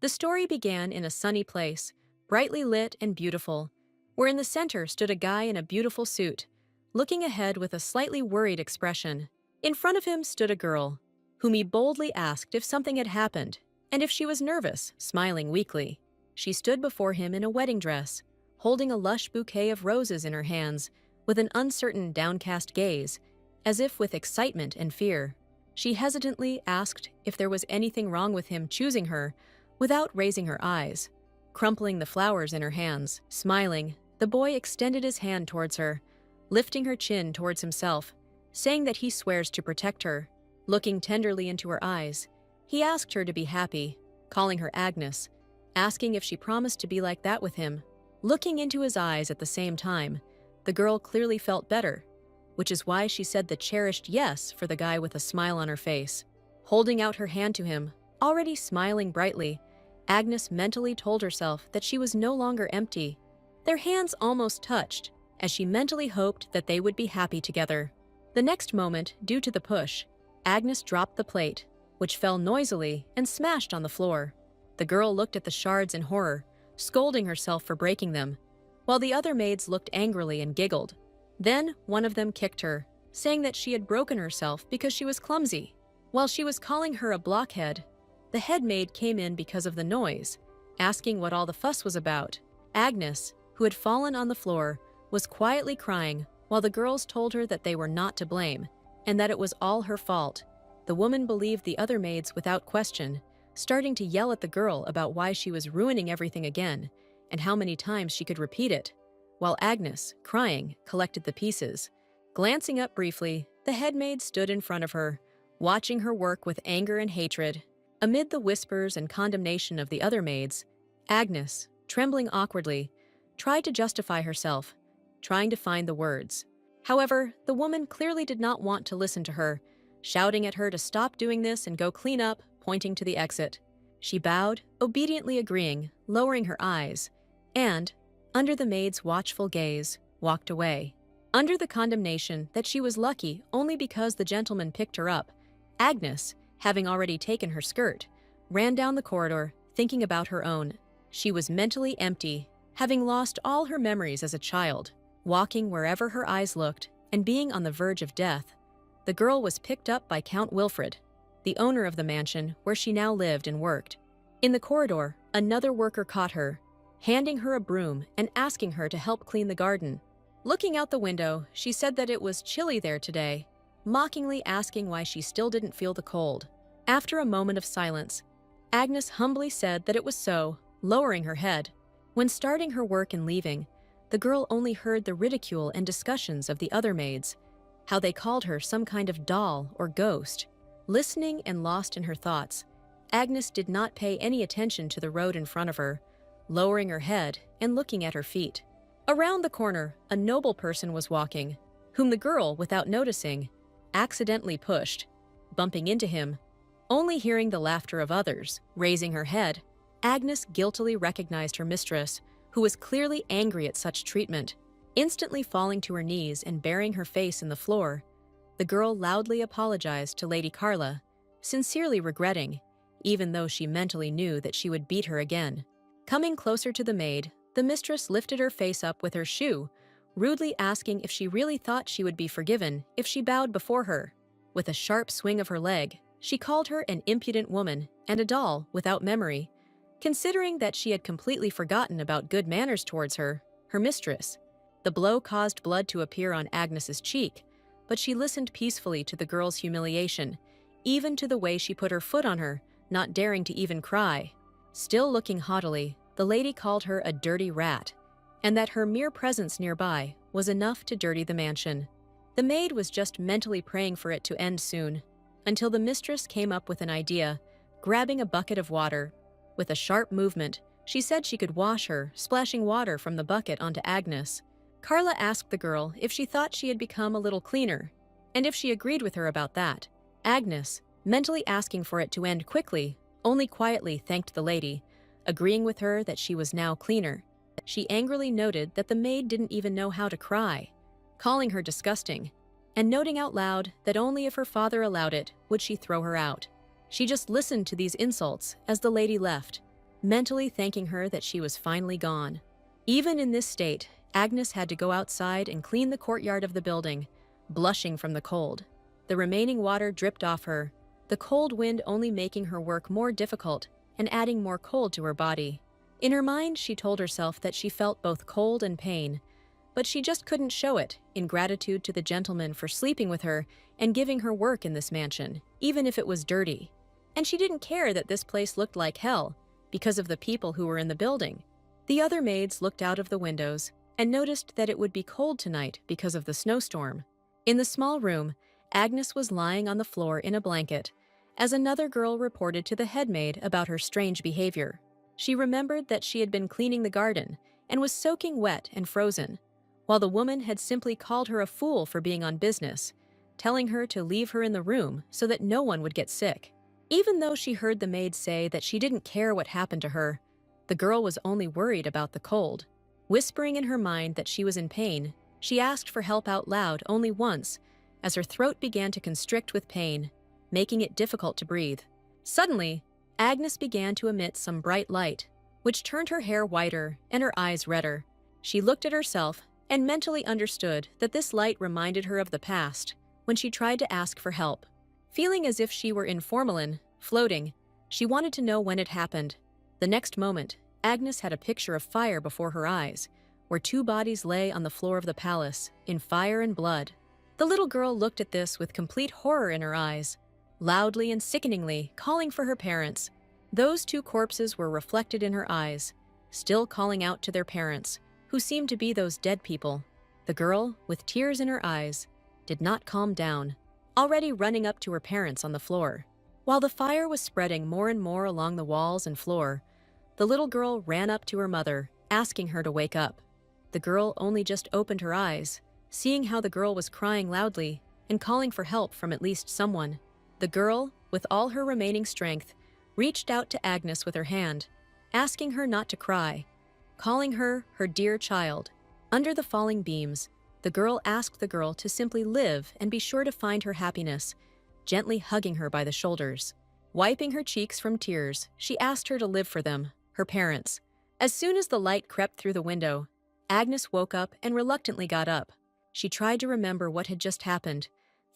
The story began in a sunny place, brightly lit and beautiful, where in the center stood a guy in a beautiful suit, looking ahead with a slightly worried expression. In front of him stood a girl, whom he boldly asked if something had happened, and if she was nervous, smiling weakly. She stood before him in a wedding dress, holding a lush bouquet of roses in her hands, with an uncertain, downcast gaze, as if with excitement and fear. She hesitantly asked if there was anything wrong with him choosing her, without raising her eyes. Crumpling the flowers in her hands, smiling, the boy extended his hand towards her, lifting her chin towards himself, saying that he swears to protect her. Looking tenderly into her eyes, he asked her to be happy, calling her Agnes, asking if she promised to be like that with him. Looking into his eyes at the same time, the girl clearly felt better, which is why she said the cherished yes for the guy with a smile on her face. Holding out her hand to him, already smiling brightly, Agnes mentally told herself that she was no longer empty. Their hands almost touched, as she mentally hoped that they would be happy together. The next moment, due to the push, Agnes dropped the plate, which fell noisily and smashed on the floor. The girl looked at the shards in horror, scolding herself for breaking them, while the other maids looked angrily and giggled. Then one of them kicked her, saying that she had broken herself because she was clumsy. While she was calling her a blockhead, the head maid came in because of the noise, asking what all the fuss was about. Agnes, who had fallen on the floor, was quietly crying, while the girls told her that they were not to blame, and that it was all her fault. The woman believed the other maids without question, starting to yell at the girl about why she was ruining everything again, and how many times she could repeat it, while Agnes, crying, collected the pieces. Glancing up briefly, the head maid stood in front of her, watching her work with anger and hatred. Amid the whispers and condemnation of the other maids, Agnes, trembling awkwardly, tried to justify herself, trying to find the words. However, the woman clearly did not want to listen to her, shouting at her to stop doing this and go clean up, pointing to the exit. She bowed, obediently agreeing, lowering her eyes, and, under the maid's watchful gaze, walked away. Under the condemnation that she was lucky only because the gentleman picked her up, Agnes, having already taken her skirt, ran down the corridor, thinking about her own. She was mentally empty, having lost all her memories as a child. Walking wherever her eyes looked and being on the verge of death, the girl was picked up by Count Wilfred, the owner of the mansion where she now lived and worked. In the corridor, another worker caught her, handing her a broom and asking her to help clean the garden. Looking out the window, she said that it was chilly there today, mockingly asking why she still didn't feel the cold. After a moment of silence, Agnes humbly said that it was so, lowering her head. When starting her work and leaving, the girl only heard the ridicule and discussions of the other maids, how they called her some kind of doll or ghost. Listening and lost in her thoughts, Agnes did not pay any attention to the road in front of her, lowering her head and looking at her feet. Around the corner, a noble person was walking, whom the girl, without noticing, accidentally pushed, bumping into him. Only hearing the laughter of others, raising her head, Agnes guiltily recognized her mistress, who was clearly angry at such treatment. Instantly falling to her knees and burying her face in the floor, the girl loudly apologized to Lady Carla, sincerely regretting, even though she mentally knew that she would beat her again. Coming closer to the maid, the mistress lifted her face up with her shoe, rudely asking if she really thought she would be forgiven if she bowed before her. With a sharp swing of her leg, she called her an impudent woman and a doll without memory, considering that she had completely forgotten about good manners towards her mistress. The blow caused blood to appear on Agnes's cheek, but she listened peacefully to the girl's humiliation, even to the way she put her foot on her, not daring to even cry. Still looking haughtily, the lady called her a dirty rat, and that her mere presence nearby was enough to dirty the mansion. The maid was just mentally praying for it to end soon, until the mistress came up with an idea, grabbing a bucket of water. With a sharp movement, she said she could wash her, splashing water from the bucket onto Agnes. Carla asked the girl if she thought she had become a little cleaner, and if she agreed with her about that. Agnes, mentally asking for it to end quickly, only quietly thanked the lady, agreeing with her that she was now cleaner. She angrily noted that the maid didn't even know how to cry, calling her disgusting, and noting out loud that only if her father allowed it would she throw her out. She just listened to these insults as the lady left, mentally thanking her that she was finally gone. Even in this state, Agnes had to go outside and clean the courtyard of the building, blushing from the cold. The remaining water dripped off her, the cold wind only making her work more difficult and adding more cold to her body. In her mind, she told herself that she felt both cold and pain, but she just couldn't show it in gratitude to the gentleman for sleeping with her and giving her work in this mansion, even if it was dirty. And she didn't care that this place looked like hell because of the people who were in the building. The other maids looked out of the windows and noticed that it would be cold tonight because of the snowstorm. In the small room, Agnes was lying on the floor in a blanket as another girl reported to the head maid about her strange behavior. She remembered that she had been cleaning the garden and was soaking wet and frozen, while the woman had simply called her a fool for being on business, telling her to leave her in the room so that no one would get sick. Even though she heard the maid say that she didn't care what happened to her, the girl was only worried about the cold. Whispering in her mind that she was in pain, she asked for help out loud only once, as her throat began to constrict with pain, making it difficult to breathe. Suddenly, Agnes began to emit some bright light, which turned her hair whiter and her eyes redder. She looked at herself and mentally understood that this light reminded her of the past, when she tried to ask for help. Feeling as if she were in formalin, floating, she wanted to know when it happened. The next moment, Agnes had a picture of fire before her eyes, where two bodies lay on the floor of the palace, in fire and blood. The little girl looked at this with complete horror in her eyes, loudly and sickeningly calling for her parents. Those two corpses were reflected in her eyes, still calling out to their parents, who seemed to be those dead people. The girl, with tears in her eyes, did not calm down, already running up to her parents on the floor. While the fire was spreading more and more along the walls and floor, the little girl ran up to her mother, asking her to wake up. The girl only just opened her eyes, seeing how the girl was crying loudly and calling for help from at least someone. The girl, with all her remaining strength, reached out to Agnes with her hand, asking her not to cry, calling her her dear child. Under the falling beams, the girl asked the girl to simply live and be sure to find her happiness, gently hugging her by the shoulders. Wiping her cheeks from tears, she asked her to live for them, her parents. As soon as the light crept through the window, Agnes woke up and reluctantly got up. She tried to remember what had just happened,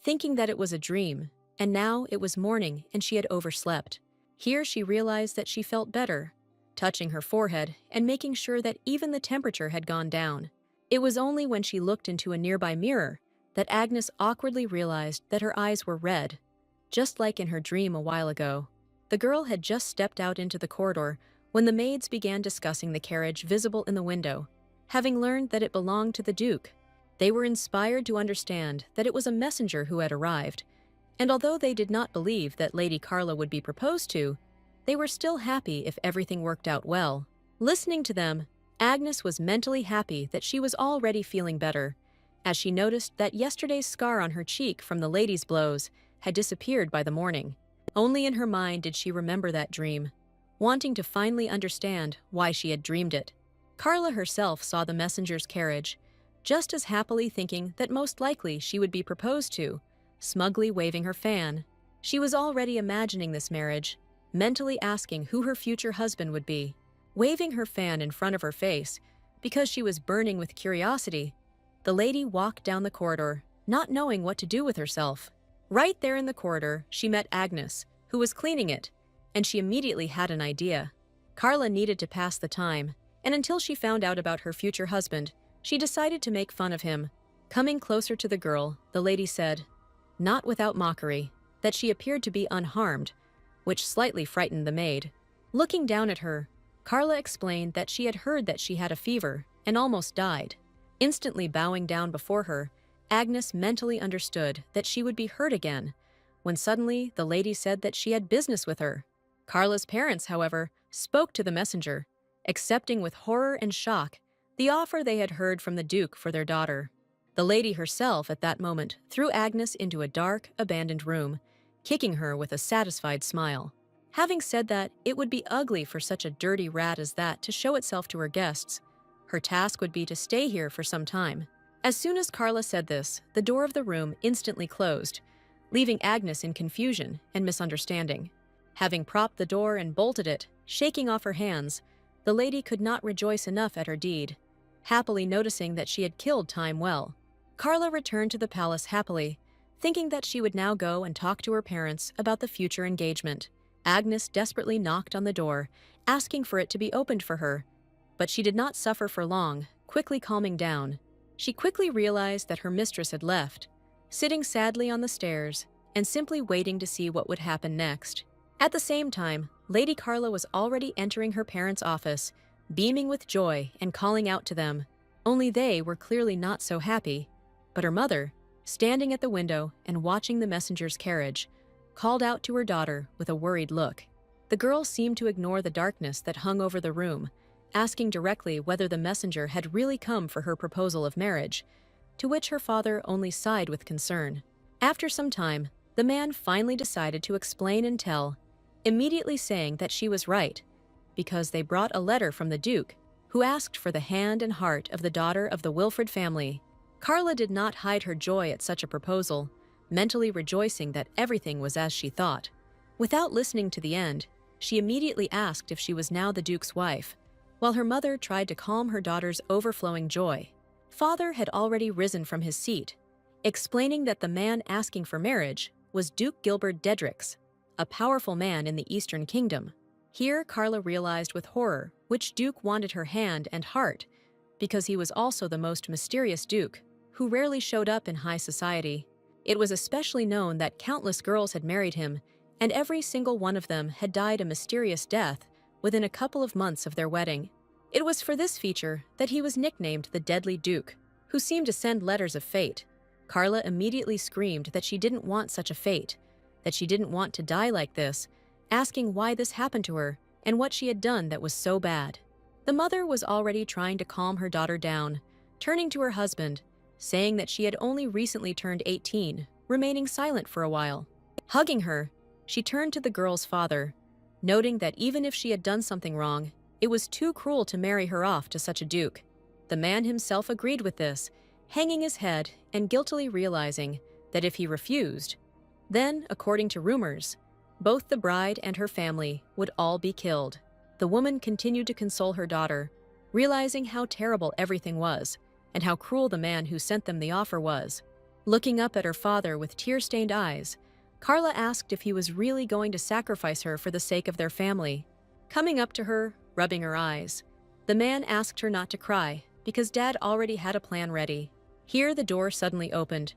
thinking that it was a dream, and now it was morning and she had overslept. Here she realized that she felt better, touching her forehead and making sure that even the temperature had gone down. It was only when she looked into a nearby mirror that Agnes awkwardly realized that her eyes were red, just like in her dream a while ago. The girl had just stepped out into the corridor when the maids began discussing the carriage visible in the window. Having learned that it belonged to the Duke, they were inspired to understand that it was a messenger who had arrived, and although they did not believe that Lady Carla would be proposed to, they were still happy if everything worked out well. Listening to them, Agnes was mentally happy that she was already feeling better, as she noticed that yesterday's scar on her cheek from the lady's blows had disappeared by the morning. Only in her mind did she remember that dream, wanting to finally understand why she had dreamed it. Carla herself saw the messenger's carriage, just as happily thinking that most likely she would be proposed to, smugly waving her fan. She was already imagining this marriage, mentally asking who her future husband would be. Waving her fan in front of her face, because she was burning with curiosity, the lady walked down the corridor, not knowing what to do with herself. Right there in the corridor, she met Agnes, who was cleaning it, and she immediately had an idea. Carla needed to pass the time, and until she found out about her future husband, she decided to make fun of him. Coming closer to the girl, the lady said, not without mockery, that she appeared to be unharmed, which slightly frightened the maid. Looking down at her, Carla explained that she had heard that she had a fever and almost died. Instantly bowing down before her, Agnes mentally understood that she would be hurt again, when suddenly the lady said that she had business with her. Carla's parents, however, spoke to the messenger, accepting with horror and shock the offer they had heard from the Duke for their daughter. The lady herself, at that moment, threw Agnes into a dark, abandoned room, kicking her with a satisfied smile. Having said that, it would be ugly for such a dirty rat as that to show itself to her guests. Her task would be to stay here for some time. As soon as Carla said this, the door of the room instantly closed, leaving Agnes in confusion and misunderstanding. Having propped the door and bolted it, Shaking off her hands, the lady could not rejoice enough at her deed, happily noticing that she had killed time well. Carla returned to the palace happily, thinking that she would now go and talk to her parents about the future engagement. Agnes desperately knocked on the door, asking for it to be opened for her, but she did not suffer for long, quickly calming down. She quickly realized that her mistress had left, sitting sadly on the stairs and simply waiting to see what would happen next. At the same time, Lady Carla was already entering her parents' office, beaming with joy and calling out to them. Only they were clearly not so happy. But her mother, standing at the window and watching the messenger's carriage, called out to her daughter with a worried look. The girl seemed to ignore the darkness that hung over the room, asking directly whether the messenger had really come for her proposal of marriage, to which her father only sighed with concern. After some time, the man finally decided to explain and tell, immediately saying that she was right, because they brought a letter from the Duke, who asked for the hand and heart of the daughter of the Wilfred family. Carla did not hide her joy at such a proposal, mentally rejoicing that everything was as she thought. Without listening to the end, she immediately asked if she was now the Duke's wife, while her mother tried to calm her daughter's overflowing joy. Father had already risen from his seat, explaining that the man asking for marriage was Duke Gilbert Dedrix, a powerful man in the Eastern Kingdom. Here Carla realized with horror which Duke wanted her hand and heart, because he was also the most mysterious Duke, who rarely showed up in high society. It was especially known that countless girls had married him, and every single one of them had died a mysterious death within a couple of months of their wedding. It was for this feature that he was nicknamed the Deadly Duke, who seemed to send letters of fate. Carla immediately screamed that she didn't want such a fate, that she didn't want to die like this, asking why this happened to her and what she had done that was so bad. The mother was already trying to calm her daughter down, turning to her husband, saying that she had only recently turned 18, remaining silent for a while. Hugging her, she turned to the girl's father, noting that even if she had done something wrong, it was too cruel to marry her off to such a duke. The man himself agreed with this, hanging his head and guiltily realizing that if he refused, then, according to rumors, both the bride and her family would all be killed. The woman continued to console her daughter, realizing how terrible everything was and how cruel the man who sent them the offer was. Looking up at her father with tear-stained eyes, Carla asked if he was really going to sacrifice her for the sake of their family. Coming up to her, rubbing her eyes, the man asked her not to cry because Dad already had a plan ready. Here the door suddenly opened,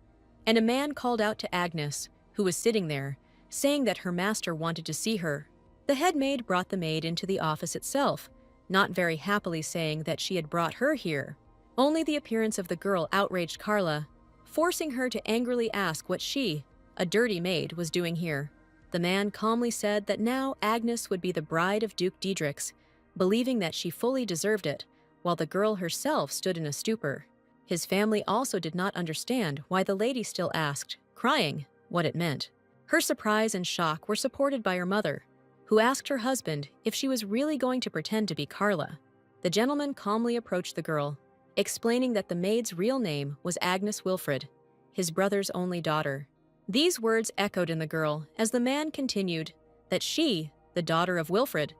and a man called out to Agnes, who was sitting there, saying that her master wanted to see her. The head maid brought the maid into the office itself, not very happily saying that she had brought her here. Only the appearance of the girl outraged Carla, forcing her to angrily ask what she, a dirty maid, was doing here. The man calmly said that now Agnes would be the bride of Duke Dedrix, believing that she fully deserved it, while the girl herself stood in a stupor. His family also did not understand why the lady still asked, crying, what it meant. Her surprise and shock were supported by her mother, who asked her husband if she was really going to pretend to be Carla. The gentleman calmly approached the girl, explaining that the maid's real name was Agnes Wilfred, his brother's only daughter. These words echoed in the girl as the man continued that she, the daughter of Wilfred,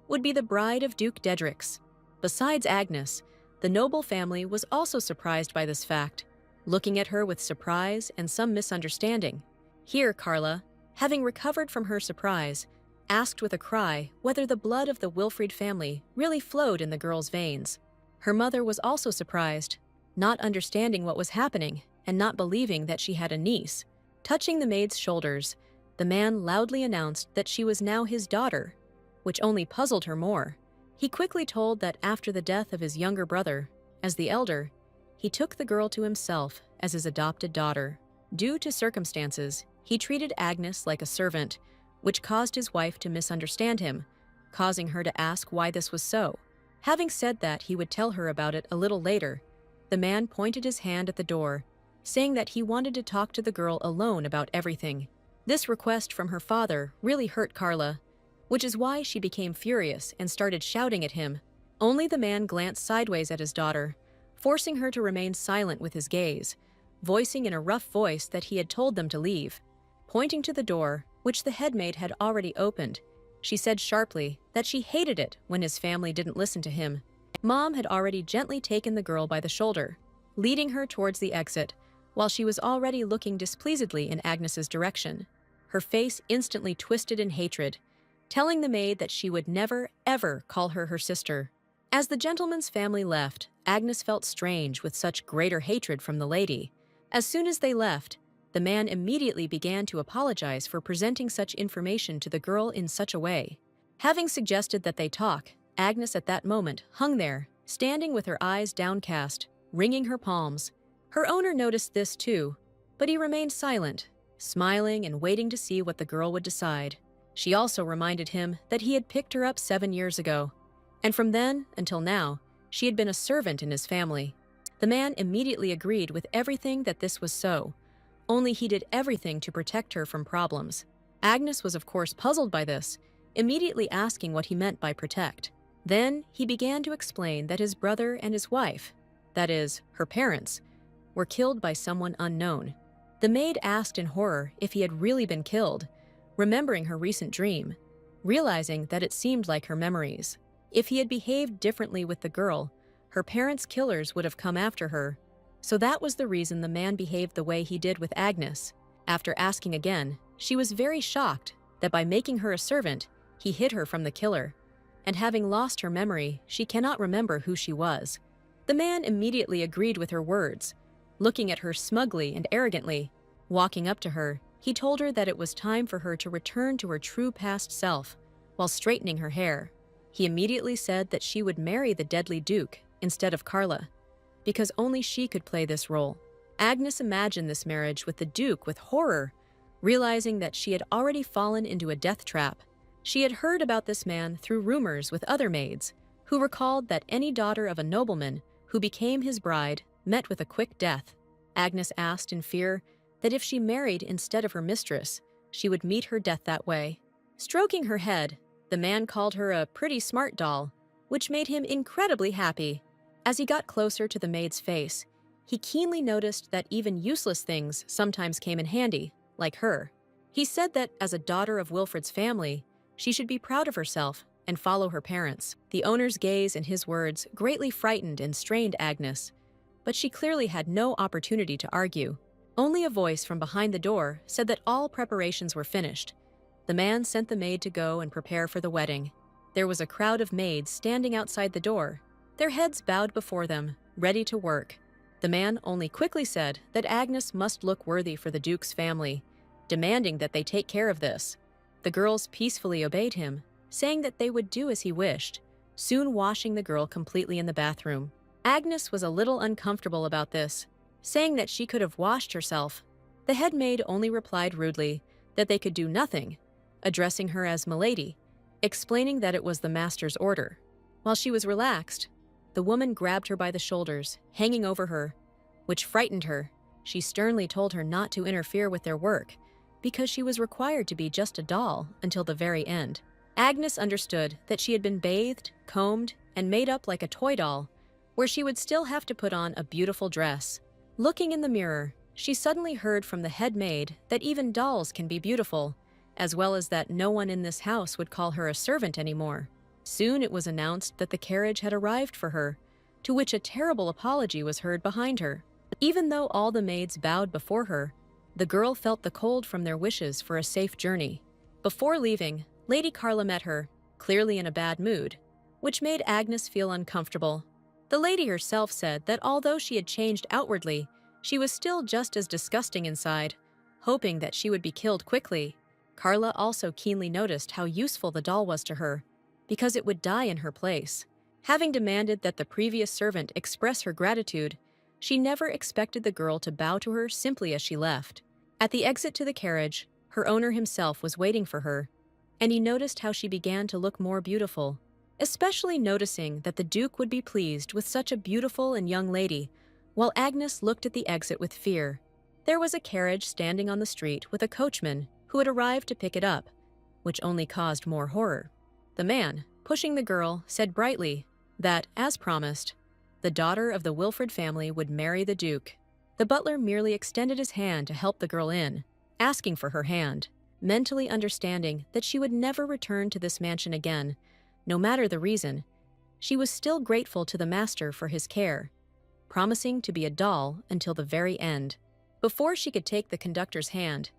would be the bride of Duke Dedrix. Besides Agnes, the noble family was also surprised by this fact, looking at her with surprise and some misunderstanding. Here Carla, having recovered from her surprise, asked with a cry whether the blood of the Wilfred family really flowed in the girl's veins. Her mother was also surprised, not understanding what was happening and not believing that she had a niece. Touching the maid's shoulders, the man loudly announced that she was now his daughter, which only puzzled her more. He quickly told that after the death of his younger brother, as the elder, he took the girl to himself as his adopted daughter. Due to circumstances, he treated Agnes like a servant, which caused his wife to misunderstand him, causing her to ask why this was so. Having said that he would tell her about it a little later, the man pointed his hand at the door, saying that he wanted to talk to the girl alone about everything. This request from her father really hurt Carla, which is why she became furious and started shouting at him. Only the man glanced sideways at his daughter, forcing her to remain silent with his gaze, voicing in a rough voice that he had told them to leave. Pointing to the door, which the head maid had already opened, She said sharply that she hated it when his family didn't listen to him. Mom had already gently taken the girl by the shoulder, leading her towards the exit, while she was already looking displeasedly in Agnes's direction. Her face instantly twisted in hatred, telling the maid that she would never, ever call her sister. As the gentleman's family left, Agnes felt strange with such greater hatred from the lady. As soon as they left, the man immediately began to apologize for presenting such information to the girl in such a way. Having suggested that they talk, Agnes at that moment hung there, standing with her eyes downcast, wringing her palms. Her owner noticed this too, but he remained silent, smiling and waiting to see what the girl would decide. She also reminded him that he had picked her up 7 years ago, and from then until now, she had been a servant in his family. The man immediately agreed with everything that this was so, only he did everything to protect her from problems. Agnes was of course puzzled by this, immediately asking what he meant by protect. Then he began to explain that his brother and his wife, that is, her parents, were killed by someone unknown. The maid asked in horror if he had really been killed, remembering her recent dream, realizing that it seemed like her memories. If he had behaved differently with the girl, her parents' killers would have come after her. So that was the reason the man behaved the way he did with Agnes. After asking again, she was very shocked that by making her a servant, he hid her from the killer. And having lost her memory, she cannot remember who she was. The man immediately agreed with her words, looking at her smugly and arrogantly. Walking up to her, he told her that it was time for her to return to her true past self, while straightening her hair. He immediately said that she would marry the deadly Duke instead of Carla, because only she could play this role. Agnes imagined this marriage with the Duke with horror, realizing that she had already fallen into a death trap. She had heard about this man through rumors with other maids, who recalled that any daughter of a nobleman who became his bride met with a quick death. Agnes asked in fear that if she married instead of her mistress, she would meet her death that way. Stroking her head, the man called her a pretty smart doll, which made him incredibly happy. As he got closer to the maid's face, he keenly noticed that even useless things sometimes came in handy, like her. He said that as a daughter of Wilfred's family, she should be proud of herself and follow her parents. The owner's gaze and his words greatly frightened and strained Agnes, but she clearly had no opportunity to argue. Only a voice from behind the door said that all preparations were finished. The man sent the maid to go and prepare for the wedding. There was a crowd of maids standing outside the door, their heads bowed before them, ready to work. The man only quickly said that Agnes must look worthy for the Duke's family, demanding that they take care of this. The girls peacefully obeyed him, saying that they would do as he wished, soon washing the girl completely in the bathroom. Agnes was a little uncomfortable about this, saying that she could have washed herself. The head maid only replied rudely that they could do nothing, addressing her as Milady, explaining that it was the master's order. While she was relaxed, the woman grabbed her by the shoulders, hanging over her, which frightened her. She sternly told her not to interfere with their work, because she was required to be just a doll until the very end. Agnes understood that she had been bathed, combed, and made up like a toy doll, where she would still have to put on a beautiful dress. Looking in the mirror, she suddenly heard from the head maid that even dolls can be beautiful, as well as that no one in this house would call her a servant anymore. Soon it was announced that the carriage had arrived for her, to which a terrible apology was heard behind her. Even though all the maids bowed before her, the girl felt the cold from their wishes for a safe journey. Before leaving, Lady Carla met her, clearly in a bad mood, which made Agnes feel uncomfortable. The lady herself said that although she had changed outwardly, she was still just as disgusting inside, hoping that she would be killed quickly. Carla also keenly noticed how useful the doll was to her, because it would die in her place. Having demanded that the previous servant express her gratitude, she never expected the girl to bow to her simply as she left. At the exit to the carriage, her owner himself was waiting for her, and he noticed how she began to look more beautiful, especially noticing that the Duke would be pleased with such a beautiful and young lady, while Agnes looked at the exit with fear. There was a carriage standing on the street with a coachman who had arrived to pick it up, which only caused more horror. The man, pushing the girl, said brightly that, as promised, the daughter of the Wilfred family would marry the Duke. The butler merely extended his hand to help the girl in, asking for her hand. mentally understanding that she would never return to this mansion again, no matter the reason. She was still grateful to the master for his care, promising to be a doll until the very end. Before she could take the conductor's hand,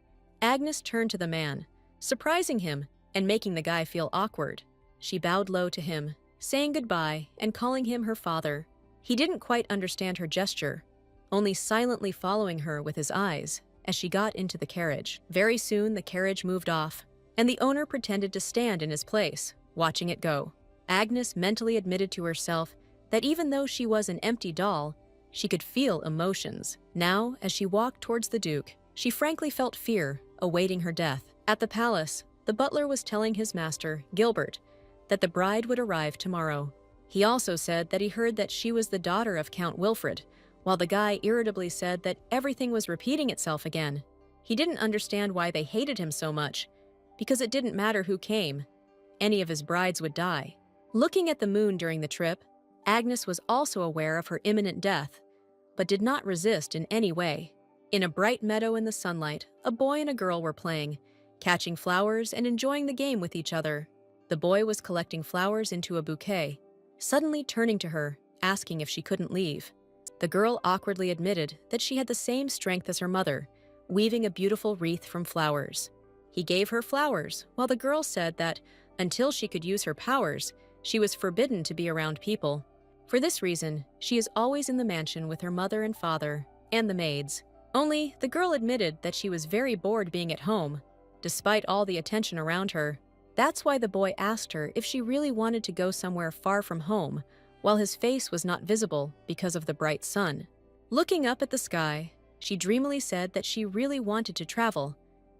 Agnes turned to the man, surprising him and making the guy feel awkward. She bowed low to him, saying goodbye and calling him her father. He didn't quite understand her gesture, only silently following her with his eyes as she got into the carriage. Very soon the carriage moved off, and the owner pretended to stand in his place, watching it go. Agnes mentally admitted to herself that even though she was an empty doll, she could feel emotions. Now, as she walked towards the Duke, she frankly felt fear awaiting her death. At the palace, the butler was telling his master, Gilbert, that the bride would arrive tomorrow. He also said that he heard that she was the daughter of Count Wilfred, while the guy irritably said that everything was repeating itself again. He didn't understand why they hated him so much, because it didn't matter who came. Any of his brides would die. Looking at the moon during the trip, Agnes was also aware of her imminent death, but did not resist in any way. In a bright meadow in the sunlight, a boy and a girl were playing, catching flowers and enjoying the game with each other. The boy was collecting flowers into a bouquet, suddenly turning to her, asking if she couldn't leave. The girl awkwardly admitted that she had the same strength as her mother, weaving a beautiful wreath from flowers. He gave her flowers, while the girl said that, until she could use her powers, she was forbidden to be around people. For this reason, she is always in the mansion with her mother and father, and the maids. Only, the girl admitted that she was very bored being at home, despite all the attention around her. That's why the boy asked her if she really wanted to go somewhere far from home, while his face was not visible because of the bright sun. Looking up at the sky, she dreamily said that she really wanted to travel,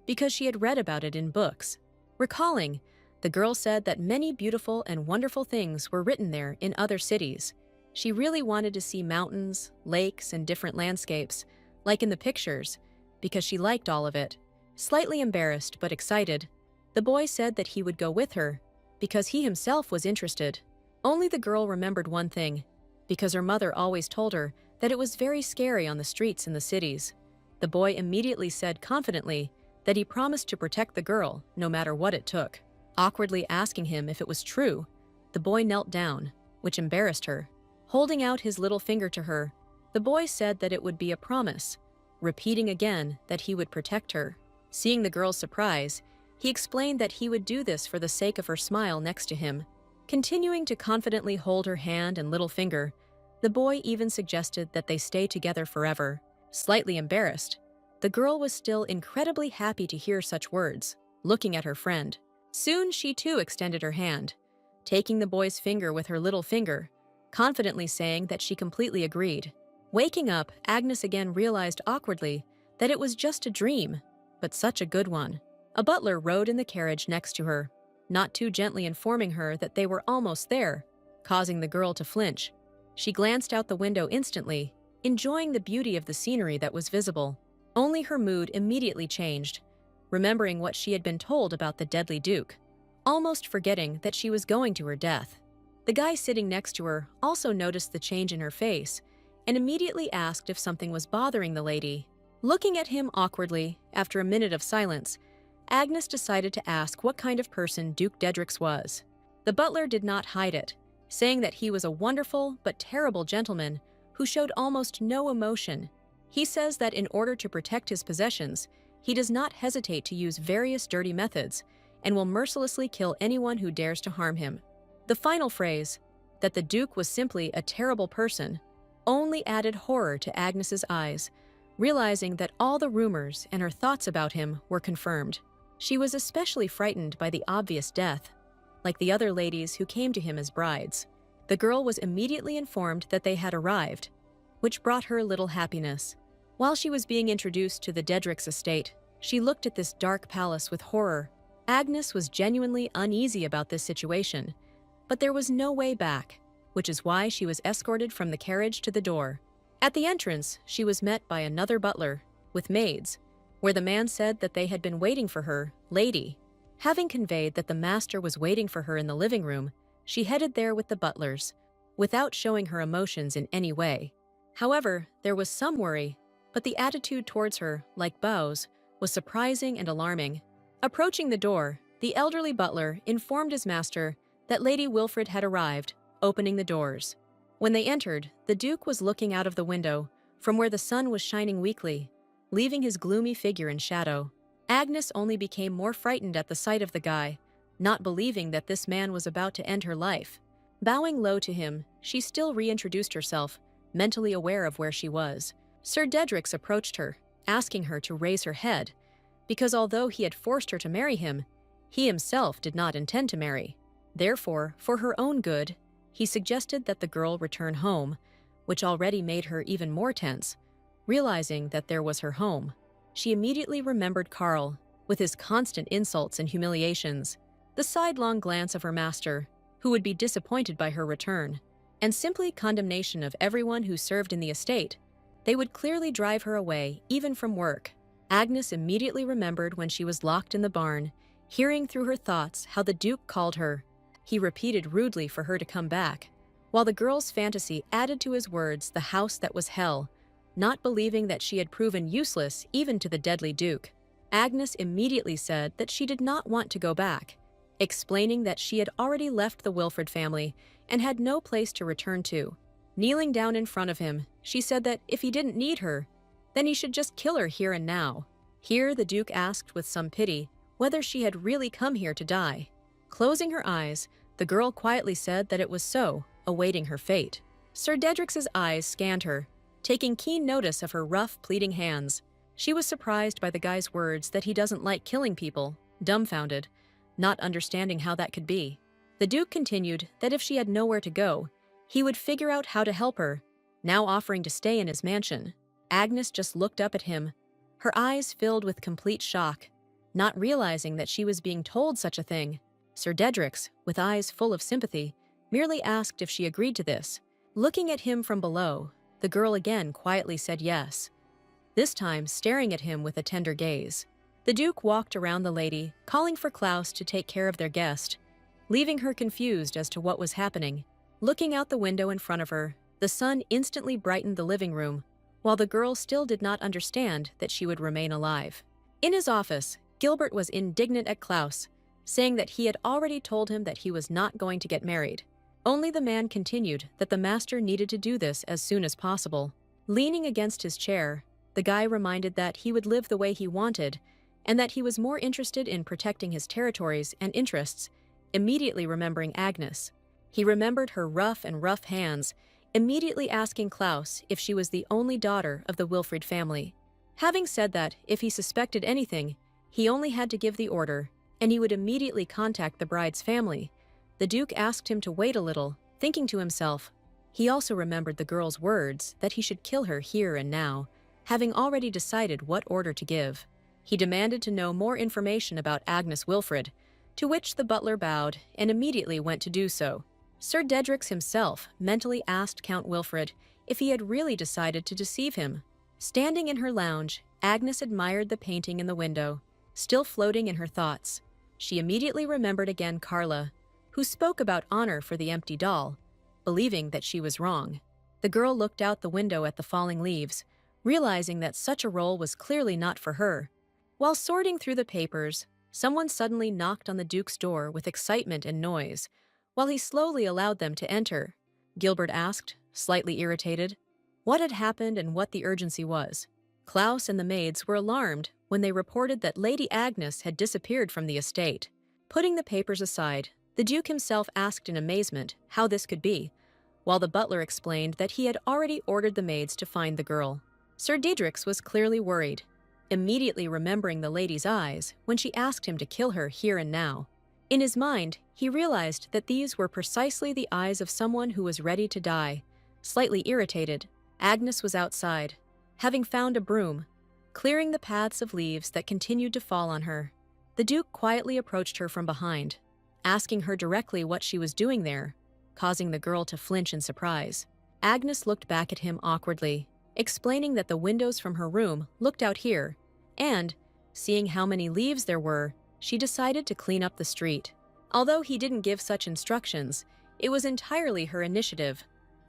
because she had read about it in books. Recalling, the girl said that many beautiful and wonderful things were written there in other cities. She really wanted to see mountains, lakes, and different landscapes, like in the pictures, because she liked all of it. Slightly embarrassed but excited, the boy said that he would go with her, because he himself was interested. Only the girl remembered one thing, because her mother always told her that it was very scary on the streets in the cities. The boy immediately said confidently that he promised to protect the girl, no matter what it took. Awkwardly asking him if it was true, the boy knelt down, which embarrassed her. Holding out his little finger to her, the boy said that it would be a promise, repeating again that he would protect her. Seeing the girl's surprise, he explained that he would do this for the sake of her smile next to him. Continuing to confidently hold her hand and little finger, the boy even suggested that they stay together forever. Slightly embarrassed, the girl was still incredibly happy to hear such words, looking at her friend. Soon she too extended her hand, taking the boy's finger with her little finger, confidently saying that she completely agreed. Waking up, Agnes again realized awkwardly that it was just a dream, but such a good one. A butler rode in the carriage next to her, not too gently informing her that they were almost there, causing the girl to flinch. She glanced out the window instantly, enjoying the beauty of the scenery that was visible. Only her mood immediately changed, remembering what she had been told about the deadly Duke, almost forgetting that she was going to her death. The guy sitting next to her also noticed the change in her face and immediately asked if something was bothering the lady. Looking at him awkwardly, after a minute of silence, Agnes decided to ask what kind of person Duke Dedrix was. The butler did not hide it, saying that he was a wonderful but terrible gentleman who showed almost no emotion. He says that in order to protect his possessions, he does not hesitate to use various dirty methods and will mercilessly kill anyone who dares to harm him. The final phrase, that the Duke was simply a terrible person, only added horror to Agnes's eyes, realizing that all the rumors and her thoughts about him were confirmed. She was especially frightened by the obvious death, like the other ladies who came to him as brides. The girl was immediately informed that they had arrived, which brought her little happiness. While she was being introduced to the Dedrix estate, she looked at this dark palace with horror. Agnes was genuinely uneasy about this situation, but there was no way back, which is why she was escorted from the carriage to the door. At the entrance, she was met by another butler, with maids, where the man said that they had been waiting for her, lady. Having conveyed that the master was waiting for her in the living room, she headed there with the butlers, without showing her emotions in any way. However, there was some worry, but the attitude towards her, like bows, was surprising and alarming. Approaching the door, the elderly butler informed his master that Lady Wilfred had arrived, opening the doors. When they entered, the Duke was looking out of the window, from where the sun was shining weakly, leaving his gloomy figure in shadow. Agnes only became more frightened at the sight of the guy, not believing that this man was about to end her life. Bowing low to him, she still reintroduced herself, mentally aware of where she was. Sir Dedrix approached her, asking her to raise her head, because although he had forced her to marry him, he himself did not intend to marry. Therefore, for her own good, he suggested that the girl return home, which already made her even more tense. Realizing that there was her home, she immediately remembered Carl, with his constant insults and humiliations, the sidelong glance of her master, who would be disappointed by her return, and simply condemnation of everyone who served in the estate. They would clearly drive her away, even from work. Agnes immediately remembered when she was locked in the barn, hearing through her thoughts how the Duke called her. He repeated rudely for her to come back, while the girl's fantasy added to his words the house that was hell, not believing that she had proven useless even to the deadly Duke. Agnes immediately said that she did not want to go back, explaining that she had already left the Wilfred family and had no place to return to. Kneeling down in front of him, she said that if he didn't need her, then he should just kill her here and now. Here the Duke asked with some pity whether she had really come here to die. Closing her eyes, the girl quietly said that it was so, awaiting her fate. Sir Dedrix's eyes scanned her, taking keen notice of her rough, pleading hands. She was surprised by the guy's words that he doesn't like killing people, dumbfounded, not understanding how that could be. The Duke continued that if she had nowhere to go, he would figure out how to help her, now offering to stay in his mansion. Agnes just looked up at him, her eyes filled with complete shock, not realizing that she was being told such a thing. Sir Dedrix, with eyes full of sympathy, merely asked if she agreed to this. Looking at him from below, the girl again quietly said yes, this time staring at him with a tender gaze. The Duke walked around the lady, calling for Klaus to take care of their guest, leaving her confused as to what was happening. Looking out the window in front of her, the sun instantly brightened the living room, while the girl still did not understand that she would remain alive. In his office, Gilbert was indignant at Klaus, saying that he had already told him that he was not going to get married. Only the man continued that the master needed to do this as soon as possible. Leaning against his chair, the guy reminded that he would live the way he wanted, and that he was more interested in protecting his territories and interests, immediately remembering Agnes. He remembered her rough hands, immediately asking Klaus if she was the only daughter of the Wilfred family. Having said that, if he suspected anything, he only had to give the order, and he would immediately contact the bride's family. The Duke asked him to wait a little, thinking to himself. He also remembered the girl's words that he should kill her here and now, having already decided what order to give. He demanded to know more information about Agnes Wilfred, to which the butler bowed and immediately went to do so. Sir Dedrix himself mentally asked Count Wilfred if he had really decided to deceive him. Standing in her lounge, Agnes admired the painting in the window, still floating in her thoughts. She immediately remembered again Carla, who spoke about honor for the empty doll, believing that she was wrong. The girl looked out the window at the falling leaves, realizing that such a role was clearly not for her. While sorting through the papers, someone suddenly knocked on the Duke's door with excitement and noise, while he slowly allowed them to enter. Gilbert asked, slightly irritated, what had happened and what the urgency was. Klaus and the maids were alarmed when they reported that Lady Agnes had disappeared from the estate. Putting the papers aside, the Duke himself asked in amazement how this could be, while the butler explained that he had already ordered the maids to find the girl. Sir Dedrix was clearly worried, immediately remembering the lady's eyes when she asked him to kill her here and now. In his mind, he realized that these were precisely the eyes of someone who was ready to die. Slightly irritated, Agnes was outside, having found a broom, clearing the paths of leaves that continued to fall on her. The Duke quietly approached her from behind, asking her directly what she was doing there, causing the girl to flinch in surprise. Agnes looked back at him awkwardly, explaining that the windows from her room looked out here, and, seeing how many leaves there were, she decided to clean up the street. Although he didn't give such instructions, it was entirely her initiative.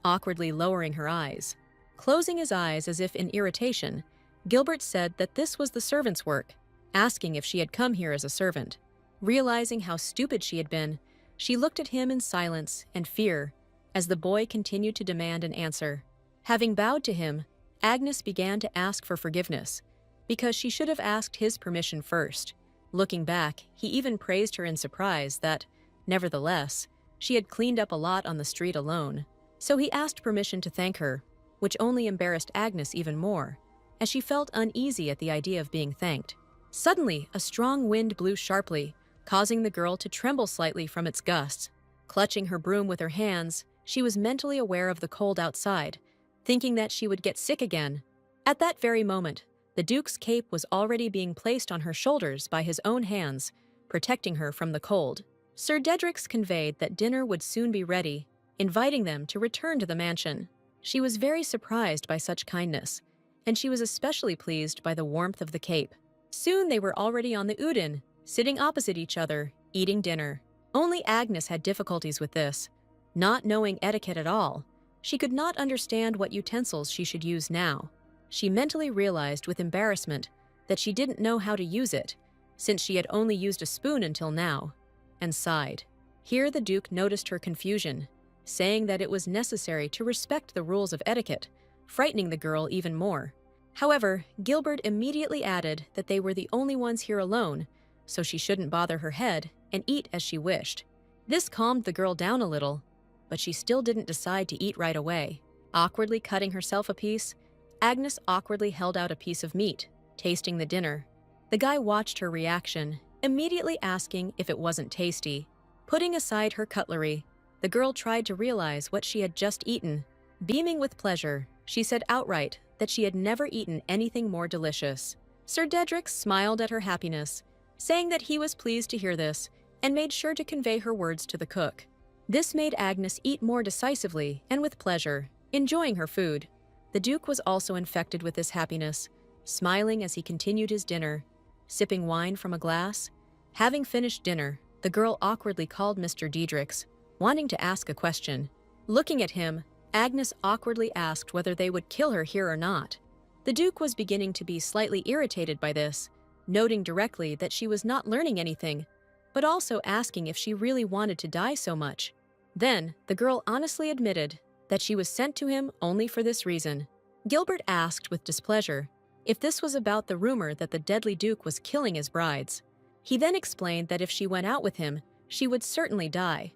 Awkwardly lowering her eyes, closing his eyes as if in irritation, Gilbert said that this was the servant's work, asking if she had come here as a servant. Realizing how stupid she had been, she looked at him in silence and fear as the boy continued to demand an answer. Having bowed to him, Agnes began to ask for forgiveness, because she should have asked his permission first. Looking back, he even praised her in surprise that, nevertheless, she had cleaned up a lot on the street alone. So he asked permission to thank her, which only embarrassed Agnes even more, as she felt uneasy at the idea of being thanked. Suddenly, a strong wind blew sharply, causing the girl to tremble slightly from its gusts. Clutching her broom with her hands, she was mentally aware of the cold outside, thinking that she would get sick again. At that very moment, the Duke's cape was already being placed on her shoulders by his own hands, protecting her from the cold. Sir Dedrix conveyed that dinner would soon be ready, inviting them to return to the mansion. She was very surprised by such kindness, and she was especially pleased by the warmth of the cape. Soon they were already on the Udin, sitting opposite each other, eating dinner. Only Agnes had difficulties with this. Not knowing etiquette at all, she could not understand what utensils she should use now. She mentally realized with embarrassment that she didn't know how to use it, since she had only used a spoon until now, and sighed. Here the Duke noticed her confusion, saying that it was necessary to respect the rules of etiquette, frightening the girl even more. However, Gilbert immediately added that they were the only ones here alone, so she shouldn't bother her head and eat as she wished. This calmed the girl down a little, but she still didn't decide to eat right away. Awkwardly cutting herself a piece, Agnes awkwardly held out a piece of meat, tasting the dinner. The guy watched her reaction, immediately asking if it wasn't tasty. Putting aside her cutlery, the girl tried to realize what she had just eaten. Beaming with pleasure, she said outright that she had never eaten anything more delicious. Sir Dedrix smiled at her happiness, saying that he was pleased to hear this, and made sure to convey her words to the cook. This made Agnes eat more decisively and with pleasure, enjoying her food. The Duke was also infected with this happiness, smiling as he continued his dinner, sipping wine from a glass. Having finished dinner, the girl awkwardly called Mr. Dedrix, wanting to ask a question. Looking at him, Agnes awkwardly asked whether they would kill her here or not. The Duke was beginning to be slightly irritated by this, noting directly that she was not learning anything, but also asking if she really wanted to die so much. Then, the girl honestly admitted that she was sent to him only for this reason. Gilbert asked with displeasure if this was about the rumor that the deadly Duke was killing his brides. He then explained that if she went out with him, she would certainly die,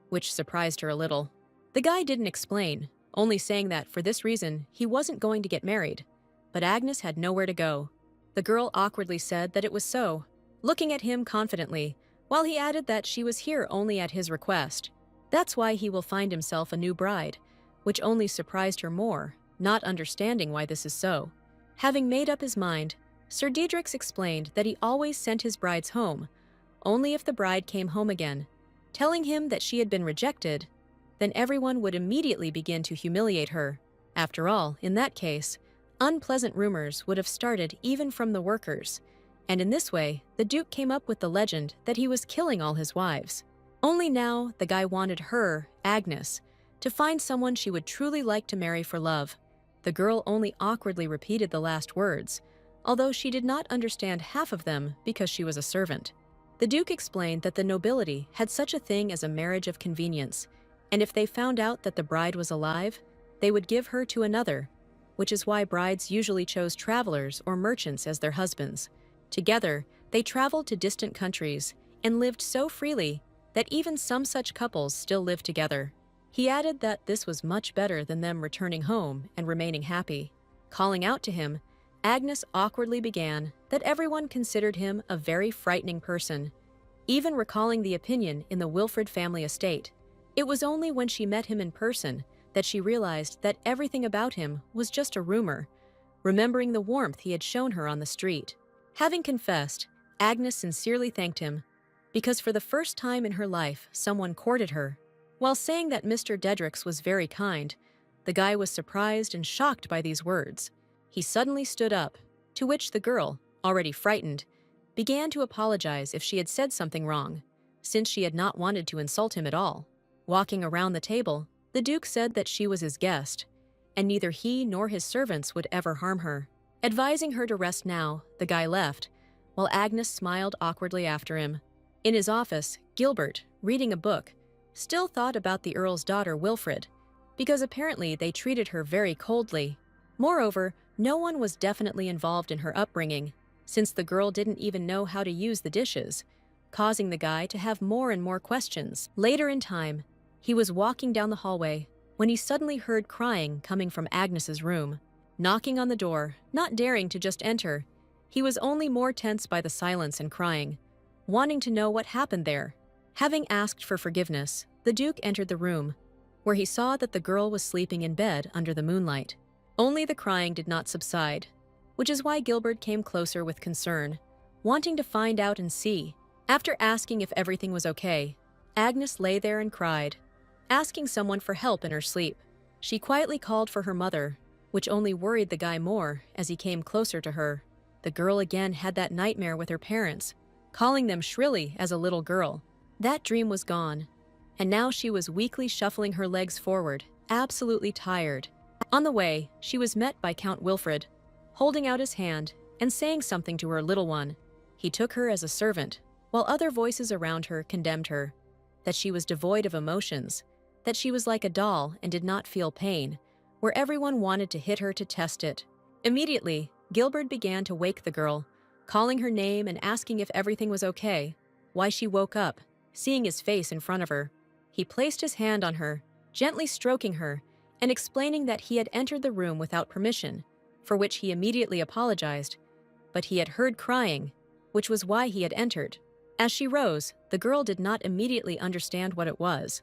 which surprised her a little. The guy didn't explain, only saying that for this reason he wasn't going to get married, but Agnes had nowhere to go. The girl awkwardly said that it was so, looking at him confidently, while he added that she was here only at his request. That's why he will find himself a new bride, which only surprised her more, not understanding why this is so. Having made up his mind, Sir Dedrix explained that he always sent his brides home, only if the bride came home again, telling him that she had been rejected, then everyone would immediately begin to humiliate her. After all, in that case, unpleasant rumors would have started even from the workers, and in this way, the Duke came up with the legend that he was killing all his wives. Only now, the guy wanted her, Agnes, to find someone she would truly like to marry for love. The girl only awkwardly repeated the last words, although she did not understand half of them because she was a servant. The Duke explained that the nobility had such a thing as a marriage of convenience, and if they found out that the bride was alive, they would give her to another, which is why brides usually chose travelers or merchants as their husbands. Together, they traveled to distant countries and lived so freely that even some such couples still live together. He added that this was much better than them returning home and remaining happy. Calling out to him, Agnes awkwardly began that everyone considered him a very frightening person, even recalling the opinion in the Wilfred family estate. It was only when she met him in person that she realized that everything about him was just a rumor, remembering the warmth he had shown her on the street. Having confessed, Agnes sincerely thanked him, because for the first time in her life, someone courted her. While saying that Mr. Dedrix was very kind, the guy was surprised and shocked by these words. He suddenly stood up, to which the girl, already frightened, began to apologize if she had said something wrong, since she had not wanted to insult him at all. Walking around the table, the Duke said that she was his guest, and neither he nor his servants would ever harm her. Advising her to rest now, the guy left, while Agnes smiled awkwardly after him. In his office, Gilbert, reading a book, still thought about the Earl's daughter Wilfred, because apparently they treated her very coldly. Moreover, no one was definitely involved in her upbringing, since the girl didn't even know how to use the dishes, causing the guy to have more and more questions. Later in time, he was walking down the hallway when he suddenly heard crying coming from Agnes's room. Knocking on the door, not daring to just enter, he was only more tense by the silence and crying, wanting to know what happened there. Having asked for forgiveness, the Duke entered the room, where he saw that the girl was sleeping in bed under the moonlight. Only the crying did not subside, which is why Gilbert came closer with concern, wanting to find out and see. After asking if everything was okay, Agnes lay there and cried, asking someone for help in her sleep. She quietly called for her mother, which only worried the guy more as he came closer to her. The girl again had that nightmare with her parents, calling them shrilly as a little girl. That dream was gone, and now she was weakly shuffling her legs forward, absolutely tired. On the way, she was met by Count Wilfred, holding out his hand and saying something to her little one. He took her as a servant, while other voices around her condemned her, that she was devoid of emotions, that she was like a doll and did not feel pain, where everyone wanted to hit her to test it. Immediately, Gilbert began to wake the girl, calling her name and asking if everything was okay, why she woke up, seeing his face in front of her. He placed his hand on her, gently stroking her, and explaining that he had entered the room without permission, for which he immediately apologized, but he had heard crying, which was why he had entered. As she rose, the girl did not immediately understand what it was,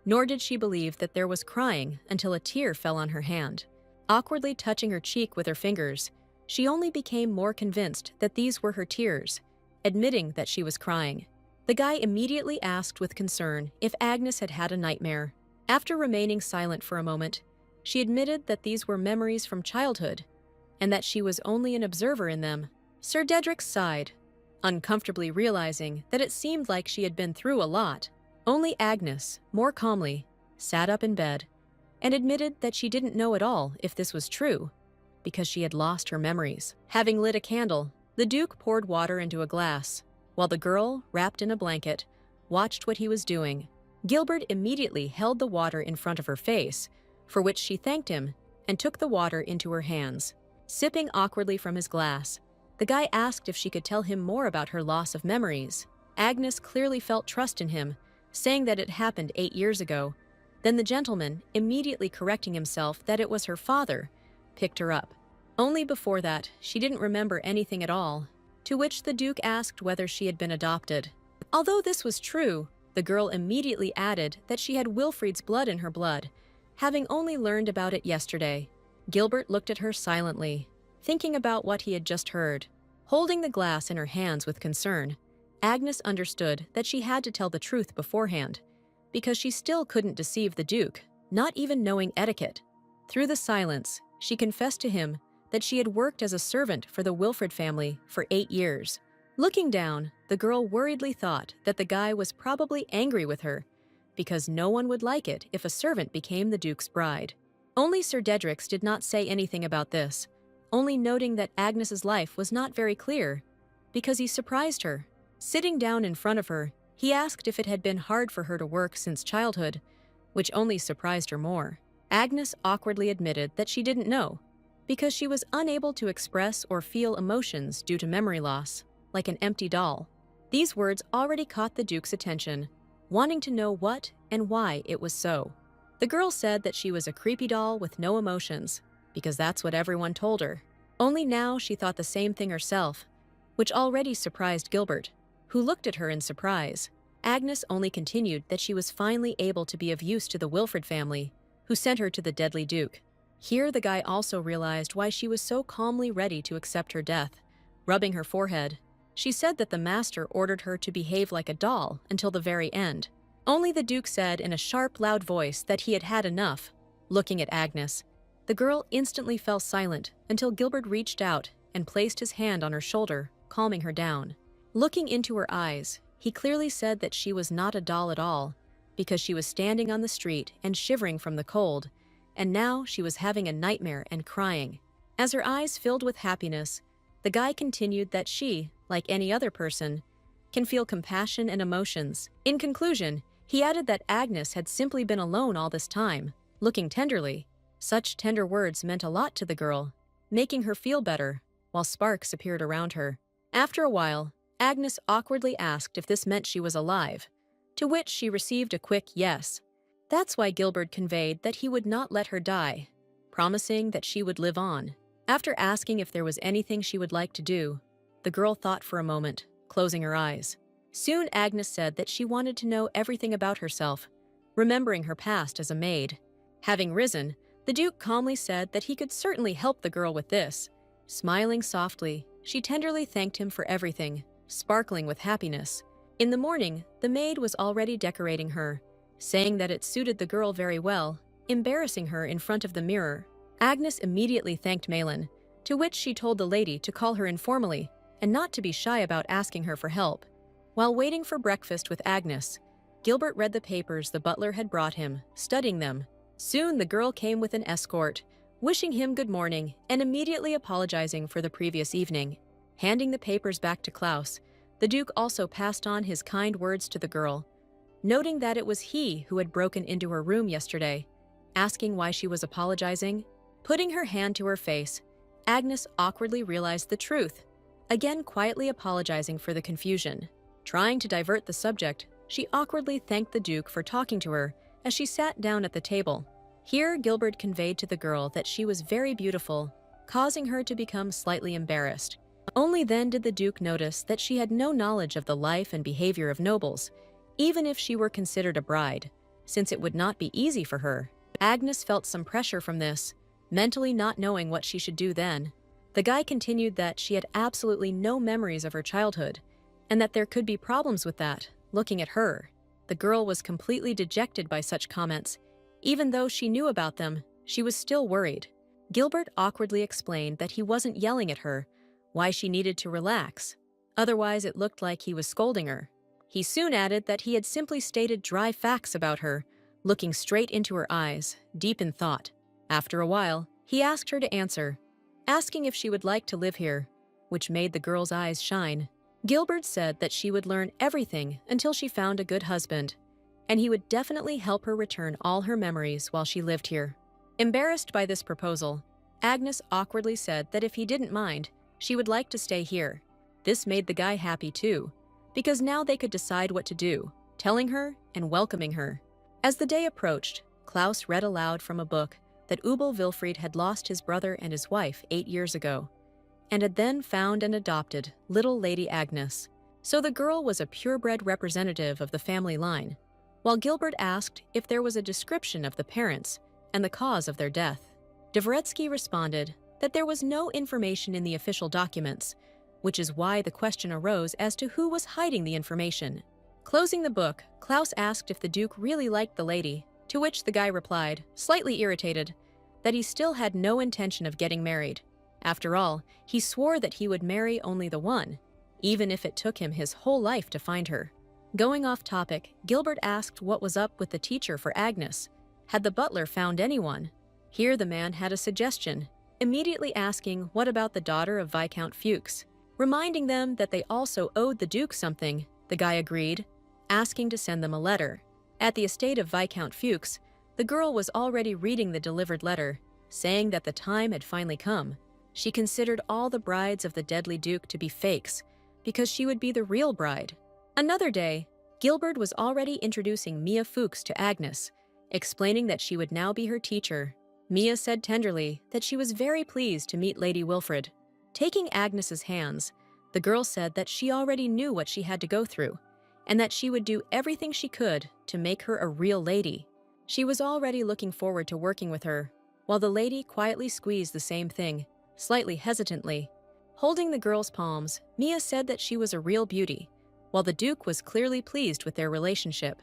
nor did she believe that there was crying until a tear fell on her hand. Awkwardly touching her cheek with her fingers, she only became more convinced that these were her tears, admitting that she was crying. The guy immediately asked with concern if Agnes had had a nightmare. After remaining silent for a moment, she admitted that these were memories from childhood, and that she was only an observer in them. Sir Dedrick sighed, uncomfortably realizing that it seemed like she had been through a lot. Only Agnes, more calmly, sat up in bed and admitted that she didn't know at all if this was true, because she had lost her memories. Having lit a candle, the Duke poured water into a glass, while the girl, wrapped in a blanket, watched what he was doing. Gilbert immediately held the water in front of her face, for which she thanked him and took the water into her hands. Sipping awkwardly from his glass, the guy asked if she could tell him more about her loss of memories. Agnes clearly felt trust in him, saying that it happened 8 years ago. Then the gentleman, immediately correcting himself that it was her father, picked her up. Only before that, she didn't remember anything at all, to which the Duke asked whether she had been adopted. Although this was true, the girl immediately added that she had Wilfred's blood in her blood, having only learned about it yesterday. Gilbert looked at her silently, thinking about what he had just heard. Holding the glass in her hands with concern, Agnes understood that she had to tell the truth beforehand, because she still couldn't deceive the Duke, not even knowing etiquette. Through the silence, she confessed to him that she had worked as a servant for the Wilfred family for 8 years. Looking down, the girl worriedly thought that the guy was probably angry with her, because no one would like it if a servant became the Duke's bride. Only Sir Dedrick did not say anything about this, only noting that Agnes's life was not very clear, because he surprised her. Sitting down in front of her, he asked if it had been hard for her to work since childhood, which only surprised her more. Agnes awkwardly admitted that she didn't know, because she was unable to express or feel emotions due to memory loss, like an empty doll. These words already caught the Duke's attention, wanting to know what and why it was so. The girl said that she was a creepy doll with no emotions, because that's what everyone told her. Only now she thought the same thing herself, which already surprised Gilbert, who looked at her in surprise. Agnes only continued that she was finally able to be of use to the Wilfred family, who sent her to the deadly Duke. Here the guy also realized why she was so calmly ready to accept her death. Rubbing her forehead, she said that the master ordered her to behave like a doll until the very end. Only the Duke said in a sharp, loud voice that he had had enough. Looking at Agnes, the girl instantly fell silent until Gilbert reached out and placed his hand on her shoulder, calming her down. Looking into her eyes, he clearly said that she was not a doll at all, because she was standing on the street and shivering from the cold, and now she was having a nightmare and crying. As her eyes filled with happiness, the guy continued that she, like any other person, can feel compassion and emotions. In conclusion, he added that Agnes had simply been alone all this time, looking tenderly. Such tender words meant a lot to the girl, making her feel better, while sparks appeared around her. After a while, Agnes awkwardly asked if this meant she was alive, to which she received a quick yes. That's why Gilbert conveyed that he would not let her die, promising that she would live on. After asking if there was anything she would like to do, the girl thought for a moment, closing her eyes. Soon Agnes said that she wanted to know everything about herself, remembering her past as a maid. Having risen, the Duke calmly said that he could certainly help the girl with this. Smiling softly, she tenderly thanked him for everything, sparkling with happiness. In the morning, the maid was already decorating her, saying that it suited the girl very well, embarrassing her in front of the mirror. Agnes immediately thanked Malin, to which she told the lady to call her informally and not to be shy about asking her for help. While waiting for breakfast with Agnes, Gilbert read the papers the butler had brought him, studying them. Soon the girl came with an escort, wishing him good morning and immediately apologizing for the previous evening. Handing the papers back to Klaus, the Duke also passed on his kind words to the girl, noting that it was he who had broken into her room yesterday. Asking why she was apologizing, putting her hand to her face, Agnes awkwardly realized the truth, again quietly apologizing for the confusion. Trying to divert the subject, she awkwardly thanked the Duke for talking to her as she sat down at the table. Here, Gilbert conveyed to the girl that she was very beautiful, causing her to become slightly embarrassed. Only then did the Duke notice that she had no knowledge of the life and behavior of nobles, even if she were considered a bride, since it would not be easy for her. Agnes felt some pressure from this, mentally not knowing what she should do then. The guy continued that she had absolutely no memories of her childhood, and that there could be problems with that, looking at her. The girl was completely dejected by such comments. Even though she knew about them, she was still worried. Gilbert awkwardly explained that he wasn't yelling at her, why she needed to relax. Otherwise, it looked like he was scolding her. He soon added that he had simply stated dry facts about her, looking straight into her eyes, deep in thought. After a while, he asked her to answer, asking if she would like to live here, which made the girl's eyes shine. Gilbert said that she would learn everything until she found a good husband, and he would definitely help her return all her memories while she lived here. Embarrassed by this proposal, Agnes awkwardly said that if he didn't mind, she would like to stay here. This made the guy happy too, because now they could decide what to do, telling her and welcoming her. As the day approached, Klaus read aloud from a book that Ubel Wilfried had lost his brother and his wife 8 years ago, and had then found and adopted little Lady Agnes. So the girl was a purebred representative of the family line, while Gilbert asked if there was a description of the parents and the cause of their death. Dvoretsky responded that there was no information in the official documents, which is why the question arose as to who was hiding the information. Closing the book, Klaus asked if the Duke really liked the lady, to which the guy replied, slightly irritated, that he still had no intention of getting married. After all, he swore that he would marry only the one, even if it took him his whole life to find her. Going off topic, Gilbert asked what was up with the teacher for Agnes. Had the butler found anyone? Here the man had a suggestion, immediately asking what about the daughter of Viscount Fuchs. Reminding them that they also owed the Duke something, the guy agreed, asking to send them a letter. At the estate of Viscount Fuchs, the girl was already reading the delivered letter, saying that the time had finally come. She considered all the brides of the deadly Duke to be fakes, because she would be the real bride. Another day, Gilbert was already introducing Mia Fuchs to Agnes, explaining that she would now be her teacher. Mia said tenderly that she was very pleased to meet Lady Wilfrid. Taking Agnes's hands, the girl said that she already knew what she had to go through, and that she would do everything she could to make her a real lady. She was already looking forward to working with her, while the lady quietly squeezed the same thing, slightly hesitantly. Holding the girl's palms, Mia said that she was a real beauty, while the Duke was clearly pleased with their relationship.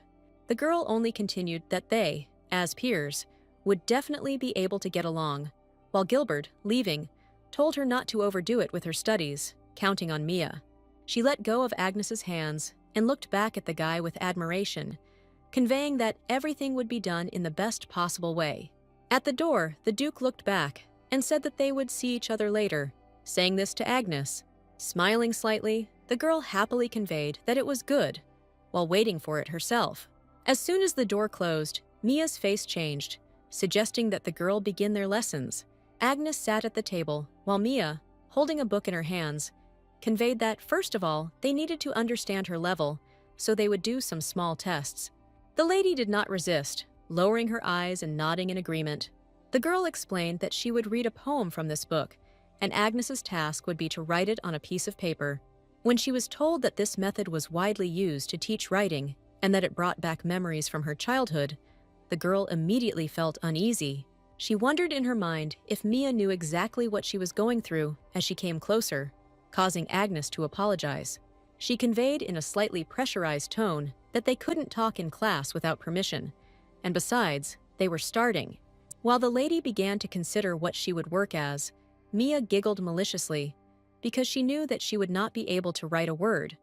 The girl only continued that they, as peers, would definitely be able to get along, while Gilbert, leaving, told her not to overdo it with her studies, counting on Mia. She let go of Agnes's hands and looked back at the guy with admiration, conveying that everything would be done in the best possible way. At the door, the Duke looked back and said that they would see each other later, saying this to Agnes. Smiling slightly, the girl happily conveyed that it was good, while waiting for it herself. As soon as the door closed, Mia's face changed, suggesting that the girl begin their lessons. Agnes sat at the table, while Mia, holding a book in her hands, conveyed that, first of all, they needed to understand her level, so they would do some small tests. The lady did not resist, lowering her eyes and nodding in agreement. The girl explained that she would read a poem from this book, and Agnes's task would be to write it on a piece of paper. When she was told that this method was widely used to teach writing and that it brought back memories from her childhood, the girl immediately felt uneasy. She wondered in her mind if Mia knew exactly what she was going through as she came closer, causing Agnes to apologize. She conveyed in a slightly pressurized tone that they couldn't talk in class without permission, and besides, they were starting. While the lady began to consider what she would work as, Mia giggled maliciously because she knew that she would not be able to write a word,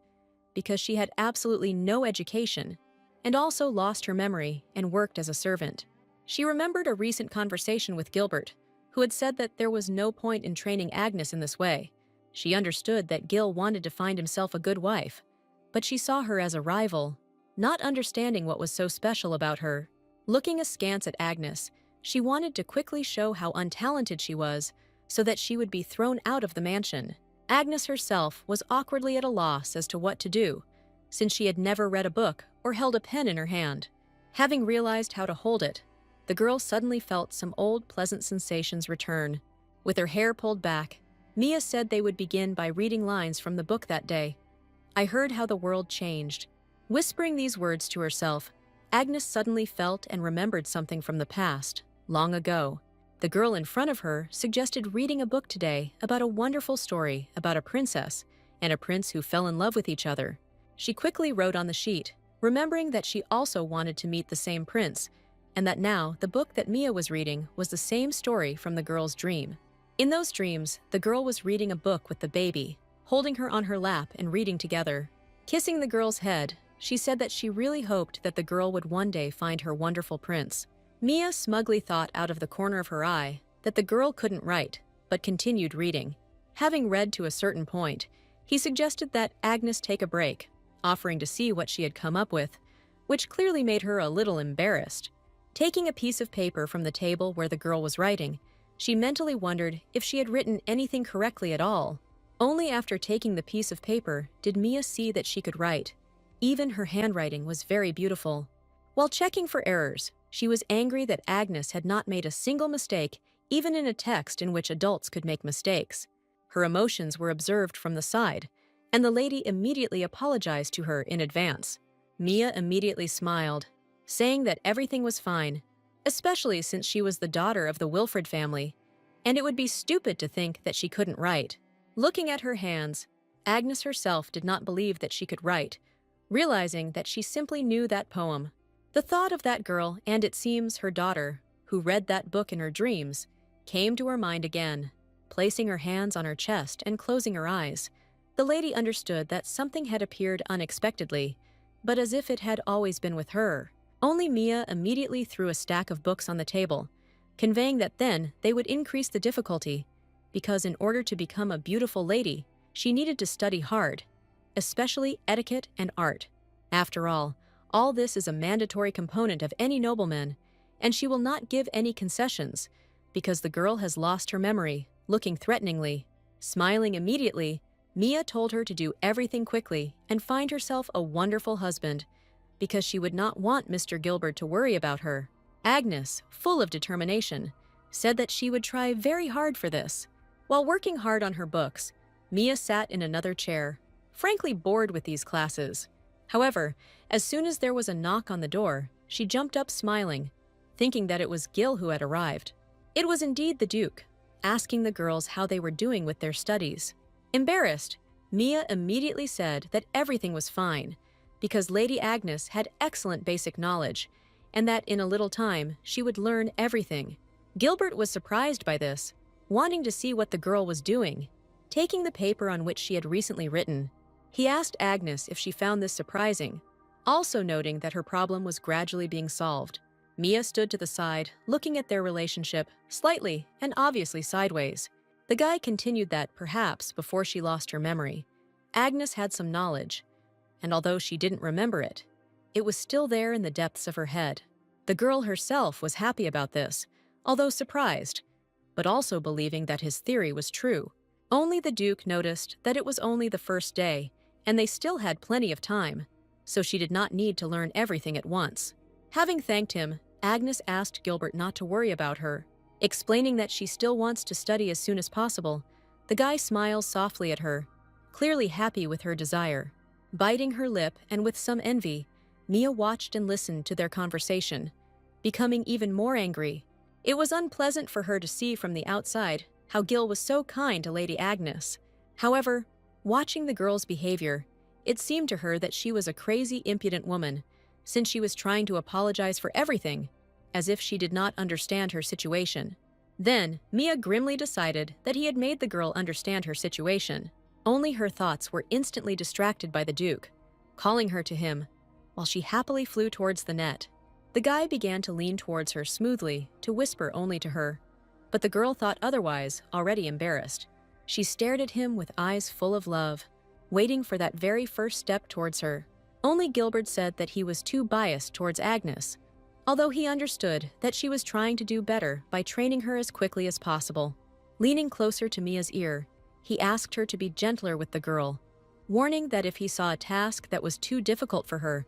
because she had absolutely no education and also lost her memory and worked as a servant. She remembered a recent conversation with Gilbert, who had said that there was no point in training Agnes in this way. She understood that Gil wanted to find himself a good wife, but she saw her as a rival, not understanding what was so special about her. Looking askance at Agnes, she wanted to quickly show how untalented she was so that she would be thrown out of the mansion. Agnes herself was awkwardly at a loss as to what to do, since she had never read a book or held a pen in her hand. Having realized how to hold it, the girl suddenly felt some old pleasant sensations return. With her hair pulled back, Mia said they would begin by reading lines from the book that day. "I heard how the world changed." Whispering these words to herself, Agnes suddenly felt and remembered something from the past, long ago. The girl in front of her suggested reading a book today about a wonderful story about a princess and a prince who fell in love with each other. She quickly wrote on the sheet, remembering that she also wanted to meet the same prince, and that now the book that Mia was reading was the same story from the girl's dream. In those dreams, the girl was reading a book with the baby, holding her on her lap and reading together. Kissing the girl's head, she said that she really hoped that the girl would one day find her wonderful prince. Mia smugly thought out of the corner of her eye that the girl couldn't write, but continued reading. Having read to a certain point, he suggested that Agnes take a break, offering to see what she had come up with, which clearly made her a little embarrassed. Taking a piece of paper from the table where the girl was writing, she mentally wondered if she had written anything correctly at all. Only after taking the piece of paper did Mia see that she could write. Even her handwriting was very beautiful. While checking for errors, she was angry that Agnes had not made a single mistake, even in a text in which adults could make mistakes. Her emotions were observed from the side, and the lady immediately apologized to her in advance. Mia immediately smiled, saying that everything was fine, especially since she was the daughter of the Wilfred family, and it would be stupid to think that she couldn't write. Looking at her hands, Agnes herself did not believe that she could write, realizing that she simply knew that poem. The thought of that girl, and it seems her daughter, who read that book in her dreams, came to her mind again. Placing her hands on her chest and closing her eyes, the lady understood that something had appeared unexpectedly, but as if it had always been with her. Only Mia immediately threw a stack of books on the table, conveying that then they would increase the difficulty, because in order to become a beautiful lady, she needed to study hard, especially etiquette and art. After all this is a mandatory component of any nobleman, and she will not give any concessions, because the girl has lost her memory. Looking threateningly, smiling immediately, Mia told her to do everything quickly and find herself a wonderful husband, because she would not want Mr. Gilbert to worry about her. Agnes, full of determination, said that she would try very hard for this. While working hard on her books, Mia sat in another chair, frankly bored with these classes. However, as soon as there was a knock on the door, she jumped up smiling, thinking that it was Gil who had arrived. It was indeed the Duke, asking the girls how they were doing with their studies. Embarrassed, Mia immediately said that everything was fine, because Lady Agnes had excellent basic knowledge, and that in a little time she would learn everything. Gilbert was surprised by this, wanting to see what the girl was doing. Taking the paper on which she had recently written, he asked Agnes if she found this surprising, also noting that her problem was gradually being solved. Mia stood to the side, looking at their relationship, slightly and obviously sideways. The guy continued that, perhaps, before she lost her memory. Agnes had some knowledge, and although she didn't remember it, it was still there in the depths of her head. The girl herself was happy about this, although surprised, but also believing that his theory was true. Only the Duke noticed that it was only the first day, and they still had plenty of time, so she did not need to learn everything at once. Having thanked him, Agnes asked Gilbert not to worry about her, explaining that she still wants to study as soon as possible. The guy smiles softly at her, clearly happy with her desire. Biting her lip and with some envy, Mia watched and listened to their conversation, becoming even more angry. It was unpleasant for her to see from the outside how Gil was so kind to Lady Agnes. However, watching the girl's behavior, it seemed to her that she was a crazy, impudent woman, since she was trying to apologize for everything, as if she did not understand her situation. Then, Mia grimly decided that he had made the girl understand her situation. Only her thoughts were instantly distracted by the Duke, calling her to him, while she happily flew towards the net. The guy began to lean towards her smoothly, to whisper only to her, but the girl thought otherwise, already embarrassed. She stared at him with eyes full of love, waiting for that very first step towards her. Only Gilbert said that he was too biased towards Agnes, although he understood that she was trying to do better by training her as quickly as possible. Leaning closer to Mia's ear, he asked her to be gentler with the girl, warning that if he saw a task that was too difficult for her,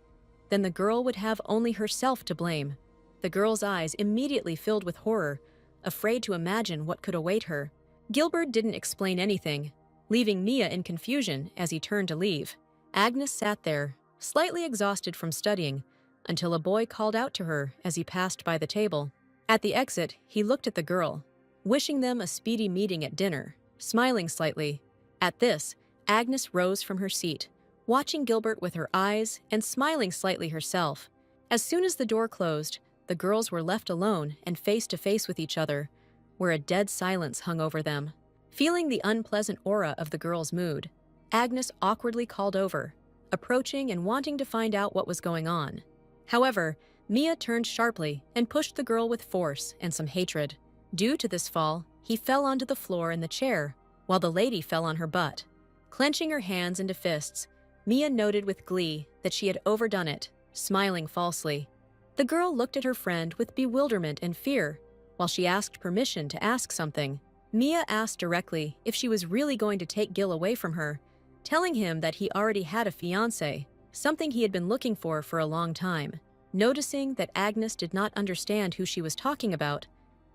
then the girl would have only herself to blame. The girl's eyes immediately filled with horror, afraid to imagine what could await her. Gilbert didn't explain anything, leaving Mia in confusion as he turned to leave. Agnes sat there, slightly exhausted from studying, until a boy called out to her as he passed by the table. At the exit, he looked at the girl, wishing them a speedy meeting at dinner, smiling slightly. At this, Agnes rose from her seat, watching Gilbert with her eyes and smiling slightly herself. As soon as the door closed, the girls were left alone and face to face with each other, where a dead silence hung over them. Feeling the unpleasant aura of the girl's mood, Agnes awkwardly called over, approaching and wanting to find out what was going on. However, Mia turned sharply and pushed the girl with force and some hatred. Due to this fall, he fell onto the floor in the chair, while the lady fell on her butt. Clenching her hands into fists, Mia noted with glee that she had overdone it, smiling falsely. The girl looked at her friend with bewilderment and fear, while she asked permission to ask something. Mia asked directly if she was really going to take Gil away from her, telling him that he already had a fiancé, something he had been looking for a long time. Noticing that Agnes did not understand who she was talking about,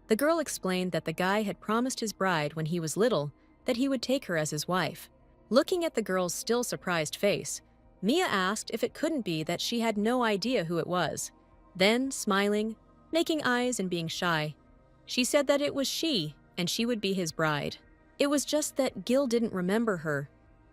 the girl explained that the guy had promised his bride when he was little that he would take her as his wife. Looking at the girl's still surprised face, Mia asked if it couldn't be that she had no idea who it was. Then, smiling, making eyes and being shy, she said that it was she and she would be his bride. It was just that Gil didn't remember her.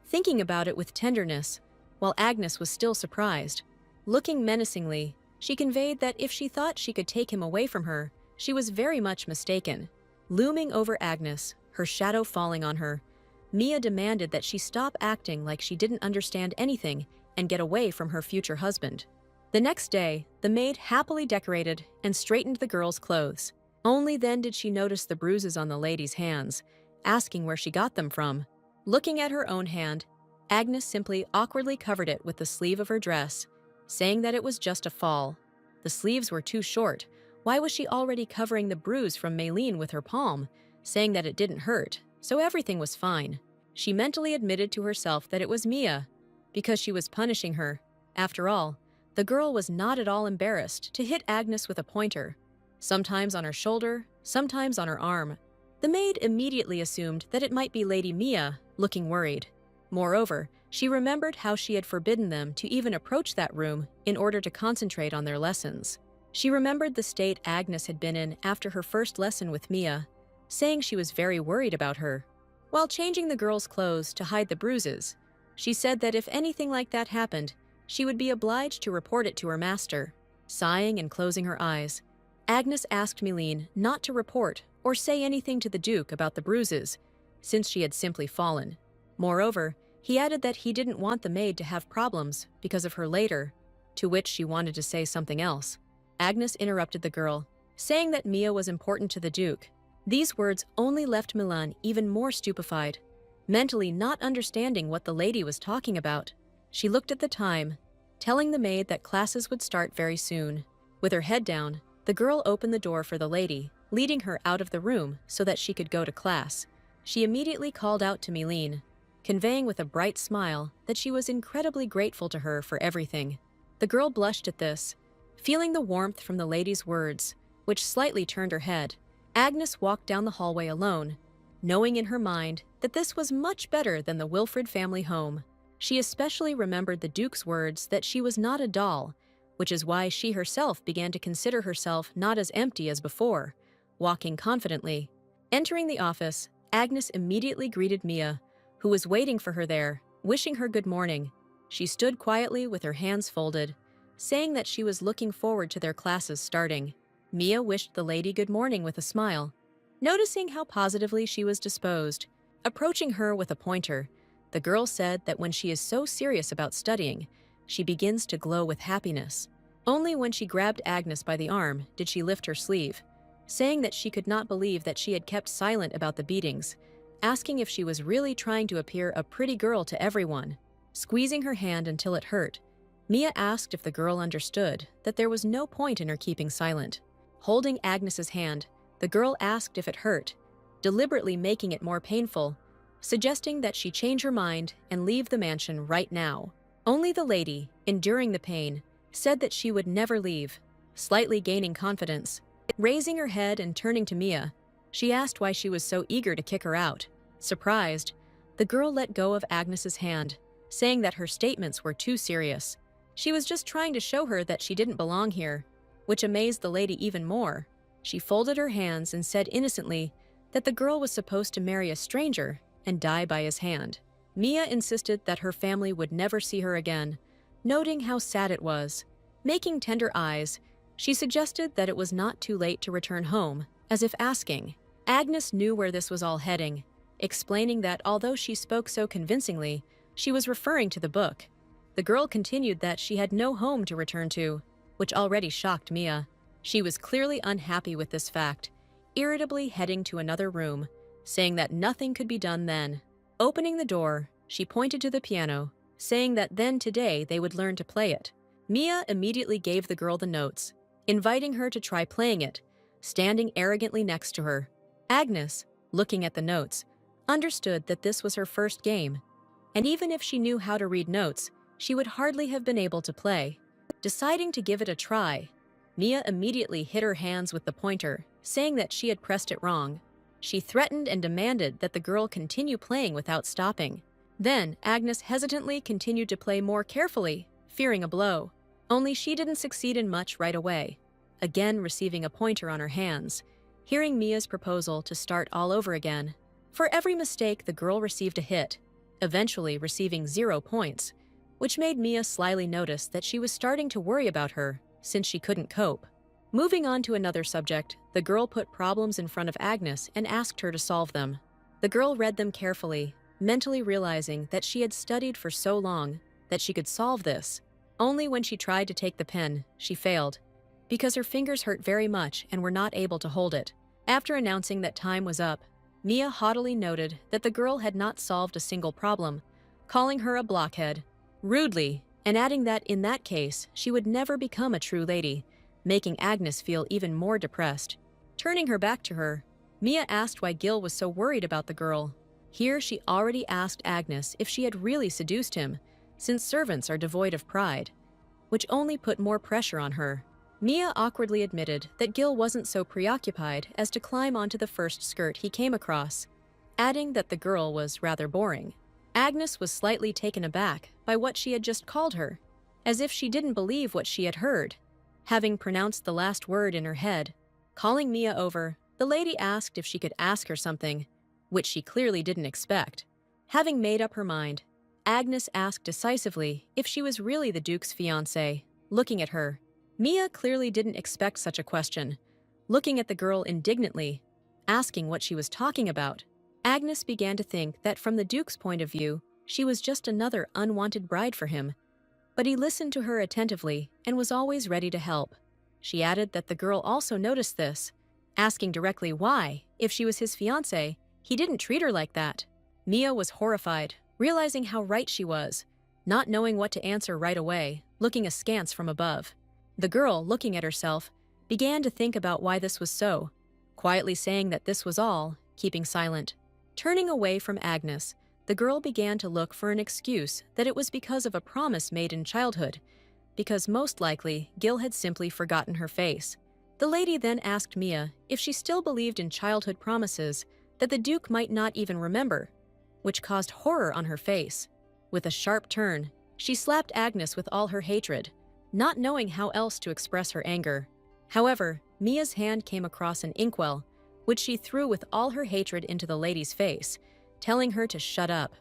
Thinking about it with tenderness, while Agnes was still surprised. Looking menacingly, she conveyed that if she thought she could take him away from her, she was very much mistaken. Looming over Agnes, her shadow falling on her, Mia demanded that she stop acting like she didn't understand anything and get away from her future husband. The next day, the maid happily decorated and straightened the girl's clothes. Only then did she notice the bruises on the lady's hands, asking where she got them from. Looking at her own hand, Agnes simply awkwardly covered it with the sleeve of her dress, saying that it was just a fall. The sleeves were too short. Why was she already covering the bruise from Maylene with her palm, saying that it didn't hurt, so everything was fine? She mentally admitted to herself that it was Mia, because she was punishing her. After all, the girl was not at all embarrassed to hit Agnes with a pointer, sometimes on her shoulder, sometimes on her arm. The maid immediately assumed that it might be Lady Mia, looking worried. Moreover, she remembered how she had forbidden them to even approach that room in order to concentrate on their lessons. She remembered the state Agnes had been in after her first lesson with Mia, saying she was very worried about her. While changing the girl's clothes to hide the bruises, she said that if anything like that happened, she would be obliged to report it to her master. Sighing and closing her eyes, Agnes asked Maylene not to report or say anything to the Duke about the bruises, since she had simply fallen. Moreover, he added that he didn't want the maid to have problems because of her later, to which she wanted to say something else. Agnes interrupted the girl, saying that Mia was important to the Duke. These words only left Milan even more stupefied. mentally not understanding what the lady was talking about. She looked at the time, telling the maid that classes would start very soon. With her head down, the girl opened the door for the lady, leading her out of the room so that she could go to class. She immediately called out to Meline, conveying with a bright smile that she was incredibly grateful to her for everything. The girl blushed at this, feeling the warmth from the lady's words, which slightly turned her head. Agnes walked down the hallway alone, knowing in her mind that this was much better than the Wilfred family home. She especially remembered the Duke's words that she was not a doll, which is why she herself began to consider herself not as empty as before, walking confidently. Entering the office, Agnes immediately greeted Mia, who was waiting for her there, wishing her good morning. She stood quietly with her hands folded, saying that she was looking forward to their classes starting. Mia wished the lady good morning with a smile, noticing how positively she was disposed. Approaching her with a pointer, the girl said that when she is so serious about studying, she begins to glow with happiness. Only when she grabbed Agnes by the arm did she lift her sleeve, saying that she could not believe that she had kept silent about the beatings, asking if she was really trying to appear a pretty girl to everyone. Squeezing her hand until it hurt, Mia asked if the girl understood that there was no point in her keeping silent. Holding Agnes's hand, the girl asked if it hurt, deliberately making it more painful, suggesting that she change her mind and leave the mansion right now. Only the lady, enduring the pain, said that she would never leave, slightly gaining confidence. Raising her head and turning to Mia, she asked why she was so eager to kick her out. Surprised, the girl let go of Agnes's hand, saying that her statements were too serious. She was just trying to show her that she didn't belong here, which amazed the lady even more. She folded her hands and said innocently that the girl was supposed to marry a stranger and die by his hand. Mia insisted that her family would never see her again, noting how sad it was. Making tender eyes, she suggested that it was not too late to return home, as if asking. Agnes knew where this was all heading, explaining that although she spoke so convincingly, she was referring to the book. The girl continued that she had no home to return to, which already shocked Mia. She was clearly unhappy with this fact, irritably heading to another room, saying that nothing could be done then. Opening the door, she pointed to the piano, saying that then today they would learn to play it. Mia immediately gave the girl the notes, inviting her to try playing it, standing arrogantly next to her. Agnes, looking at the notes, understood that this was her first game, and even if she knew how to read notes, she would hardly have been able to play. Deciding to give it a try, Mia immediately hit her hands with the pointer, saying that she had pressed it wrong. She threatened and demanded that the girl continue playing without stopping. Then Agnes hesitantly continued to play more carefully, fearing a blow. Only she didn't succeed in much right away, again receiving a pointer on her hands, hearing Mia's proposal to start all over again. For every mistake, the girl received a hit, eventually receiving 0 points, which made Mia slyly notice that she was starting to worry about her since she couldn't cope. Moving on to another subject, the girl put problems in front of Agnes and asked her to solve them. The girl read them carefully, mentally realizing that she had studied for so long that she could solve this. Only when she tried to take the pen, she failed, because her fingers hurt very much and were not able to hold it. After announcing that time was up, Mia haughtily noted that the girl had not solved a single problem, calling her a blockhead, rudely, and adding that in that case, she would never become a true lady, making Agnes feel even more depressed. Turning her back to her, Mia asked why Gil was so worried about the girl. Here she already asked Agnes if she had really seduced him, since servants are devoid of pride, which only put more pressure on her. Mia awkwardly admitted that Gil wasn't so preoccupied as to climb onto the first skirt he came across, adding that the girl was rather boring. Agnes was slightly taken aback by what she had just called her, as if she didn't believe what she had heard. Having pronounced the last word in her head, calling Mia over, the lady asked if she could ask her something, which she clearly didn't expect. Having made up her mind, Agnes asked decisively if she was really the Duke's fiancée. Looking at her, Mia clearly didn't expect such a question. Looking at the girl indignantly, asking what she was talking about, Agnes began to think that from the Duke's point of view, she was just another unwanted bride for him. But he listened to her attentively and was always ready to help. She added that the girl also noticed this, asking directly why, if she was his fiancée, he didn't treat her like that. Mia was horrified, realizing how right she was, not knowing what to answer right away, looking askance from above. The girl, looking at herself, began to think about why this was so, quietly saying that this was all, keeping silent. Turning away from Agnes, the girl began to look for an excuse that it was because of a promise made in childhood, because most likely Gil had simply forgotten her face. The lady then asked Mia if she still believed in childhood promises that the Duke might not even remember, which caused horror on her face. With a sharp turn, she slapped Agnes with all her hatred, not knowing how else to express her anger. However, Mia's hand came across an inkwell, which she threw with all her hatred into the lady's face, telling her to shut up.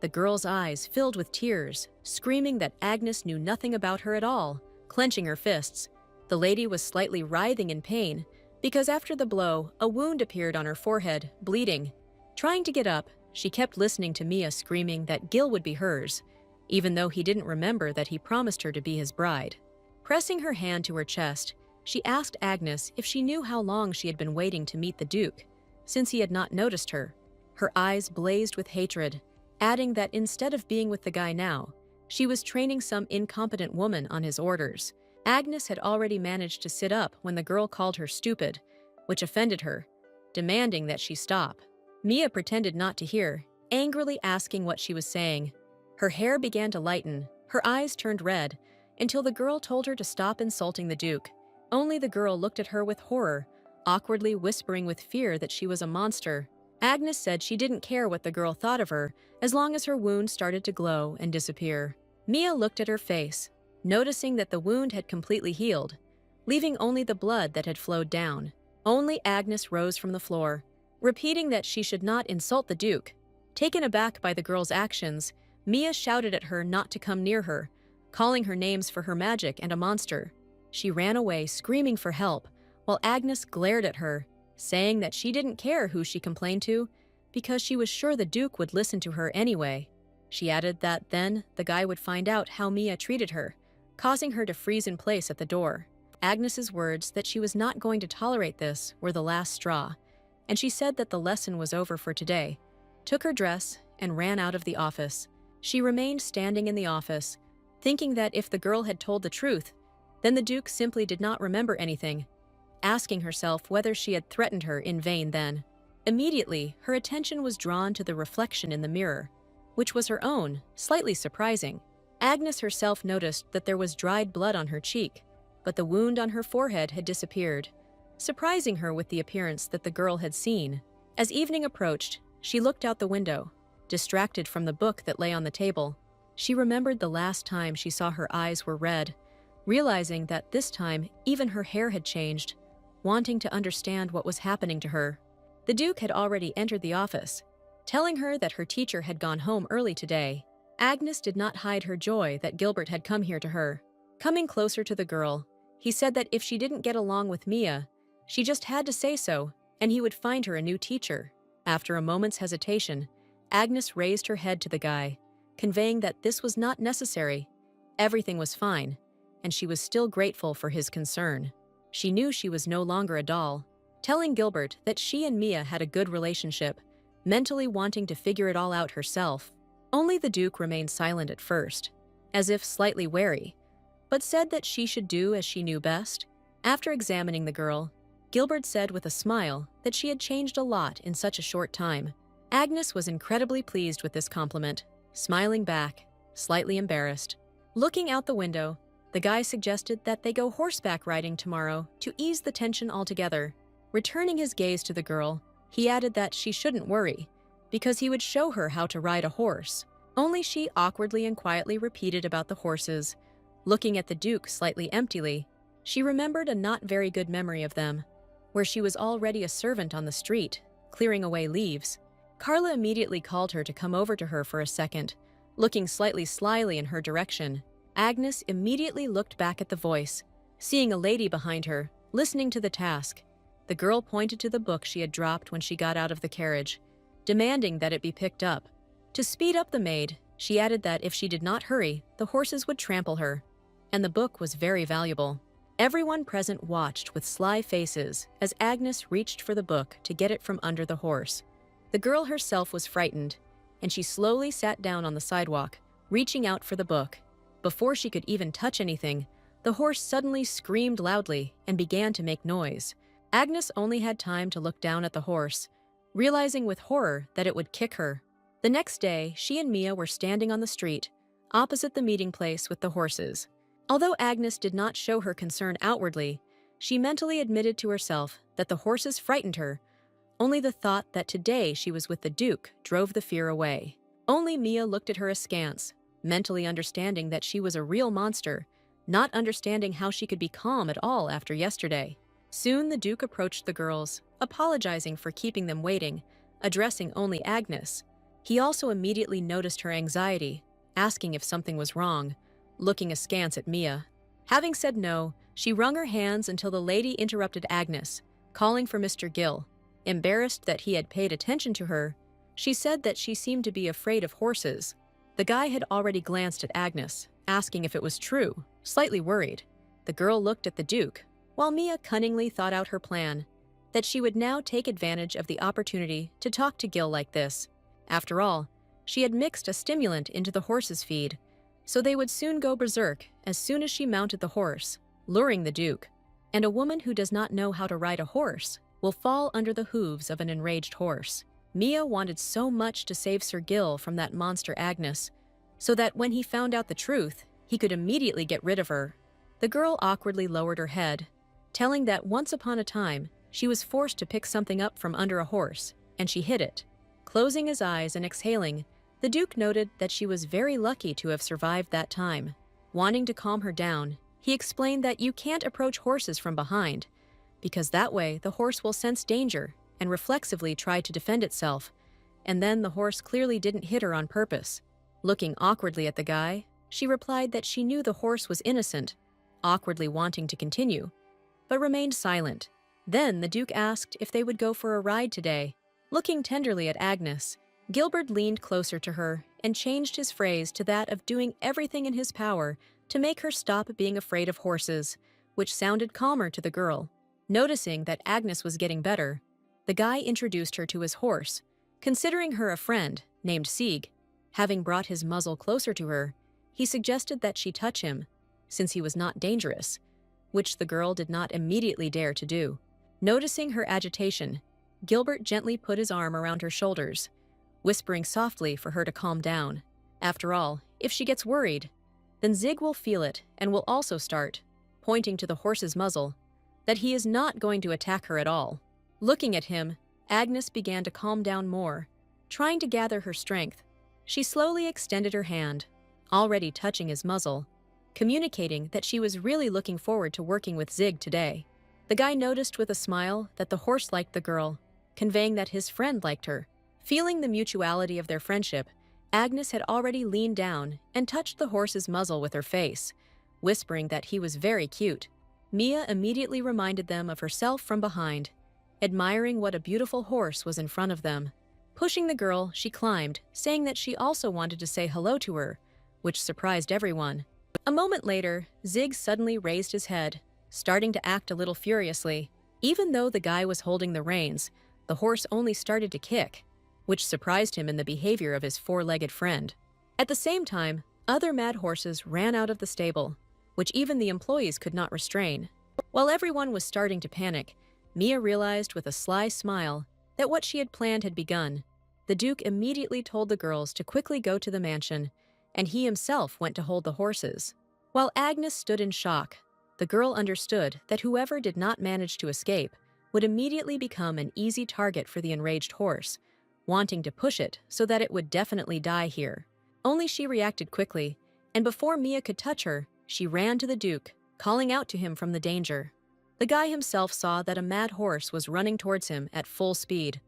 The girl's eyes filled with tears, screaming that Agnes knew nothing about her at all, clenching her fists. The lady was slightly writhing in pain, because after the blow, a wound appeared on her forehead, bleeding. Trying to get up, she kept listening to Mia screaming that Gil would be hers, even though he didn't remember that he promised her to be his bride. Pressing her hand to her chest, she asked Agnes if she knew how long she had been waiting to meet the Duke, since he had not noticed her. Her eyes blazed with hatred, adding that instead of being with the guy now, she was training some incompetent woman on his orders. Agnes had already managed to sit up when the girl called her stupid, which offended her, demanding that she stop. Mia pretended not to hear, angrily asking what she was saying. Her hair began to lighten, her eyes turned red, until the girl told her to stop insulting the Duke. Only the girl looked at her with horror, awkwardly whispering with fear that she was a monster. Agnes said she didn't care what the girl thought of her as long as her wound started to glow and disappear. Mia looked at her face, noticing that the wound had completely healed, leaving only the blood that had flowed down. Only Agnes rose from the floor, repeating that she should not insult the Duke. Taken aback by the girl's actions, Mia shouted at her not to come near her, calling her names for her magic and a monster. She ran away, screaming for help, while Agnes glared at her, saying that she didn't care who she complained to, because she was sure the Duke would listen to her anyway. She added that then the guy would find out how Mia treated her, causing her to freeze in place at the door. Agnes's words that she was not going to tolerate this were the last straw, and she said that the lesson was over for today, took her dress, and ran out of the office. She remained standing in the office, thinking that if the girl had told the truth, then the Duke simply did not remember anything, asking herself whether she had threatened her in vain then. Immediately, her attention was drawn to the reflection in the mirror, which was her own, slightly surprising. Agnes herself noticed that there was dried blood on her cheek, but the wound on her forehead had disappeared, surprising her with the appearance that the girl had seen. As evening approached, she looked out the window, distracted from the book that lay on the table. She remembered the last time she saw her eyes were red, realizing that this time even her hair had changed, wanting to understand what was happening to her. The Duke had already entered the office, telling her that her teacher had gone home early today. Agnes did not hide her joy that Gilbert had come here to her. Coming closer to the girl, he said that if she didn't get along with Mia, she just had to say so, and he would find her a new teacher. After a moment's hesitation, Agnes raised her head to the guy, conveying that this was not necessary. Everything was fine, and she was still grateful for his concern. She knew she was no longer a doll, telling Gilbert that she and Mia had a good relationship, mentally wanting to figure it all out herself. Only the Duke remained silent at first, as if slightly wary, but said that she should do as she knew best. After examining the girl, Gilbert said with a smile that she had changed a lot in such a short time. Agnes was incredibly pleased with this compliment, smiling back, slightly embarrassed. Looking out the window, the guy suggested that they go horseback riding tomorrow to ease the tension altogether. Returning his gaze to the girl, he added that she shouldn't worry, because he would show her how to ride a horse. Only she awkwardly and quietly repeated about the horses. Looking at the Duke slightly emptily, she remembered a not very good memory of them, where she was already a servant on the street, clearing away leaves. Carla immediately called her to come over to her for a second, looking slightly slyly in her direction. Agnes immediately looked back at the voice, seeing a lady behind her, listening to the task. The girl pointed to the book she had dropped when she got out of the carriage, demanding that it be picked up. To speed up the maid, she added that if she did not hurry, the horses would trample her, and the book was very valuable. Everyone present watched with sly faces as Agnes reached for the book to get it from under the horse. The girl herself was frightened, and she slowly sat down on the sidewalk, reaching out for the book. Before she could even touch anything, the horse suddenly screamed loudly and began to make noise. Agnes only had time to look down at the horse, realizing with horror that it would kick her. The next day, she and Mia were standing on the street, opposite the meeting place with the horses. Although Agnes did not show her concern outwardly, she mentally admitted to herself that the horses frightened her. Only the thought that today she was with the Duke drove the fear away. Only Mia looked at her askance, mentally understanding that she was a real monster, not understanding how she could be calm at all after yesterday. Soon the Duke approached the girls, apologizing for keeping them waiting, addressing only Agnes. He also immediately noticed her anxiety, asking if something was wrong, looking askance at Mia. Having said no, she wrung her hands until the lady interrupted Agnes, calling for Mr. Gill. Embarrassed that he had paid attention to her, she said that she seemed to be afraid of horses. The guy had already glanced at Agnes, asking if it was true, slightly worried. The girl looked at the Duke, while Mia cunningly thought out her plan, that she would now take advantage of the opportunity to talk to Gill like this. After all, she had mixed a stimulant into the horse's feed, so they would soon go berserk as soon as she mounted the horse, luring the Duke. And a woman who does not know how to ride a horse will fall under the hooves of an enraged horse. Mia wanted so much to save Sir Gill from that monster Agnes, so that when he found out the truth, he could immediately get rid of her. The girl awkwardly lowered her head, telling that once upon a time, she was forced to pick something up from under a horse, and she hid it. Closing his eyes and exhaling, the Duke noted that she was very lucky to have survived that time. Wanting to calm her down, he explained that you can't approach horses from behind, because that way the horse will sense danger and reflexively try to defend itself, and then the horse clearly didn't hit her on purpose. Looking awkwardly at the guy, she replied that she knew the horse was innocent, awkwardly wanting to continue, but remained silent. Then the Duke asked if they would go for a ride today. Looking tenderly at Agnes, Gilbert leaned closer to her and changed his phrase to that of doing everything in his power to make her stop being afraid of horses, which sounded calmer to the girl. Noticing that Agnes was getting better, the guy introduced her to his horse, considering her a friend named Sieg. Having brought his muzzle closer to her, he suggested that she touch him, since he was not dangerous, which the girl did not immediately dare to do. Noticing her agitation, Gilbert gently put his arm around her shoulders, whispering softly for her to calm down. After all, if she gets worried, then Zig will feel it and will also start, pointing to the horse's muzzle, that he is not going to attack her at all. Looking at him, Agnes began to calm down more, trying to gather her strength. She slowly extended her hand, already touching his muzzle, communicating that she was really looking forward to working with Zig today. The guy noticed with a smile that the horse liked the girl, conveying that his friend liked her. Feeling the mutuality of their friendship, Agnes had already leaned down and touched the horse's muzzle with her face, whispering that he was very cute. Mia immediately reminded them of herself from behind, admiring what a beautiful horse was in front of them. Pushing the girl, she climbed, saying that she also wanted to say hello to her, which surprised everyone. A moment later, Zig suddenly raised his head, starting to act a little furiously. Even though the guy was holding the reins, the horse only started to kick, which surprised him in the behavior of his four-legged friend. At the same time, other mad horses ran out of the stable, which even the employees could not restrain. While everyone was starting to panic, Mia realized with a sly smile that what she had planned had begun. The Duke immediately told the girls to quickly go to the mansion, and he himself went to hold the horses. While Agnes stood in shock, the girl understood that whoever did not manage to escape would immediately become an easy target for the enraged horse, wanting to push it so that it would definitely die here. Only she reacted quickly, and before Mia could touch her, she ran to the Duke, calling out to him from the danger. The guy himself saw that a mad horse was running towards him at full speed,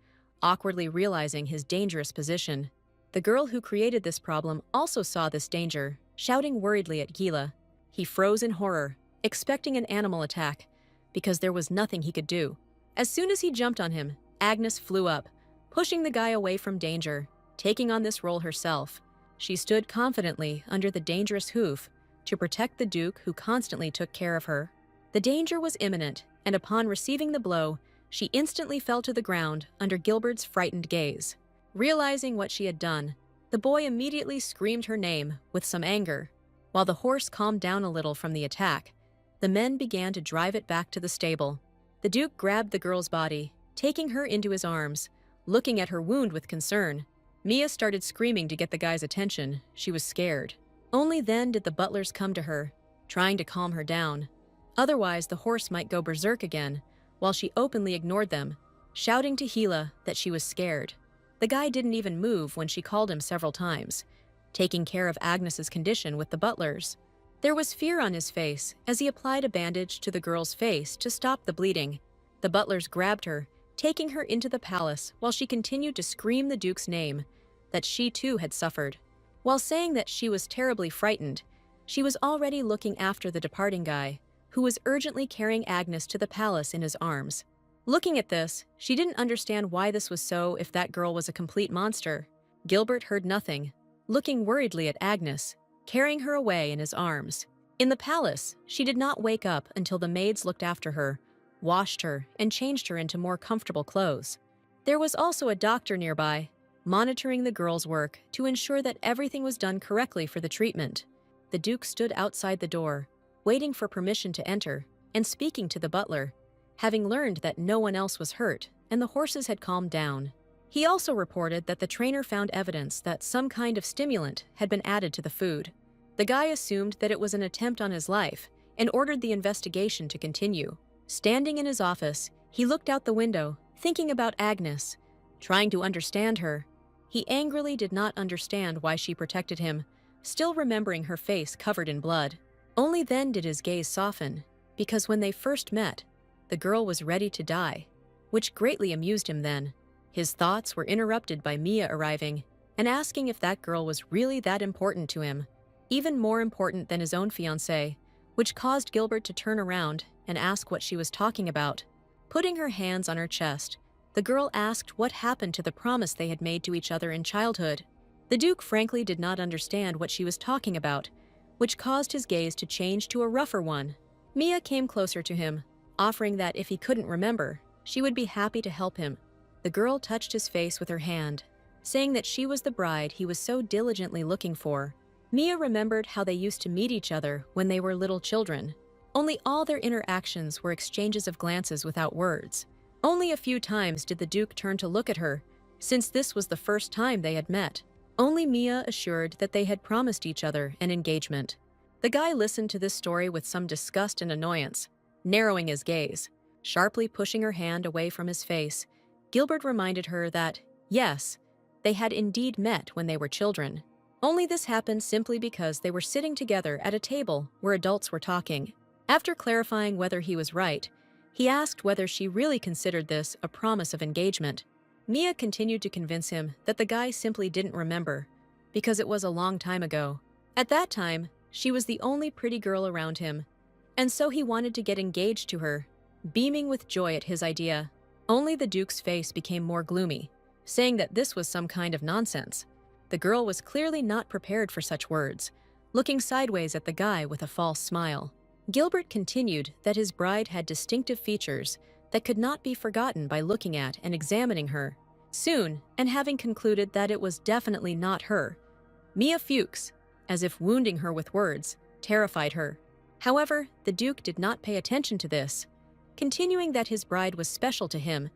awkwardly realizing his dangerous position. The girl who created this problem also saw this danger, shouting worriedly at Gila. He froze in horror, expecting an animal attack, because there was nothing he could do. As soon as he jumped on him, Agnes flew up, pushing the guy away from danger, taking on this role herself. She stood confidently under the dangerous hoof to protect the Duke, who constantly took care of her. The danger was imminent, and upon receiving the blow, she instantly fell to the ground under Gilbert's frightened gaze. Realizing what she had done, The boy immediately screamed her name with some anger. While the horse calmed down a little from the attack, the men began to drive it back to the stable. The Duke grabbed the girl's body, taking her into his arms, looking at her wound with concern. Mia started screaming to get the guy's attention. She was scared. Only then did the butlers come to her, trying to calm her down. Otherwise, the horse might go berserk again, while she openly ignored them, shouting to Hila that she was scared. The guy didn't even move when she called him several times, taking care of Agnes's condition with the butlers. There was fear on his face as he applied a bandage to the girl's face to stop the bleeding. The butlers grabbed her, taking her into the palace while she continued to scream the Duke's name, that she too had suffered. While saying that she was terribly frightened, she was already looking after the departing guy, who was urgently carrying Agnes to the palace in his arms. Looking at this, she didn't understand why this was so if that girl was a complete monster. Gilbert heard nothing, looking worriedly at Agnes, carrying her away in his arms. In the palace, she did not wake up until the maids looked after her, washed her, and changed her into more comfortable clothes. There was also a doctor nearby, monitoring the girl's work to ensure that everything was done correctly for the treatment. The Duke stood outside the door, waiting for permission to enter, and speaking to the butler, having learned that no one else was hurt and the horses had calmed down. He also reported that the trainer found evidence that some kind of stimulant had been added to the food. The guy assumed that it was an attempt on his life and ordered the investigation to continue. Standing in his office, he looked out the window, thinking about Agnes, trying to understand her. He angrily did not understand why she protected him, still remembering her face covered in blood. Only then did his gaze soften, because when they first met, the girl was ready to die, which greatly amused him then. His thoughts were interrupted by Mia arriving and asking if that girl was really that important to him, even more important than his own fiancée, which caused Gilbert to turn around and ask what she was talking about. Putting her hands on her chest, the girl asked what happened to the promise they had made to each other in childhood. The Duke frankly did not understand what she was talking about, which caused his gaze to change to a rougher one. Mia came closer to him, offering that if he couldn't remember, she would be happy to help him. The girl touched his face with her hand, saying that she was the bride he was so diligently looking for. Mia remembered how they used to meet each other when they were little children. Only all their interactions were exchanges of glances without words. Only a few times did the Duke turn to look at her, since this was the first time they had met. Only Mia assured that they had promised each other an engagement. The guy listened to this story with some disgust and annoyance, narrowing his gaze. Sharply pushing her hand away from his face, Gilbert reminded her that, yes, they had indeed met when they were children. Only this happened simply because they were sitting together at a table where adults were talking. After clarifying whether he was right, he asked whether she really considered this a promise of engagement. Mia continued to convince him that the guy simply didn't remember, because it was a long time ago. At that time, she was the only pretty girl around him, and so he wanted to get engaged to her, beaming with joy at his idea. Only the Duke's face became more gloomy, saying that this was some kind of nonsense. The girl was clearly not prepared for such words, looking sideways at the guy with a false smile. Gilbert continued that his bride had distinctive features that could not be forgotten by looking at and examining her. Soon, and having concluded that it was definitely not her, Mia Fuchs, as if wounding her with words, terrified her. However, the Duke did not pay attention to this, continuing that his bride was special to him,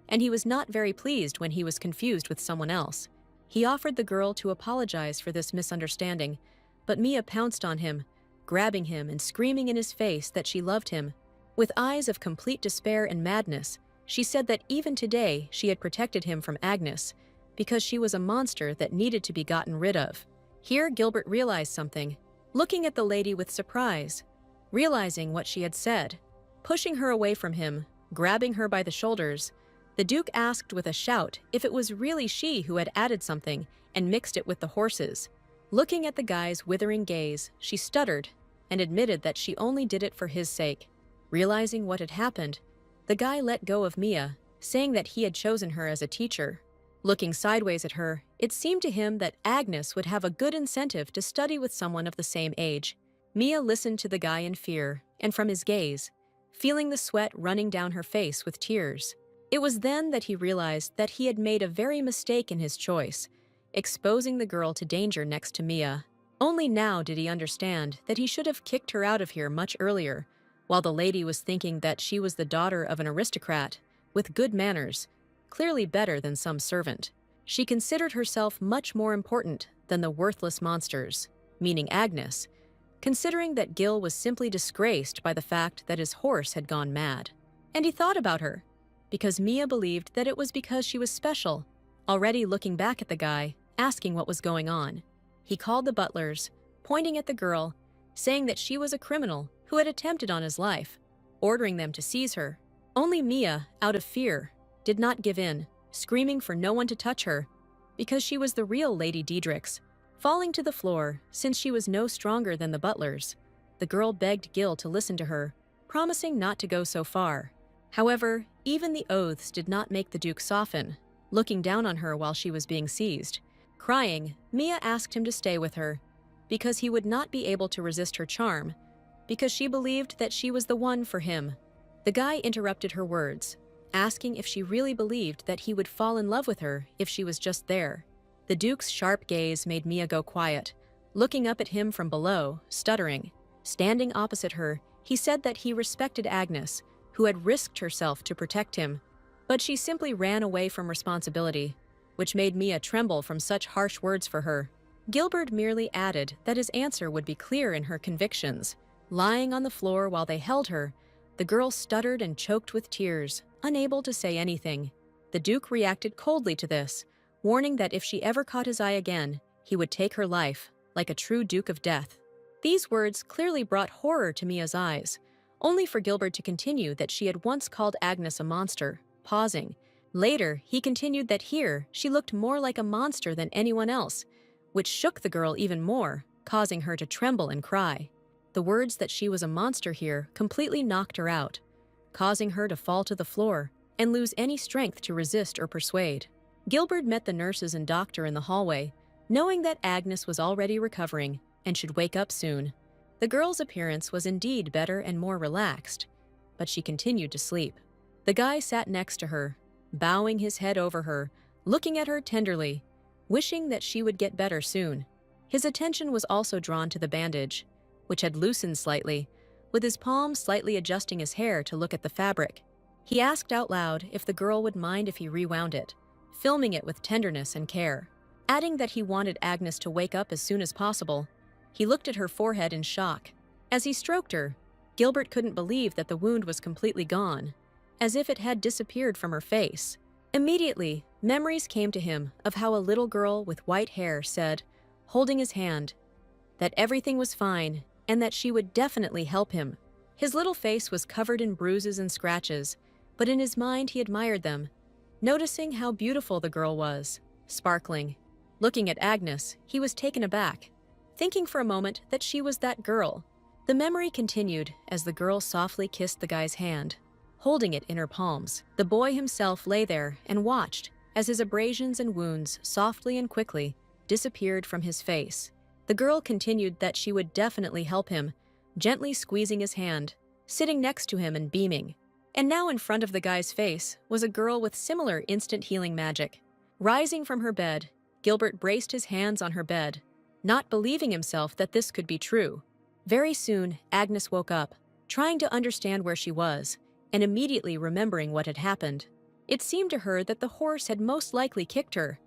and he was not very pleased when he was confused with someone else. He offered the girl to apologize for this misunderstanding, but Mia pounced on him, grabbing him and screaming in his face that she loved him. With eyes of complete despair and madness, she said that even today she had protected him from Agnes, because she was a monster that needed to be gotten rid of. Here Gilbert realized something, looking at the lady with surprise, realizing what she had said. Pushing her away from him, grabbing her by the shoulders, the Duke asked with a shout if it was really she who had added something and mixed it with the horses. Looking at the guy's withering gaze, she stuttered and admitted that she only did it for his sake. Realizing what had happened, the guy let go of Mia, saying that he had chosen her as a teacher. Looking sideways at her, it seemed to him that Agnes would have a good incentive to study with someone of the same age. Mia listened to the guy in fear, and from his gaze, feeling the sweat running down her face with tears. It was then that he realized that he had made a very mistake in his choice, exposing the girl to danger next to Mia. Only now did he understand that he should have kicked her out of here much earlier, while the lady was thinking that she was the daughter of an aristocrat with good manners, clearly better than some servant. She considered herself much more important than the worthless monsters, meaning Agnes, considering that Gil was simply disgraced by the fact that his horse had gone mad. And he thought about her, because Mia believed that it was because she was special. Already looking back at the guy, asking what was going on, he called the butlers, pointing at the girl, saying that she was a criminal who had attempted on his life, ordering them to seize her. Only Mia, out of fear, did not give in, screaming for no one to touch her, because she was the real Lady Diedrichs. Falling to the floor, since she was no stronger than the butlers, the girl begged Gil to listen to her, promising not to go so far. However, even the oaths did not make the Duke soften, looking down on her while she was being seized. Crying, Mia asked him to stay with her, because he would not be able to resist her charm, because she believed that she was the one for him. The guy interrupted her words, asking if she really believed that he would fall in love with her if she was just there. The Duke's sharp gaze made Mia go quiet, looking up at him from below, stuttering. Standing opposite her, he said that he respected Agnes, who had risked herself to protect him, but she simply ran away from responsibility, which made Mia tremble from such harsh words for her. Gilbert merely added that his answer would be clear in her convictions. Lying on the floor while they held her, the girl stuttered and choked with tears, unable to say anything. The Duke reacted coldly to this, warning that if she ever caught his eye again, he would take her life, like a true Duke of Death. These words clearly brought horror to Mia's eyes, only for Gilbert to continue that she had once called Agnes a monster, pausing. Later, he continued that here she looked more like a monster than anyone else, which shook the girl even more, causing her to tremble and cry. The words that she was a monster here completely knocked her out, causing her to fall to the floor and lose any strength to resist or persuade. Gilbert met the nurses and doctor in the hallway, knowing that Agnes was already recovering and should wake up soon. The girl's appearance was indeed better and more relaxed, but she continued to sleep. The guy sat next to her, bowing his head over her, looking at her tenderly, wishing that she would get better soon. His attention was also drawn to the bandage, which had loosened slightly, with his palm slightly adjusting his hair to look at the fabric. He asked out loud if the girl would mind if he rewound it, filming it with tenderness and care. Adding that he wanted Agnes to wake up as soon as possible, he looked at her forehead in shock. As he stroked her, Gilbert couldn't believe that the wound was completely gone, as if it had disappeared from her face. Immediately, memories came to him of how a little girl with white hair said, holding his hand, that everything was fine and that she would definitely help him. His little face was covered in bruises and scratches, but in his mind he admired them, noticing how beautiful the girl was, sparkling. Looking at Agnes, he was taken aback, thinking for a moment that she was that girl. The memory continued as the girl softly kissed the guy's hand, holding it in her palms. The boy himself lay there and watched as his abrasions and wounds softly and quickly disappeared from his face. The girl continued that she would definitely help him, gently squeezing his hand, sitting next to him and beaming. And now in front of the guy's face was a girl with similar instant healing magic. Rising from her bed, Gilbert braced his hands on her bed, not believing himself that this could be true. Very soon, Agnes woke up, trying to understand where she was, and immediately remembering what had happened. It seemed to her that the horse had most likely kicked her,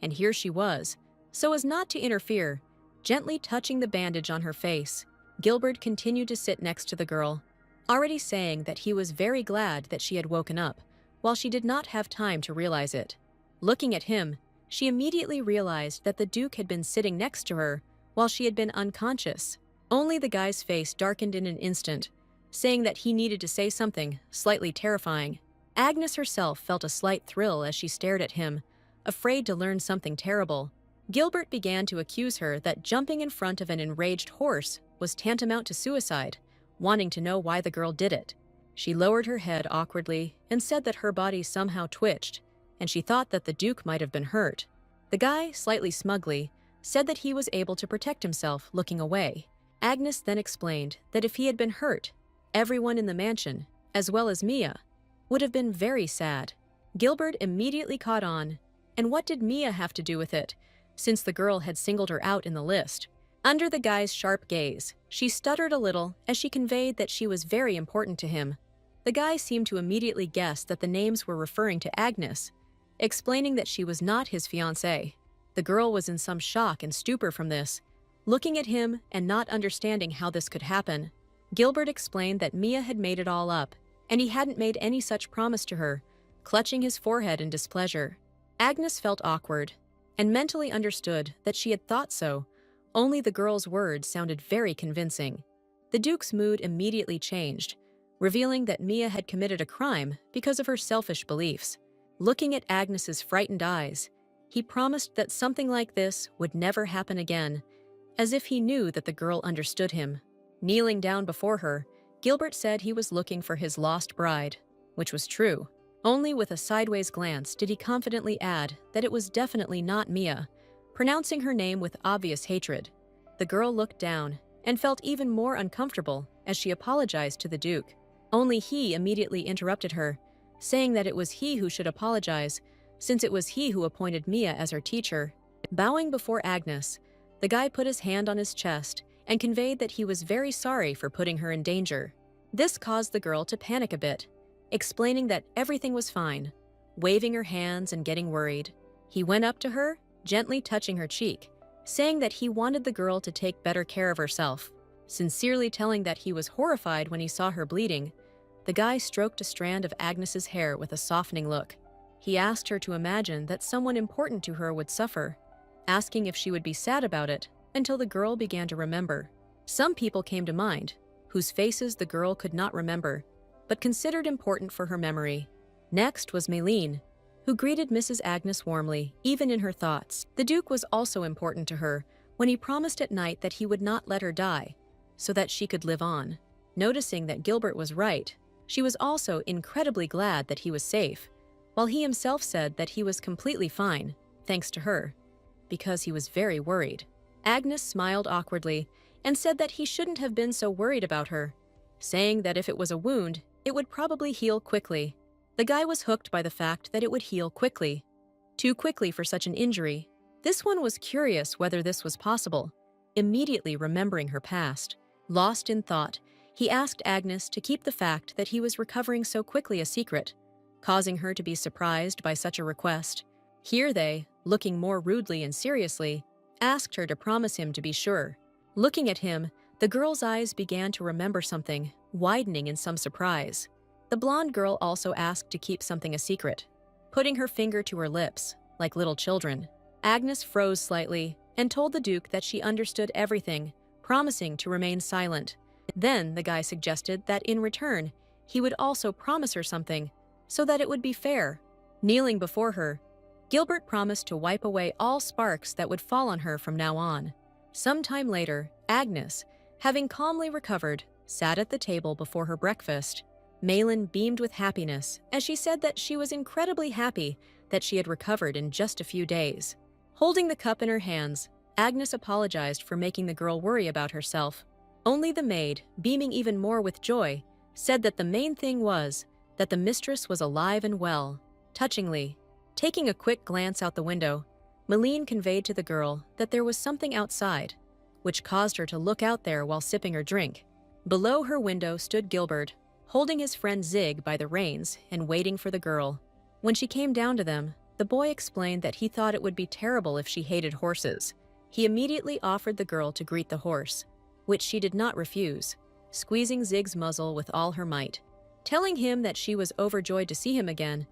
and here she was, so as not to interfere, gently touching the bandage on her face. Gilbert continued to sit next to the girl, already saying that he was very glad that she had woken up, while she did not have time to realize it. Looking at him, she immediately realized that the Duke had been sitting next to her while she had been unconscious. Only the guy's face darkened in an instant, saying that he needed to say something slightly terrifying. Agnes herself felt a slight thrill as she stared at him, afraid to learn something terrible. Gilbert began to accuse her that jumping in front of an enraged horse was tantamount to suicide, wanting to know why the girl did it. She lowered her head awkwardly and said that her body somehow twitched, and she thought that the Duke might have been hurt. The guy, slightly smugly, said that he was able to protect himself, looking away. Agnes then explained that if he had been hurt, everyone in the mansion, as well as Mia, would have been very sad. Gilbert immediately caught on. And what did Mia have to do with it? since the girl had singled her out in the list. Under the guy's sharp gaze, she stuttered a little as she conveyed that she was very important to him. The guy seemed to immediately guess that the names were referring to Agnes, explaining that she was not his fiancée. The girl was in some shock and stupor from this, looking at him and not understanding how this could happen. Gilbert explained that Mia had made it all up, and he hadn't made any such promise to her, clutching his forehead in displeasure. Agnes felt awkward, and mentally understood that she had thought so, only the girl's words sounded very convincing. The Duke's mood immediately changed, revealing that Mia had committed a crime because of her selfish beliefs. Looking at Agnes's frightened eyes, he promised that something like this would never happen again, as if he knew that the girl understood him. Kneeling down before her, Gilbert said he was looking for his lost bride, which was true. Only with a sideways glance did he confidently add that it was definitely not Mia, pronouncing her name with obvious hatred. The girl looked down and felt even more uncomfortable as she apologized to the Duke. Only he immediately interrupted her, saying that it was he who should apologize, since it was he who appointed Mia as her teacher. Bowing before Agnes, the guy put his hand on his chest and conveyed that he was very sorry for putting her in danger. This caused the girl to panic a bit, explaining that everything was fine, waving her hands and getting worried. He went up to her, gently touching her cheek, saying that he wanted the girl to take better care of herself. Sincerely telling that he was horrified when he saw her bleeding, the guy stroked a strand of Agnes's hair with a softening look. He asked her to imagine that someone important to her would suffer, asking if she would be sad about it, until the girl began to remember. Some people came to mind, whose faces the girl could not remember, but considered important for her memory. Next was Maylene, who greeted Mrs. Agnes warmly, even in her thoughts. The Duke was also important to her when he promised at night that he would not let her die, so that she could live on. Noticing that Gilbert was right, she was also incredibly glad that he was safe, while he himself said that he was completely fine, thanks to her, because he was very worried. Agnes smiled awkwardly and said that he shouldn't have been so worried about her, saying that if it was a wound, it would probably heal quickly. The guy was hooked by the fact that it would heal quickly. Too quickly for such an injury. This one was curious whether this was possible, immediately remembering her past. Lost in thought, he asked Agnes to keep the fact that he was recovering so quickly a secret, causing her to be surprised by such a request. Here they, looking more rudely and seriously, asked her to promise him to be sure. Looking at him, the girl's eyes began to remember something, widening in some surprise. The blonde girl also asked to keep something a secret, putting her finger to her lips, like little children. Agnes froze slightly and told the Duke that she understood everything, promising to remain silent. Then the guy suggested that in return, he would also promise her something, so that it would be fair. Kneeling before her, Gilbert promised to wipe away all sparks that would fall on her from now on. Some time later, Agnes, having calmly recovered, sat at the table before her breakfast. Maylin beamed with happiness as she said that she was incredibly happy that she had recovered in just a few days. Holding the cup in her hands, Agnes apologized for making the girl worry about herself. Only the maid, beaming even more with joy, said that the main thing was that the mistress was alive and well. Touchingly, taking a quick glance out the window, Maylene conveyed to the girl that there was something outside, which caused her to look out there while sipping her drink. Below her window stood Gilbert, holding his friend Zig by the reins and waiting for the girl. When she came down to them, the boy explained that he thought it would be terrible if she hated horses. He immediately offered the girl to greet the horse, which she did not refuse, squeezing Zig's muzzle with all her might. Telling him that she was overjoyed to see him again,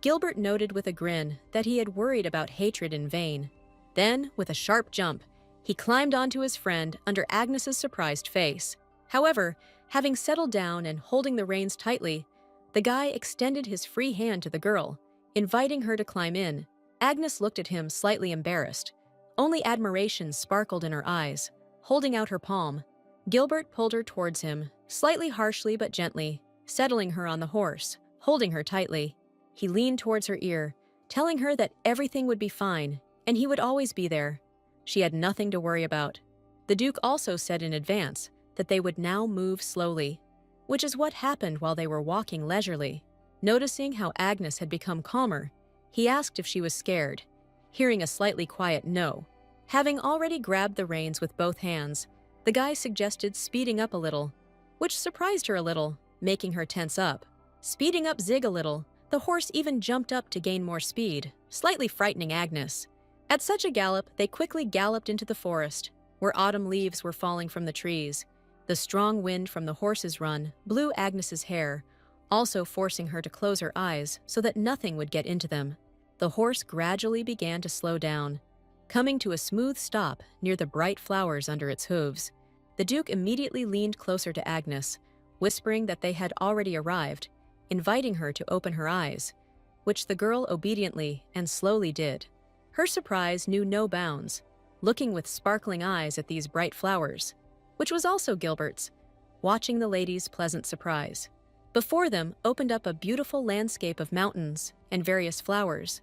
Gilbert noted with a grin that he had worried about hatred in vain. Then, with a sharp jump, he climbed onto his friend under Agnes's surprised face. However, having settled down and holding the reins tightly, the guy extended his free hand to the girl, inviting her to climb in. Agnes looked at him slightly embarrassed. Only admiration sparkled in her eyes, holding out her palm. Gilbert pulled her towards him, slightly harshly but gently, settling her on the horse, holding her tightly. He leaned towards her ear, telling her that everything would be fine, and he would always be there. She had nothing to worry about. The Duke also said in advance that they would now move slowly, which is what happened while they were walking leisurely. Noticing how Agnes had become calmer, he asked if she was scared. hearing a slightly quiet no. Having already grabbed the reins with both hands, the guy suggested speeding up a little, which surprised her a little, making her tense up. Speeding up Zig a little, the horse even jumped up to gain more speed, slightly frightening Agnes. At such a gallop, they quickly galloped into the forest, where autumn leaves were falling from the trees. The strong wind from the horse's run blew Agnes's hair, also forcing her to close her eyes so that nothing would get into them. The horse gradually began to slow down, coming to a smooth stop near the bright flowers under its hooves. The Duke immediately leaned closer to Agnes, whispering that they had already arrived, inviting her to open her eyes, which the girl obediently and slowly did. Her surprise knew no bounds, looking with sparkling eyes at these bright flowers, which was also Gilbert's, watching the lady's pleasant surprise. Before them opened up a beautiful landscape of mountains and various flowers,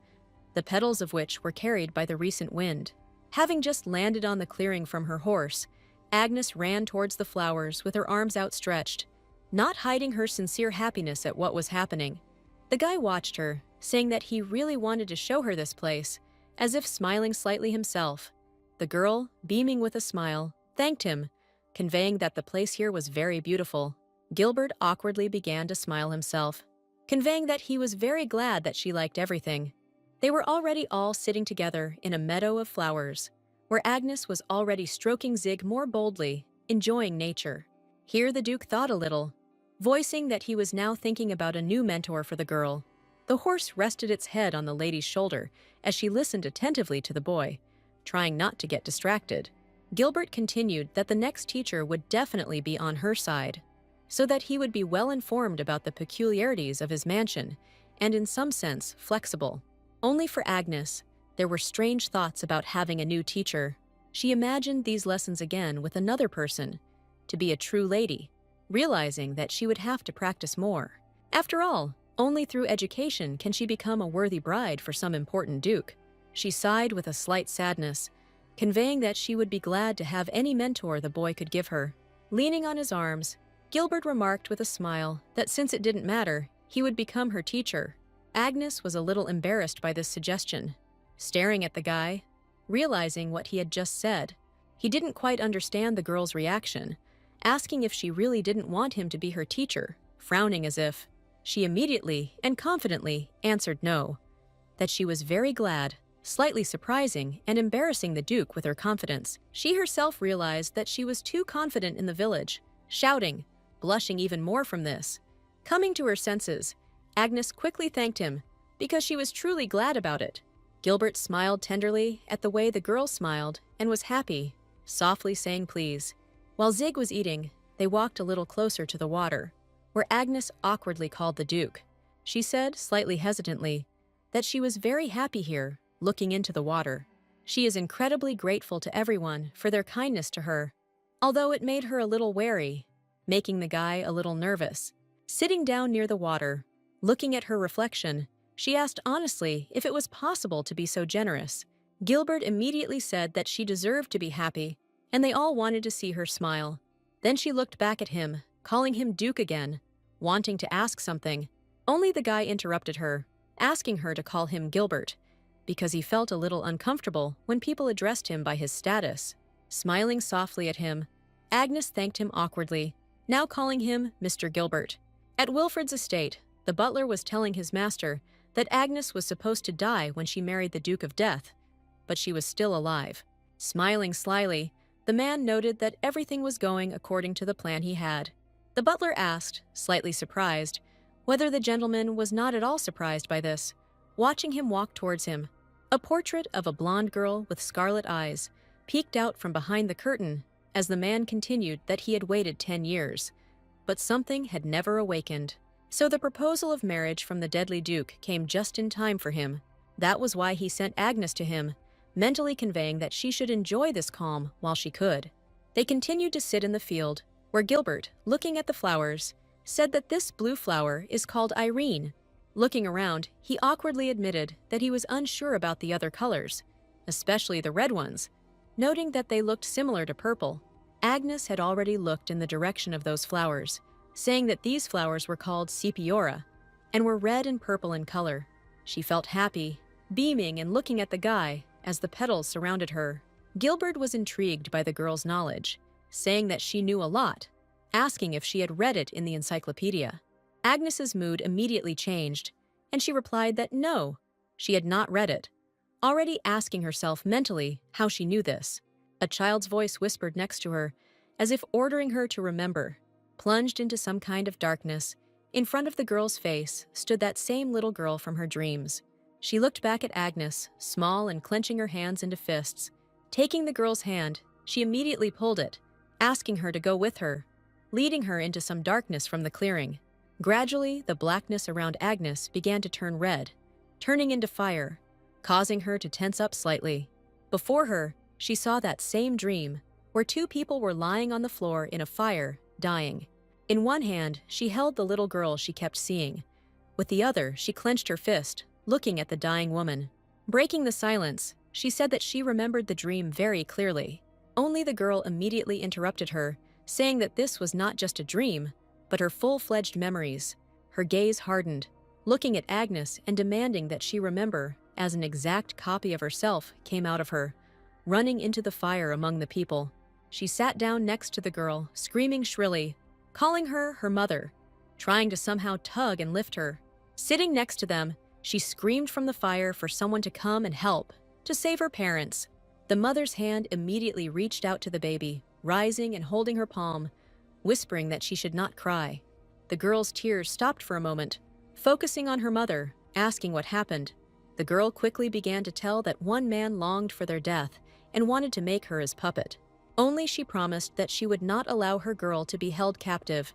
the petals of which were carried by the recent wind. Having just landed on the clearing from her horse, Agnes ran towards the flowers with her arms outstretched, not hiding her sincere happiness at what was happening. The guy watched her, saying that he really wanted to show her this place, as if smiling slightly himself. The girl, beaming with a smile, thanked him, conveying that the place here was very beautiful. Gilbert awkwardly began to smile himself, conveying that he was very glad that she liked everything. They were already all sitting together in a meadow of flowers, where Agnes was already stroking Zig more boldly, enjoying nature. Here the Duke thought a little, voicing that he was now thinking about a new mentor for the girl. The horse rested its head on the lady's shoulder as she listened attentively to the boy, trying not to get distracted. Gilbert continued that the next teacher would definitely be on her side, so that he would be well informed about the peculiarities of his mansion and in some sense flexible. Only for Agnes, there were strange thoughts about having a new teacher. She imagined these lessons again with another person, to be a true lady, realizing that she would have to practice more. After all, only through education can she become a worthy bride for some important duke. She sighed with a slight sadness, conveying that she would be glad to have any mentor the boy could give her. Leaning on his arms, Gilbert remarked with a smile that since it didn't matter, he would become her teacher. Agnes was a little embarrassed by this suggestion, staring at the guy, realizing what he had just said. He didn't quite understand the girl's reaction, asking if she really didn't want him to be her teacher, frowning as if she immediately and confidently answered no, that she was very glad, slightly surprising and embarrassing the Duke with her confidence. She herself realized that she was too confident in the village, shouting, blushing even more from this. Coming to her senses, Agnes quickly thanked him, because she was truly glad about it. Gilbert smiled tenderly at the way the girl smiled and was happy, softly saying please. While Zig was eating, they walked a little closer to the water, where Agnes awkwardly called the Duke. She said, slightly hesitantly, that she was very happy here, looking into the water. She is incredibly grateful to everyone for their kindness to her, although it made her a little wary, making the guy a little nervous. Sitting down near the water, looking at her reflection, she asked honestly if it was possible to be so generous. Gilbert immediately said that she deserved to be happy, and they all wanted to see her smile. Then she looked back at him, calling him Duke again, wanting to ask something. Only the guy interrupted her, asking her to call him Gilbert, because he felt a little uncomfortable when people addressed him by his status. Smiling softly at him, Agnes thanked him awkwardly, now calling him Mr. Gilbert. At Wilfred's estate, the butler was telling his master that Agnes was supposed to die when she married the Duke of Death, but she was still alive. Smiling slyly, the man noted that everything was going according to the plan he had. The butler asked, slightly surprised, whether the gentleman was not at all surprised by this, watching him walk towards him. A portrait of a blonde girl with scarlet eyes peeked out from behind the curtain as the man continued that he had waited 10 years, but something had never awakened. So the proposal of marriage from the deadly Duke came just in time for him. That was why he sent Agnes to him, mentally conveying that she should enjoy this calm while she could. They continued to sit in the field, where Gilbert, looking at the flowers, said that this blue flower is called Irene. Looking around, he awkwardly admitted that he was unsure about the other colors, especially the red ones, noting that they looked similar to purple. Agnes had already looked in the direction of those flowers, saying that these flowers were called Sepiora and were red and purple in color. She felt happy, beaming and looking at the guy as the petals surrounded her. Gilbert was intrigued by the girl's knowledge, saying that she knew a lot, asking if she had read it in the encyclopedia. Agnes's mood immediately changed, and she replied that no, she had not read it, already asking herself mentally how she knew this. A child's voice whispered next to her, as if ordering her to remember. Plunged into some kind of darkness, in front of the girl's face stood that same little girl from her dreams. She looked back at Agnes, small and clenching her hands into fists. Taking the girl's hand, she immediately pulled it, asking her to go with her, leading her into some darkness from the clearing. Gradually, the blackness around Agnes began to turn red, turning into fire, causing her to tense up slightly. Before her, she saw that same dream, where two people were lying on the floor in a fire, dying. In one hand, she held the little girl she kept seeing. With the other, she clenched her fist, looking at the dying woman. Breaking the silence, she said that she remembered the dream very clearly. Only the girl immediately interrupted her, saying that this was not just a dream, but her full-fledged memories. Her gaze hardened, looking at Agnes and demanding that she remember, as an exact copy of herself came out of her, running into the fire among the people. She sat down next to the girl, screaming shrilly, calling her her mother, trying to somehow tug and lift her. Sitting next to them, she screamed from the fire for someone to come and help, to save her parents. The mother's hand immediately reached out to the baby, rising and holding her palm, whispering that she should not cry. The girl's tears stopped for a moment, focusing on her mother, asking what happened. The girl quickly began to tell that one man longed for their death and wanted to make her his puppet. Only she promised that she would not allow her girl to be held captive,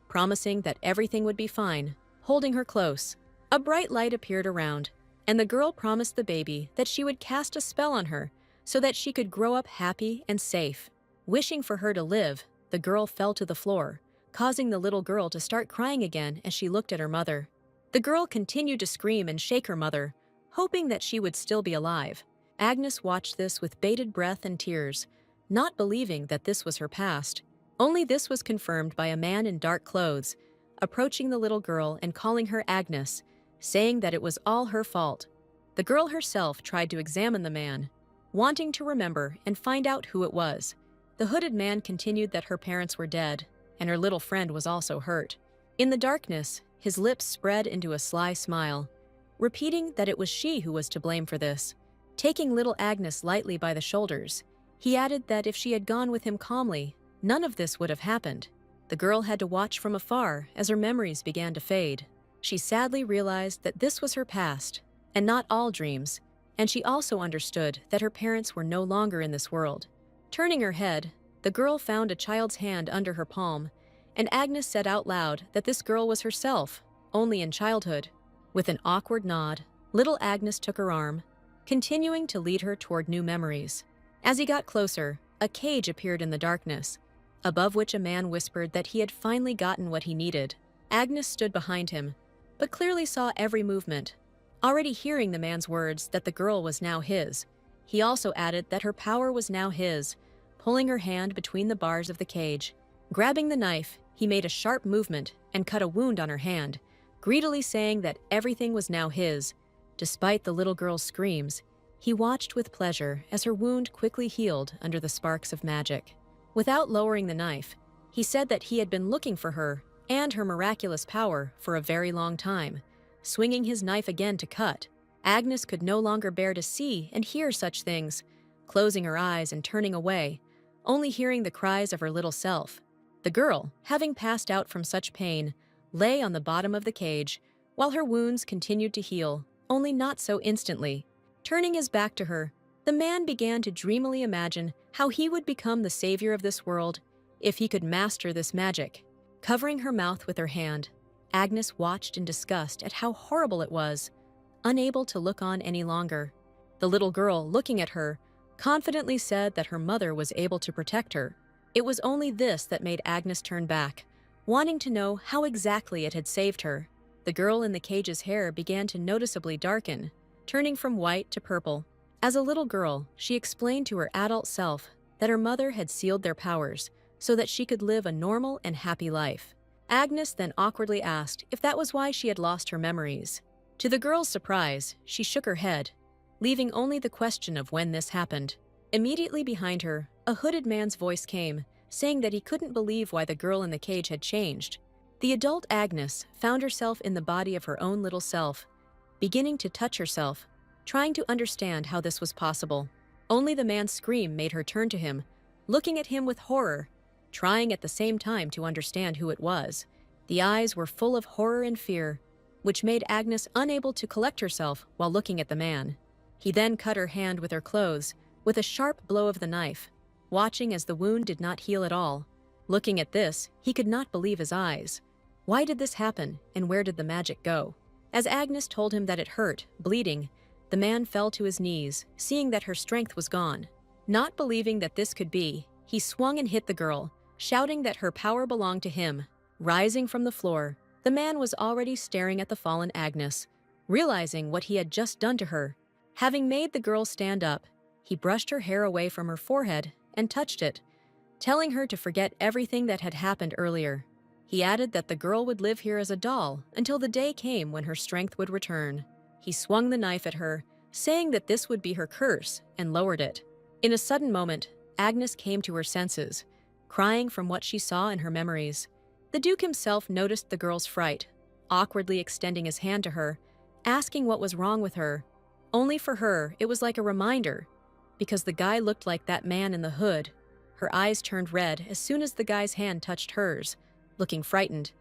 promising that everything would be fine, holding her close. A bright light appeared around, and the girl promised the baby that she would cast a spell on her so that she could grow up happy and safe. Wishing for her to live, the girl fell to the floor, causing the little girl to start crying again as she looked at her mother. The girl continued to scream and shake her mother, hoping that she would still be alive. Agnes watched this with bated breath and tears, not believing that this was her past. Only this was confirmed by a man in dark clothes, approaching the little girl and calling her Agnes, saying that it was all her fault. The girl herself tried to examine the man, wanting to remember and find out who it was. The hooded man continued that her parents were dead, and her little friend was also hurt. In the darkness, his lips spread into a sly smile, repeating that it was she who was to blame for this. Taking little Agnes lightly by the shoulders, he added that if she had gone with him calmly, none of this would have happened. The girl had to watch from afar as her memories began to fade. She sadly realized that this was her past, and not all dreams, and she also understood that her parents were no longer in this world. Turning her head, the girl found a child's hand under her palm, and Agnes said out loud that this girl was herself, only in childhood. With an awkward nod, little Agnes took her arm, continuing to lead her toward new memories. As he got closer, a cage appeared in the darkness, above which a man whispered that he had finally gotten what he needed. Agnes stood behind him, but clearly saw every movement. Already hearing the man's words that the girl was now his, he also added that her power was now his, pulling her hand between the bars of the cage. Grabbing the knife, he made a sharp movement and cut a wound on her hand, greedily saying that everything was now his. Despite the little girl's screams, he watched with pleasure as her wound quickly healed under the sparks of magic. Without lowering the knife, he said that he had been looking for her and her miraculous power for a very long time. Swinging his knife again to cut, Agnes could no longer bear to see and hear such things, closing her eyes and turning away, only hearing the cries of her little self. The girl, having passed out from such pain, lay on the bottom of the cage, while her wounds continued to heal, only not so instantly. Turning his back to her, the man began to dreamily imagine how he would become the savior of this world if he could master this magic. Covering her mouth with her hand, Agnes watched in disgust at how horrible it was, unable to look on any longer. The little girl, looking at her, confidently said that her mother was able to protect her. It was only this that made Agnes turn back, wanting to know how exactly it had saved her. The girl in the cage's hair began to noticeably darken, turning from white to purple. As a little girl, she explained to her adult self that her mother had sealed their powers so that she could live a normal and happy life. Agnes then awkwardly asked if that was why she had lost her memories. To the girl's surprise, she shook her head, leaving only the question of when this happened. Immediately behind her, a hooded man's voice came, saying that he couldn't believe why the girl in the cage had changed. The adult Agnes found herself in the body of her own little self, beginning to touch herself, trying to understand how this was possible. Only the man's scream made her turn to him, looking at him with horror, trying at the same time to understand who it was. The eyes were full of horror and fear, which made Agnes unable to collect herself while looking at the man. He then cut her hand with her clothes, with a sharp blow of the knife, watching as the wound did not heal at all. Looking at this, he could not believe his eyes. Why did this happen, and where did the magic go? As Agnes told him that it hurt, bleeding, the man fell to his knees, seeing that her strength was gone. Not believing that this could be, he swung and hit the girl, shouting that her power belonged to him. Rising from the floor, the man was already staring at the fallen Agnes, realizing what he had just done to her. Having made the girl stand up, he brushed her hair away from her forehead and touched it, telling her to forget everything that had happened earlier. He added that the girl would live here as a doll until the day came when her strength would return. He swung the knife at her, saying that this would be her curse, and lowered it. In a sudden moment, Agnes came to her senses, crying from what she saw in her memories. The Duke himself noticed the girl's fright, awkwardly extending his hand to her, asking what was wrong with her. Only for her, it was like a reminder, because the guy looked like that man in the hood. Her eyes turned red as soon as the guy's hand touched hers, looking frightened,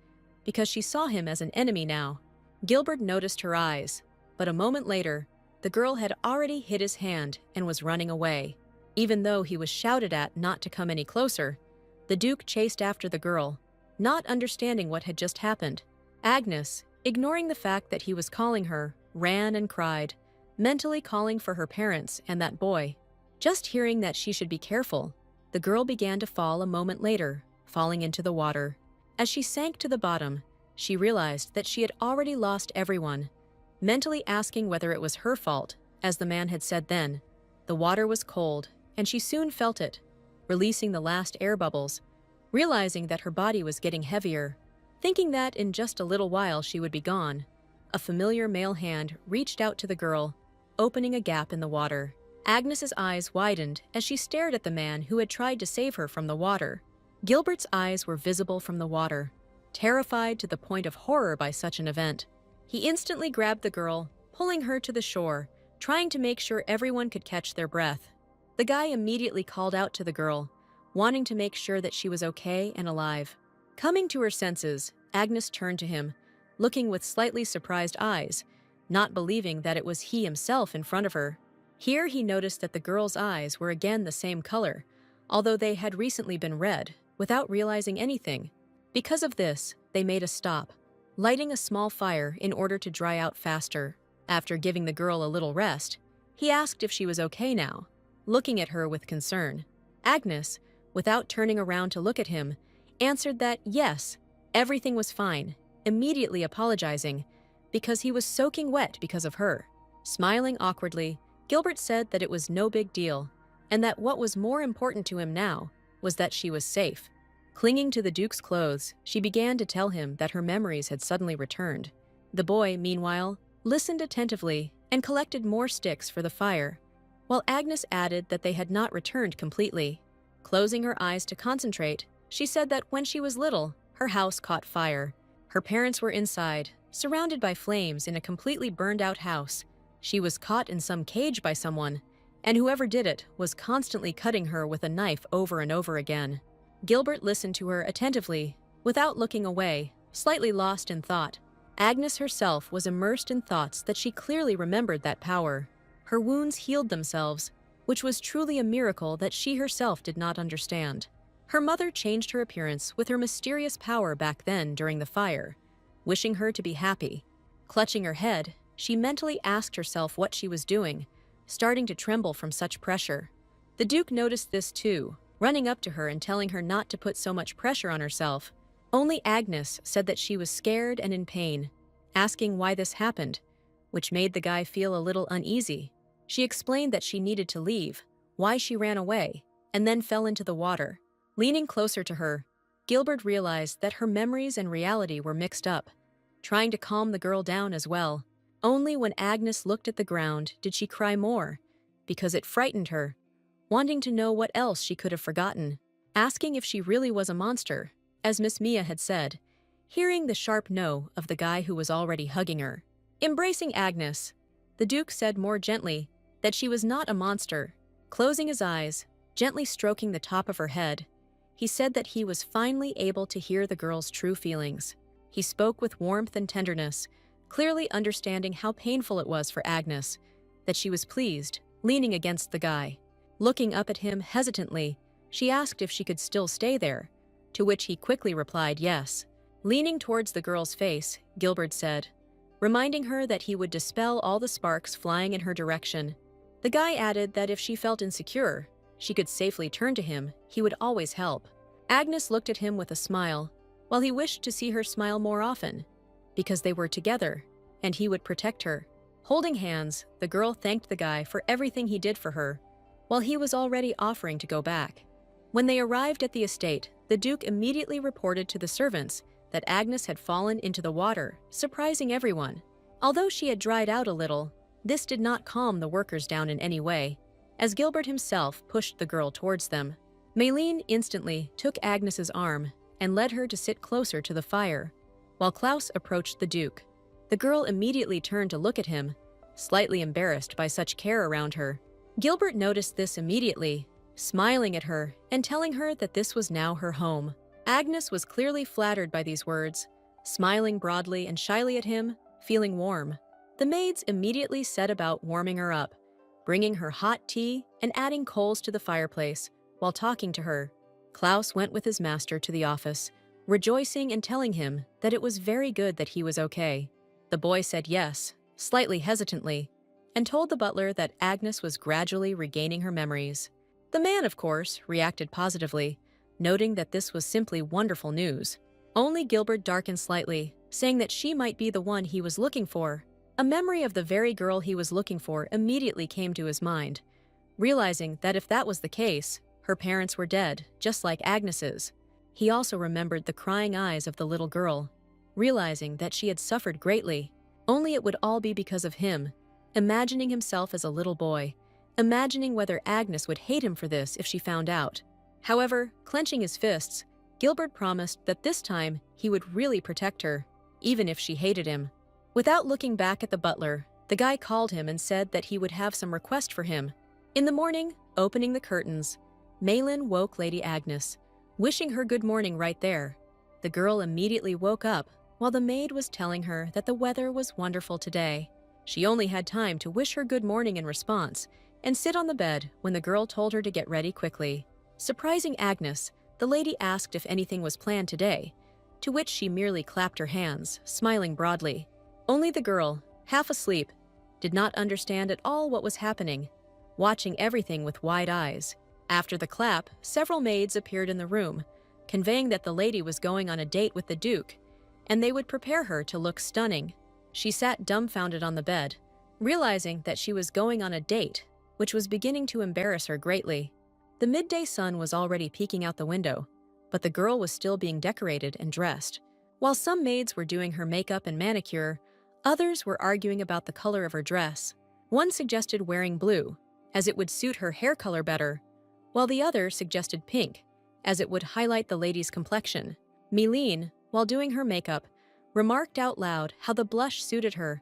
because she saw him as an enemy now. Gilbert noticed her eyes, but a moment later, the girl had already hit his hand and was running away. Even though he was shouted at not to come any closer, the Duke chased after the girl, not understanding what had just happened. Agnes, ignoring the fact that he was calling her, ran and cried, mentally calling for her parents and that boy. Just hearing that she should be careful, the girl began to fall a moment later, falling into the water. As she sank to the bottom, she realized that she had already lost everyone, mentally asking whether it was her fault, as the man had said then. The water was cold, and she soon felt it, releasing the last air bubbles, realizing that her body was getting heavier. Thinking that in just a little while she would be gone, a familiar male hand reached out to the girl, opening a gap in the water. Agnes's eyes widened as she stared at the man who had tried to save her from the water. Gilbert's eyes were visible from the water, terrified to the point of horror by such an event. He instantly grabbed the girl, pulling her to the shore, trying to make sure everyone could catch their breath. The guy immediately called out to the girl, wanting to make sure that she was okay and alive. Coming to her senses, Agnes turned to him, looking with slightly surprised eyes, not believing that it was he himself in front of her. Here he noticed that the girl's eyes were again the same color, although they had recently been red, without realizing anything. Because of this, they made a stop, lighting a small fire in order to dry out faster. After giving the girl a little rest, he asked if she was okay now, looking at her with concern. Agnes, without turning around to look at him, answered that yes, everything was fine, immediately apologizing, because he was soaking wet because of her. Smiling awkwardly, Gilbert said that it was no big deal, and that what was more important to him now was that she was safe. Clinging to the Duke's clothes, she began to tell him that her memories had suddenly returned. The boy, meanwhile, listened attentively and collected more sticks for the fire, while Agnes added that they had not returned completely. Closing her eyes to concentrate, she said that when she was little, her house caught fire. Her parents were inside, surrounded by flames in a completely burned-out house. She was caught in some cage by someone, and whoever did it was constantly cutting her with a knife over and over again. Gilbert listened to her attentively, without looking away, slightly lost in thought. Agnes herself was immersed in thoughts that she clearly remembered that power. Her wounds healed themselves, which was truly a miracle that she herself did not understand. Her mother changed her appearance with her mysterious power back then during the fire, wishing her to be happy. Clutching her head, she mentally asked herself what she was doing, starting to tremble from such pressure. The Duke noticed this too, running up to her and telling her not to put so much pressure on herself. Only Agnes said that she was scared and in pain, asking why this happened, which made the guy feel a little uneasy. She explained that she needed to leave, why she ran away, and then fell into the water. Leaning closer to her, Gilbert realized that her memories and reality were mixed up, trying to calm the girl down as well. Only when Agnes looked at the ground did she cry more, because it frightened her, wanting to know what else she could have forgotten, asking if she really was a monster, as Miss Mia had said, hearing the sharp no of the guy who was already hugging her. Embracing Agnes, the Duke said more gently that she was not a monster. Closing his eyes, gently stroking the top of her head, he said that he was finally able to hear the girl's true feelings. He spoke with warmth and tenderness, clearly understanding how painful it was for Agnes, that she was pleased, leaning against the guy. Looking up at him hesitantly, she asked if she could still stay there, to which he quickly replied yes. Leaning towards the girl's face, Gilbert said, reminding her that he would dispel all the sparks flying in her direction. The guy added that if she felt insecure, she could safely turn to him, he would always help. Agnes looked at him with a smile, while he wished to see her smile more often, because they were together, and he would protect her. Holding hands, the girl thanked the guy for everything he did for her, while he was already offering to go back. When they arrived at the estate, the Duke immediately reported to the servants that Agnes had fallen into the water, surprising everyone. Although she had dried out a little, this did not calm the workers down in any way, as Gilbert himself pushed the girl towards them. Maylene instantly took Agnes's arm and led her to sit closer to the fire, while Klaus approached the Duke. The girl immediately turned to look at him, slightly embarrassed by such care around her. Gilbert noticed this immediately, smiling at her and telling her that this was now her home. Agnes was clearly flattered by these words, smiling broadly and shyly at him, feeling warm. The maids immediately set about warming her up, bringing her hot tea and adding coals to the fireplace while talking to her. Klaus went with his master to the office, rejoicing and telling him that it was very good that he was okay. The boy said yes, slightly hesitantly, and told the butler that Agnes was gradually regaining her memories. The man, of course, reacted positively, noting that this was simply wonderful news. Only Gilbert darkened slightly, saying that she might be the one he was looking for. A memory of the very girl he was looking for immediately came to his mind, realizing that if that was the case, her parents were dead, just like Agnes's. He also remembered the crying eyes of the little girl, realizing that she had suffered greatly. Only it would all be because of him, imagining himself as a little boy, imagining whether Agnes would hate him for this if she found out. However, clenching his fists, Gilbert promised that this time he would really protect her, even if she hated him. Without looking back at the butler, the guy called him and said that he would have some request for him. In the morning, opening the curtains, Malin woke Lady Agnes, wishing her good morning right there. The girl immediately woke up while the maid was telling her that the weather was wonderful today. She only had time to wish her good morning in response and sit on the bed when the girl told her to get ready quickly. Surprising Agnes, the lady asked if anything was planned today, to which she merely clapped her hands, smiling broadly. Only the girl, half asleep, did not understand at all what was happening, watching everything with wide eyes. After the clap, several maids appeared in the room, conveying that the lady was going on a date with the Duke, and they would prepare her to look stunning. She sat dumbfounded on the bed, realizing that she was going on a date, which was beginning to embarrass her greatly. The midday sun was already peeking out the window, but the girl was still being decorated and dressed. While some maids were doing her makeup and manicure, others were arguing about the color of her dress. One suggested wearing blue, as it would suit her hair color better, while the other suggested pink, as it would highlight the lady's complexion. Mylene, while doing her makeup, remarked out loud how the blush suited her,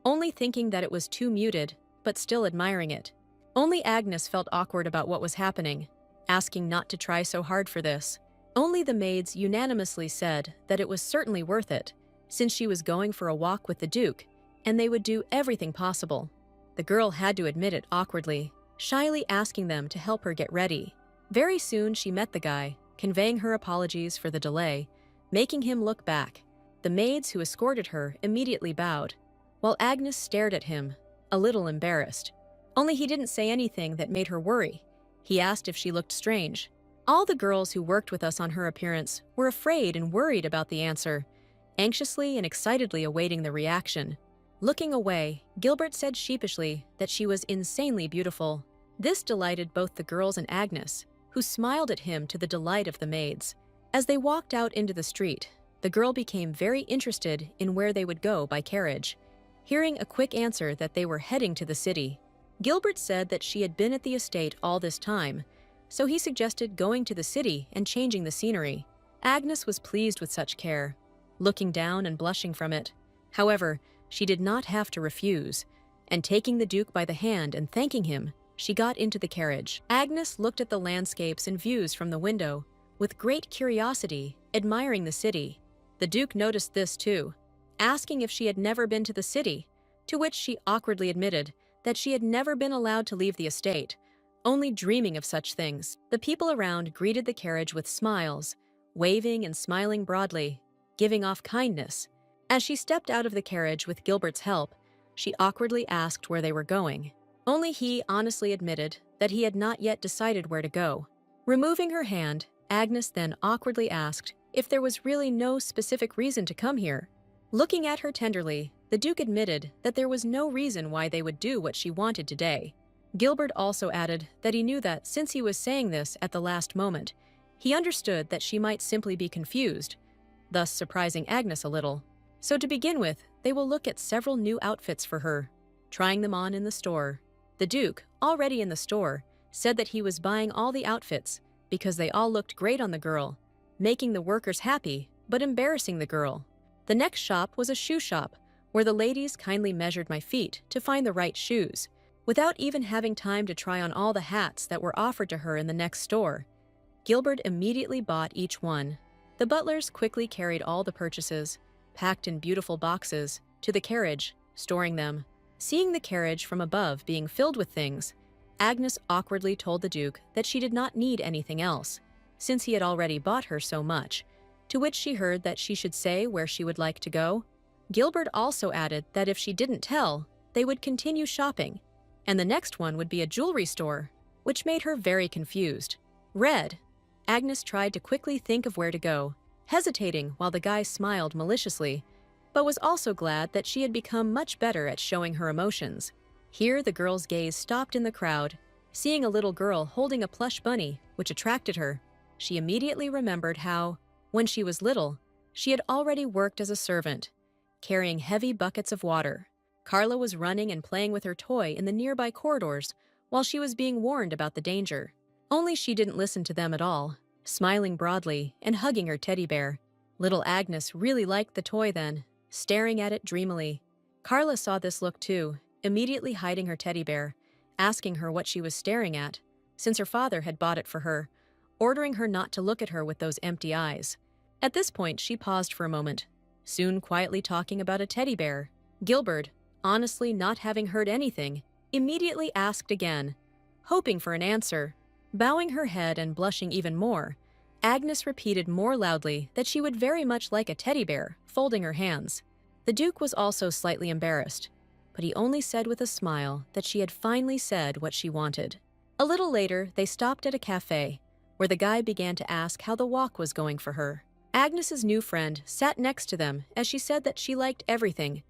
only thinking that it was too muted, but still admiring it. Only Agnes felt awkward about what was happening, asking not to try so hard for this. Only the maids unanimously said that it was certainly worth it, since she was going for a walk with the Duke, and they would do everything possible. The girl had to admit it awkwardly, shyly asking them to help her get ready. Very soon she met the guy, conveying her apologies for the delay, making him look back. The maids who escorted her immediately bowed, while Agnes stared at him, a little embarrassed. Only he didn't say anything that made her worry. He asked if she looked strange. All the girls who worked with us on her appearance were afraid and worried about the answer, anxiously and excitedly awaiting the reaction. Looking away, Gilbert said sheepishly that she was insanely beautiful. This delighted both the girls and Agnes, who smiled at him to the delight of the maids. As they walked out into the street, the girl became very interested in where they would go by carriage. hearing a quick answer that they were heading to the city. Gilbert said that she had been at the estate all this time, so he suggested going to the city and changing the scenery. Agnes was pleased with such care, looking down and blushing from it. However, she did not have to refuse, and taking the Duke by the hand and thanking him, she got into the carriage. Agnes looked at the landscapes and views from the window, with great curiosity, admiring the city. The Duke noticed this too, asking if she had never been to the city, to which she awkwardly admitted that she had never been allowed to leave the estate, only dreaming of such things. The people around greeted the carriage with smiles, waving and smiling broadly, giving off kindness. As she stepped out of the carriage with Gilbert's help, she awkwardly asked where they were going. Only he honestly admitted that he had not yet decided where to go. Removing her hand, Agnes then awkwardly asked if there was really no specific reason to come here. Looking at her tenderly, the Duke admitted that there was no reason why they would do what she wanted today. Gilbert also added that he knew that since he was saying this at the last moment, he understood that she might simply be confused, thus surprising Agnes a little. So to begin with, they will look at several new outfits for her, trying them on in the store. The Duke, already in the store, said that he was buying all the outfits because they all looked great on the girl, making the workers happy but embarrassing the girl. The next shop was a shoe shop, where the ladies kindly measured my feet to find the right shoes, without even having time to try on all the hats that were offered to her in the next store. Gilbert immediately bought each one. The butlers quickly carried all the purchases, packed in beautiful boxes, to the carriage, storing them. Seeing the carriage from above being filled with things, Agnes awkwardly told the Duke that she did not need anything else, since he had already bought her so much, to which she heard that she should say where she would like to go. Gilbert also added that if she didn't tell, they would continue shopping, and the next one would be a jewelry store, which made her very confused. Red. Agnes tried to quickly think of where to go, hesitating while the guy smiled maliciously, but was also glad that she had become much better at showing her emotions. Here the girl's gaze stopped in the crowd, seeing a little girl holding a plush bunny, which attracted her. She immediately remembered how, when she was little, she had already worked as a servant, carrying heavy buckets of water. Carla was running and playing with her toy in the nearby corridors while she was being warned about the danger. Only she didn't listen to them at all, smiling broadly and hugging her teddy bear. Little Agnes really liked the toy then, staring at it dreamily. Carla saw this look too, immediately hiding her teddy bear, asking her what she was staring at, since her father had bought it for her, ordering her not to look at her with those empty eyes. At this point, she paused for a moment, soon quietly talking about a teddy bear. Gilbert, honestly not having heard anything, immediately asked again, hoping for an answer. Bowing her head and blushing even more, Agnes repeated more loudly that she would very much like a teddy bear, folding her hands. The Duke was also slightly embarrassed, but he only said with a smile that she had finally said what she wanted. A little later, they stopped at a cafe, where the guy began to ask how the walk was going for her. Agnes's new friend sat next to them as she said that she liked everything,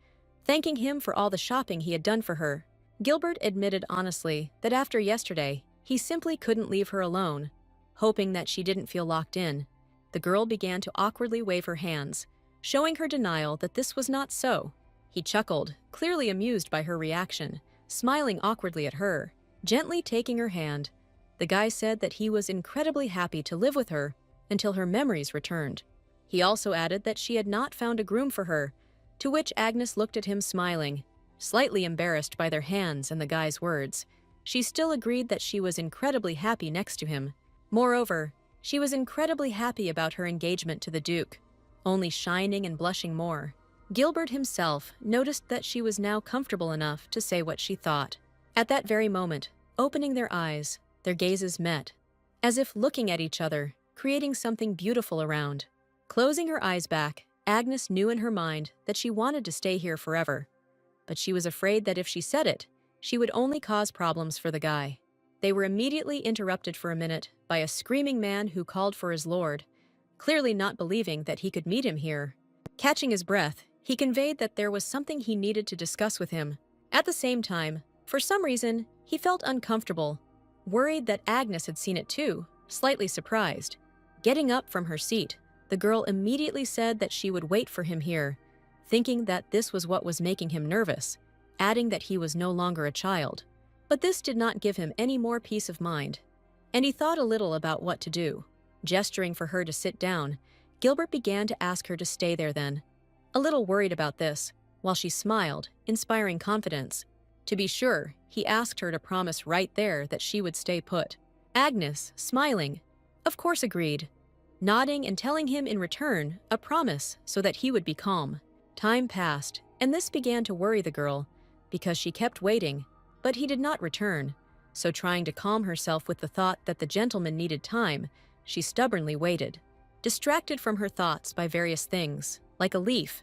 thanking him for all the shopping he had done for her. Gilbert admitted honestly that after yesterday, he simply couldn't leave her alone, hoping that she didn't feel locked in. The girl began to awkwardly wave her hands, showing her denial that this was not so. He chuckled, clearly amused by her reaction, smiling awkwardly at her. Gently taking her hand, the guy said that he was incredibly happy to live with her until her memories returned. He also added that she had not found a groom for her, to which Agnes looked at him smiling, slightly embarrassed by their hands and the guy's words. She still agreed that she was incredibly happy next to him. Moreover, she was incredibly happy about her engagement to the Duke, only shining and blushing more. Gilbert himself noticed that she was now comfortable enough to say what she thought. At that very moment, opening their eyes, their gazes met, as if looking at each other, creating something beautiful around. Closing her eyes back, Agnes knew in her mind that she wanted to stay here forever, but she was afraid that if she said it, she would only cause problems for the guy. They were immediately interrupted for a minute by a screaming man who called for his lord, clearly not believing that he could meet him here. Catching his breath, he conveyed that there was something he needed to discuss with him. At the same time, for some reason, he felt uncomfortable, worried that Agnes had seen it too, slightly surprised. Getting up from her seat, the girl immediately said that she would wait for him here, thinking that this was what was making him nervous, adding that he was no longer a child. But this did not give him any more peace of mind, and he thought a little about what to do. Gesturing for her to sit down, Gilbert began to ask her to stay there then. A little worried about this, while she smiled, inspiring confidence. To be sure, he asked her to promise right there that she would stay put. Agnes, smiling, of course agreed, nodding and telling him in return a promise so that he would be calm. Time passed, and this began to worry the girl, because she kept waiting, but he did not return. So trying to calm herself with the thought that the gentleman needed time, she stubbornly waited, distracted from her thoughts by various things, like a leaf.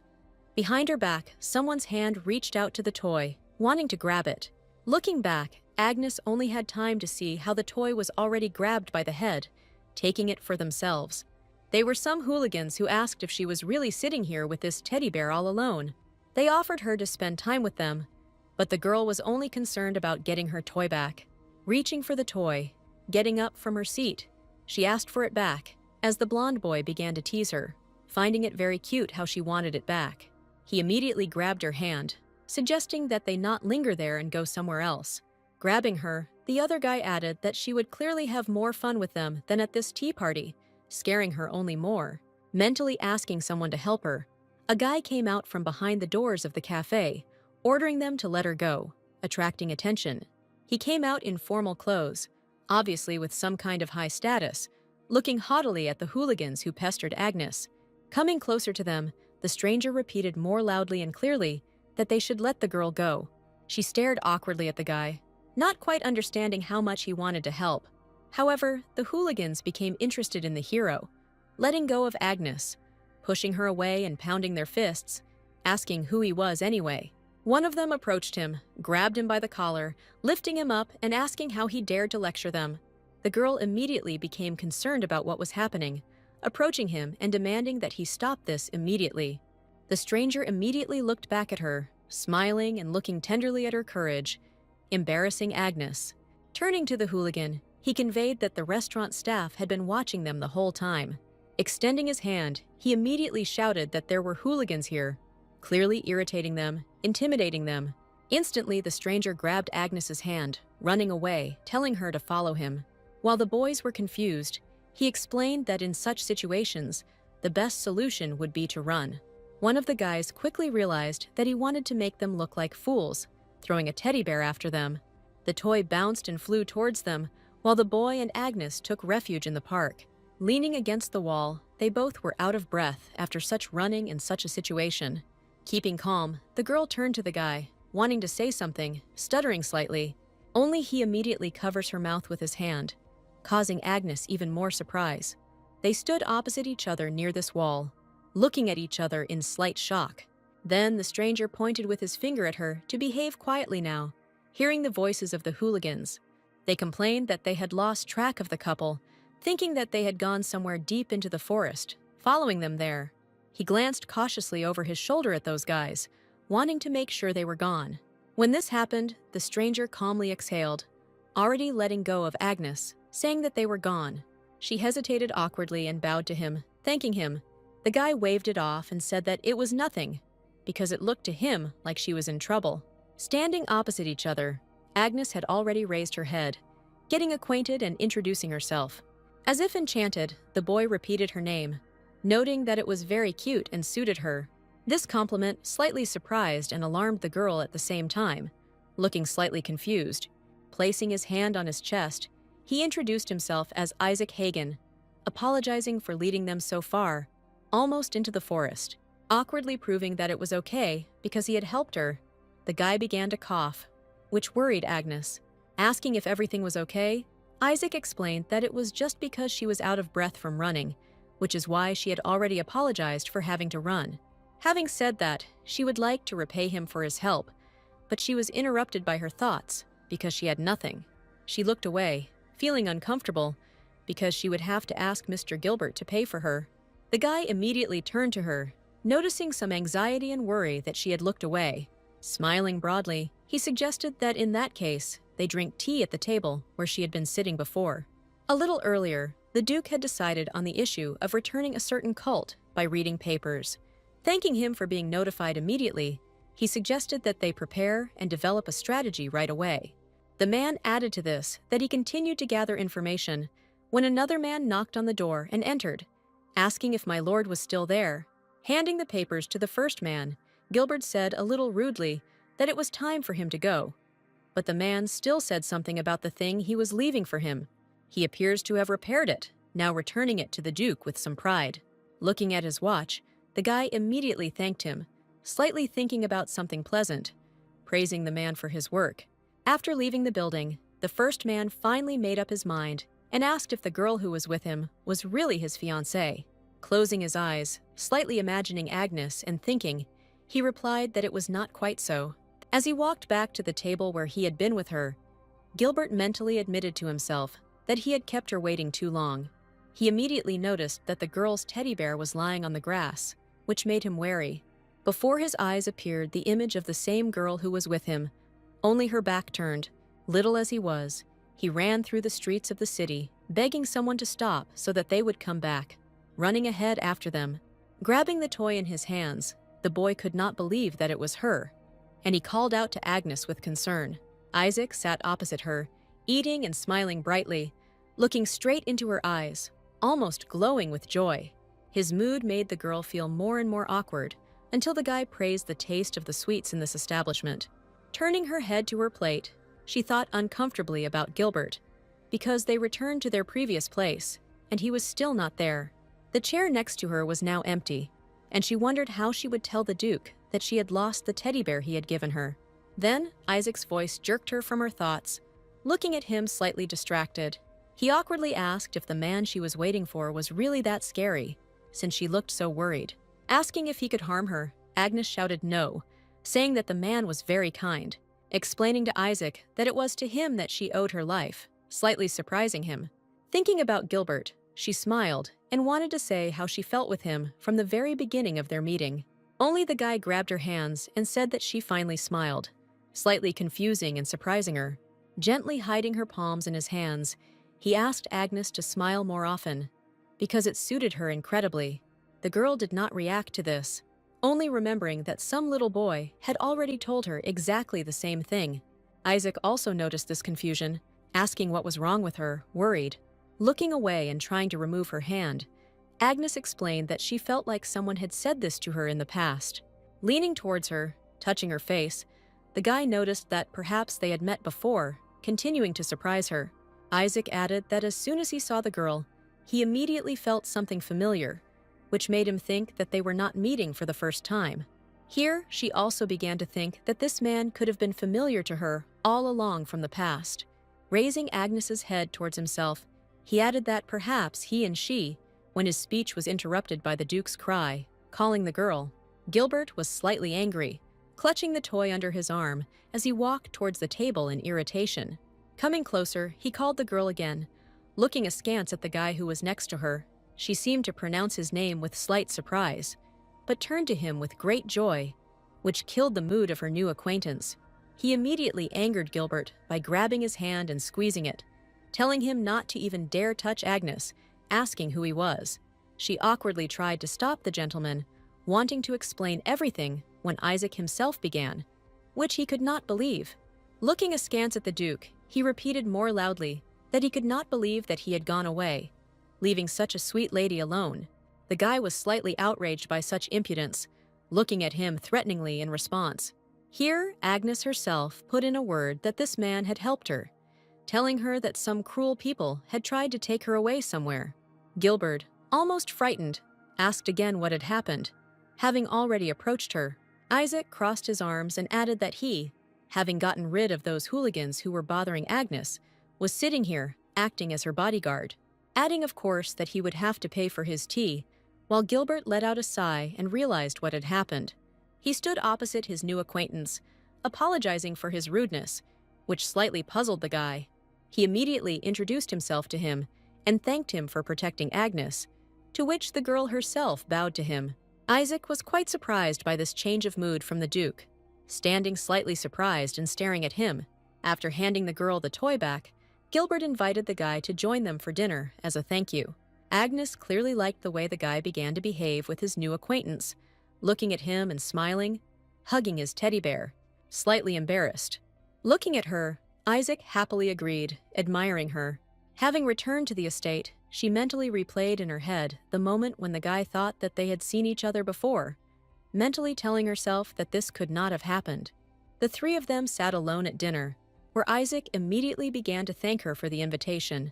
Behind her back, someone's hand reached out to the toy, wanting to grab it. Looking back, Agnes only had time to see how the toy was already grabbed by the head, taking it for themselves. They were some hooligans who asked if she was really sitting here with this teddy bear all alone. They offered her to spend time with them, but the girl was only concerned about getting her toy back. Reaching for the toy, getting up from her seat, she asked for it back, as the blonde boy began to tease her, finding it very cute how she wanted it back. He immediately grabbed her hand, suggesting that they not linger there and go somewhere else. Grabbing her, the other guy added that she would clearly have more fun with them than at this tea party, scaring her only more. Mentally asking someone to help her, a guy came out from behind the doors of the cafe, ordering them to let her go, attracting attention. He came out in formal clothes, obviously with some kind of high status, looking haughtily at the hooligans who pestered Agnes. Coming closer to them, the stranger repeated more loudly and clearly that they should let the girl go. She stared awkwardly at the guy, not quite understanding how much he wanted to help. However, the hooligans became interested in the hero, letting go of Agnes, pushing her away and pounding their fists, asking who he was anyway. One of them approached him, grabbed him by the collar, lifting him up and asking how he dared to lecture them. The girl immediately became concerned about what was happening, approaching him and demanding that he stop this immediately. The stranger immediately looked back at her, smiling and looking tenderly at her courage, embarrassing Agnes. Turning to the hooligan, he conveyed that the restaurant staff had been watching them the whole time. Extending his hand, he immediately shouted that there were hooligans here, clearly irritating them, intimidating them. Instantly, the stranger grabbed Agnes's hand, running away, telling her to follow him. While the boys were confused, he explained that in such situations, the best solution would be to run. One of the guys quickly realized that he wanted to make them look like fools, throwing a teddy bear after them. The toy bounced and flew towards them, while the boy and Agnes took refuge in the park. Leaning against the wall, they both were out of breath after such running in such a situation. Keeping calm, the girl turned to the guy, wanting to say something, stuttering slightly. Only he immediately covers her mouth with his hand, causing Agnes even more surprise. They stood opposite each other near this wall, looking at each other in slight shock. Then the stranger pointed with his finger at her to behave quietly now. Hearing the voices of the hooligans, they complained that they had lost track of the couple, thinking that they had gone somewhere deep into the forest, following them there. He glanced cautiously over his shoulder at those guys, wanting to make sure they were gone. When this happened, the stranger calmly exhaled, already letting go of Agnes, saying that they were gone. She hesitated awkwardly and bowed to him, thanking him. The guy waved it off and said that it was nothing, because it looked to him like she was in trouble. Standing opposite each other, Agnes had already raised her head, getting acquainted and introducing herself. As if enchanted, the boy repeated her name, noting that it was very cute and suited her. This compliment slightly surprised and alarmed the girl at the same time. Looking slightly confused, placing his hand on his chest, he introduced himself as Isaac Hagen, apologizing for leading them so far, almost into the forest. Awkwardly proving that it was okay because he had helped her, the guy began to cough, which worried Agnes. Asking if everything was okay, Isaac explained that it was just because she was out of breath from running, which is why she had already apologized for having to run. Having said that, she would like to repay him for his help, but she was interrupted by her thoughts because she had nothing. She looked away, feeling uncomfortable, because she would have to ask Mr. Gilbert to pay for her. The guy immediately turned to her, noticing some anxiety and worry that she had looked away. Smiling broadly, he suggested that in that case, they drink tea at the table where she had been sitting before. A little earlier, the Duke had decided on the issue of returning a certain cult by reading papers, Thanking him for being notified immediately, he suggested that they prepare and develop a strategy right away. The man added to this that he continued to gather information when another man knocked on the door and entered, asking if my lord was still there. Handing the papers to the first man, Gilbert said a little rudely that it was time for him to go. But the man still said something about the thing he was leaving for him. He appears to have repaired it, now returning it to the Duke with some pride. Looking at his watch, the guy immediately thanked him, slightly thinking about something pleasant, praising the man for his work. After leaving the building, the first man finally made up his mind and asked if the girl who was with him was really his fiancée. Closing his eyes, slightly imagining Agnes and thinking, he replied that it was not quite so. As he walked back to the table where he had been with her, Gilbert mentally admitted to himself that he had kept her waiting too long. He immediately noticed that the girl's teddy bear was lying on the grass, which made him wary. Before his eyes appeared the image of the same girl who was with him, only her back turned. Little as he was, he ran through the streets of the city, begging someone to stop so that they would come back. Running ahead after them, grabbing the toy in his hands, the boy could not believe that it was her, and he called out to Agnes with concern. Isaac sat opposite her, eating and smiling brightly, looking straight into her eyes, almost glowing with joy. His mood made the girl feel more and more awkward until the guy praised the taste of the sweets in this establishment. Turning her head to her plate, she thought uncomfortably about Gilbert, because they returned to their previous place, and he was still not there. The chair next to her was now empty, and she wondered how she would tell the Duke that she had lost the teddy bear he had given her. Then Isaac's voice jerked her from her thoughts, looking at him slightly distracted. He awkwardly asked if the man she was waiting for was really that scary, since she looked so worried. Asking if he could harm her, Agnes shouted no, saying that the man was very kind, explaining to Isaac that it was to him that she owed her life, slightly surprising him. Thinking about Gilbert, she smiled and wanted to say how she felt with him from the very beginning of their meeting. Only the guy grabbed her hands and said that she finally smiled, slightly confusing and surprising her. Gently hiding her palms in his hands, he asked Agnes to smile more often, because it suited her incredibly. The girl did not react to this, only remembering that some little boy had already told her exactly the same thing. Isaac also noticed this confusion, asking what was wrong with her, worried. Looking away and trying to remove her hand, Agnes explained that she felt like someone had said this to her in the past. Leaning towards her, touching her face, the guy noticed that perhaps they had met before, continuing to surprise her. Isaac added that as soon as he saw the girl, he immediately felt something familiar, which made him think that they were not meeting for the first time. Here, she also began to think that this man could have been familiar to her all along from the past. Raising Agnes's head towards himself, he added that perhaps he and she, when his speech was interrupted by the Duke's cry, calling the girl. Gilbert was slightly angry, clutching the toy under his arm as he walked towards the table in irritation. Coming closer, he called the girl again, looking askance at the guy who was next to her. She seemed to pronounce his name with slight surprise, but turned to him with great joy, which killed the mood of her new acquaintance. He immediately angered Gilbert by grabbing his hand and squeezing it, telling him not to even dare touch Agnes, asking who he was. She awkwardly tried to stop the gentleman, wanting to explain everything when Isaac himself began, which he could not believe. Looking askance at the Duke, he repeated more loudly that he could not believe that he had gone away, leaving such a sweet lady alone. The guy was slightly outraged by such impudence, looking at him threateningly in response. Here, Agnes herself put in a word that this man had helped her, telling her that some cruel people had tried to take her away somewhere. Gilbert, almost frightened, asked again what had happened. Having already approached her, Isaac crossed his arms and added that he, having gotten rid of those hooligans who were bothering Agnes, was sitting here, acting as her bodyguard, adding of course that he would have to pay for his tea, while Gilbert let out a sigh and realized what had happened. He stood opposite his new acquaintance, apologizing for his rudeness, which slightly puzzled the guy. He immediately introduced himself to him and thanked him for protecting Agnes, to which the girl herself bowed to him. Isaac was quite surprised by this change of mood from the Duke, standing slightly surprised and staring at him. After handing the girl the toy back, Gilbert invited the guy to join them for dinner as a thank you. Agnes clearly liked the way the guy began to behave with his new acquaintance, looking at him and smiling, hugging his teddy bear, slightly embarrassed. Looking at her, Isaac happily agreed, admiring her. Having returned to the estate, she mentally replayed in her head the moment when the guy thought that they had seen each other before, mentally telling herself that this could not have happened. The three of them sat alone at dinner, where Isaac immediately began to thank her for the invitation,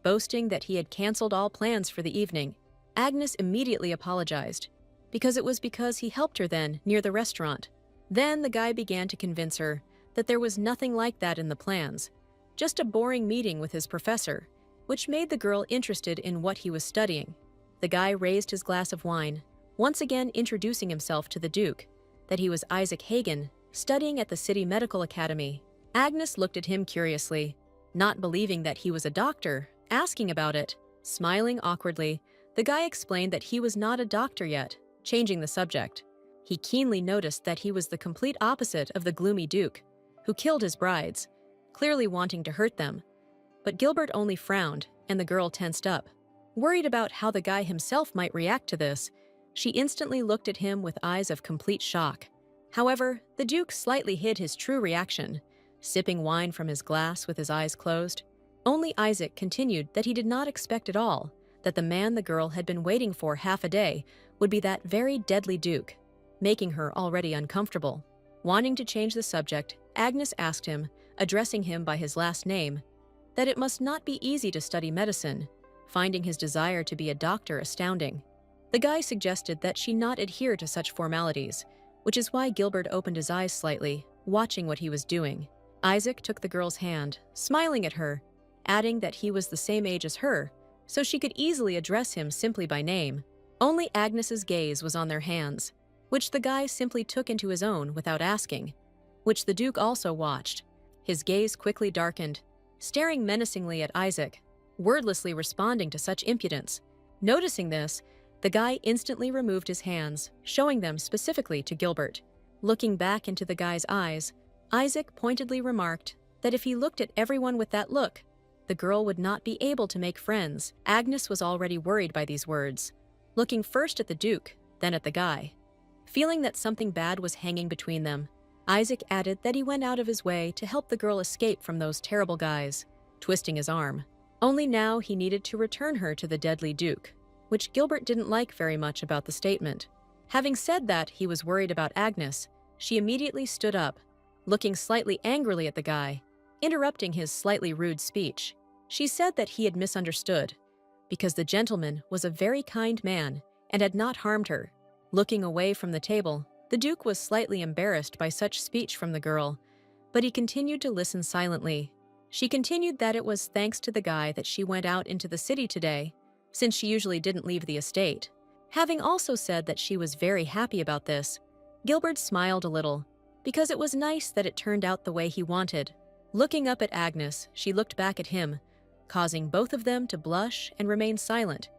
boasting that he had canceled all plans for the evening. Agnes immediately apologized, because he helped her then near the restaurant. Then the guy began to convince her that there was nothing like that in the plans, just a boring meeting with his professor, which made the girl interested in what he was studying. The guy raised his glass of wine, once again introducing himself to the Duke, that he was Isaac Hagen, studying at the City Medical Academy. Agnes looked at him curiously, not believing that he was a doctor, asking about it. Smiling awkwardly, the guy explained that he was not a doctor yet, changing the subject. He keenly noticed that he was the complete opposite of the gloomy Duke, who killed his brides, clearly wanting to hurt them. But Gilbert only frowned, and the girl tensed up. Worried about how the guy himself might react to this, she instantly looked at him with eyes of complete shock. However, the Duke slightly hid his true reaction, sipping wine from his glass with his eyes closed. Only Isaac continued that he did not expect at all that the man the girl had been waiting for half a day would be that very deadly Duke, making her already uncomfortable. Wanting to change the subject, Agnes asked him, addressing him by his last name, that it must not be easy to study medicine, finding his desire to be a doctor astounding. The guy suggested that she not adhere to such formalities, which is why Gilbert opened his eyes slightly, watching what he was doing. Isaac took the girl's hand, smiling at her, adding that he was the same age as her, so she could easily address him simply by name. Only Agnes's gaze was on their hands, which the guy simply took into his own without asking, which the Duke also watched. His gaze quickly darkened, staring menacingly at Isaac, wordlessly responding to such impudence. Noticing this, the guy instantly removed his hands, showing them specifically to Gilbert. Looking back into the guy's eyes, Isaac pointedly remarked that if he looked at everyone with that look, the girl would not be able to make friends. Agnes was already worried by these words, looking first at the Duke, then at the guy. Feeling that something bad was hanging between them, Isaac added that he went out of his way to help the girl escape from those terrible guys, twisting his arm. Only now he needed to return her to the deadly Duke, which Gilbert didn't like very much about the statement. Having said that he was worried about Agnes, she immediately stood up, looking slightly angrily at the guy, interrupting his slightly rude speech. She said that he had misunderstood, because the gentleman was a very kind man and had not harmed her. Looking away from the table, the Duke was slightly embarrassed by such speech from the girl, but he continued to listen silently. She continued that it was thanks to the guy that she went out into the city today, since she usually didn't leave the estate. Having also said that she was very happy about this, Gilbert smiled a little, because it was nice that it turned out the way he wanted. Looking up at Agnes, she looked back at him, causing both of them to blush and remain silent,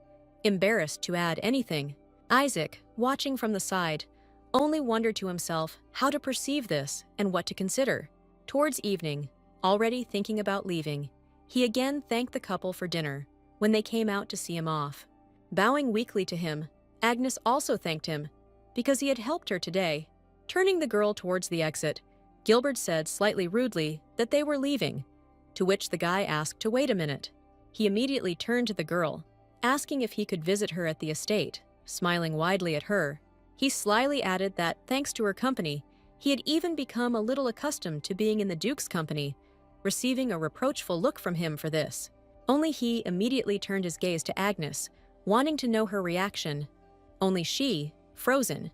embarrassed to add anything. Isaac, watching from the side, only wondered to himself how to perceive this and what to consider. Towards evening, already thinking about leaving, he again thanked the couple for dinner when they came out to see him off. Bowing weakly to him, Agnes also thanked him because he had helped her today. Turning the girl towards the exit, Gilbert said slightly rudely that they were leaving, to which the guy asked to wait a minute. He immediately turned to the girl, asking if he could visit her at the estate. Smiling widely at her, he slyly added that, thanks to her company, he had even become a little accustomed to being in the Duke's company, receiving a reproachful look from him for this. Only he immediately turned his gaze to Agnes, wanting to know her reaction. Only she, frozen,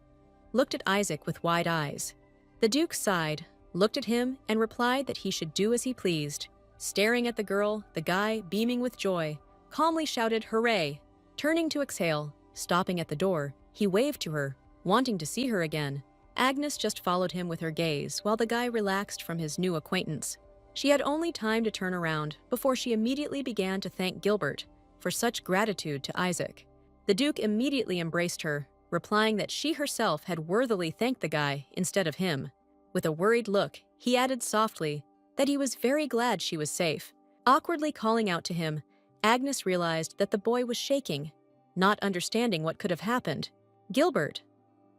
looked at Isaac with wide eyes. The Duke sighed, looked at him, and replied that he should do as he pleased. Staring at the girl, the guy, beaming with joy, calmly shouted, "Hooray!" Turning to exhale, stopping at the door, he waved to her, wanting to see her again. Agnes just followed him with her gaze while the guy relaxed from his new acquaintance. She had only time to turn around before she immediately began to thank Gilbert for such gratitude to Isaac. The Duke immediately embraced her, replying that she herself had worthily thanked the guy instead of him. With a worried look, he added softly that he was very glad she was safe. Awkwardly calling out to him, Agnes realized that the boy was shaking, not understanding what could have happened. "Gilbert,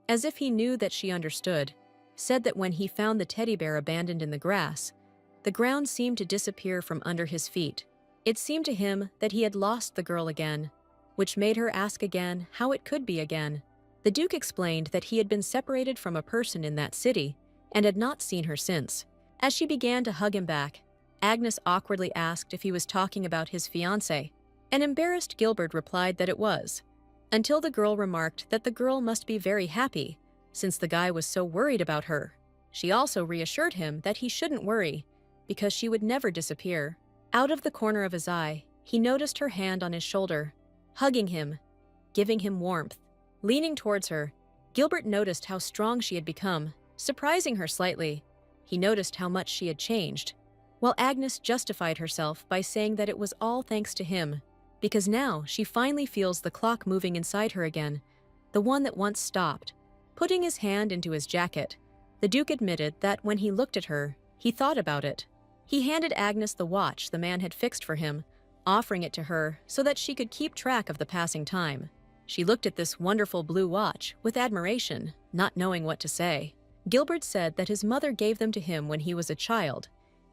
as if he knew that she understood, said that when he found the teddy bear abandoned in the grass, the ground seemed to disappear from under his feet. It seemed to him that he had lost the girl again, which made her ask again how it could be again. The Duke explained that he had been separated from a person in that city and had not seen her since. As she began to hug him back, Agnes awkwardly asked if he was talking about his fiancée. An embarrassed Gilbert replied that it was, until the girl remarked that the girl must be very happy, since the guy was so worried about her. She also reassured him that he shouldn't worry, because she would never disappear. Out of the corner of his eye, he noticed her hand on his shoulder, hugging him, giving him warmth. Leaning towards her, Gilbert noticed how strong she had become, surprising her slightly. He noticed how much she had changed, while Agnes justified herself by saying that it was all thanks to him, because now she finally feels the clock moving inside her again, the one that once stopped. Putting his hand into his jacket, the Duke admitted that when he looked at her, he thought about it. He handed Agnes the watch the man had fixed for him, offering it to her so that she could keep track of the passing time. She looked at this wonderful blue watch with admiration, not knowing what to say. Gilbert said that his mother gave them to him when he was a child,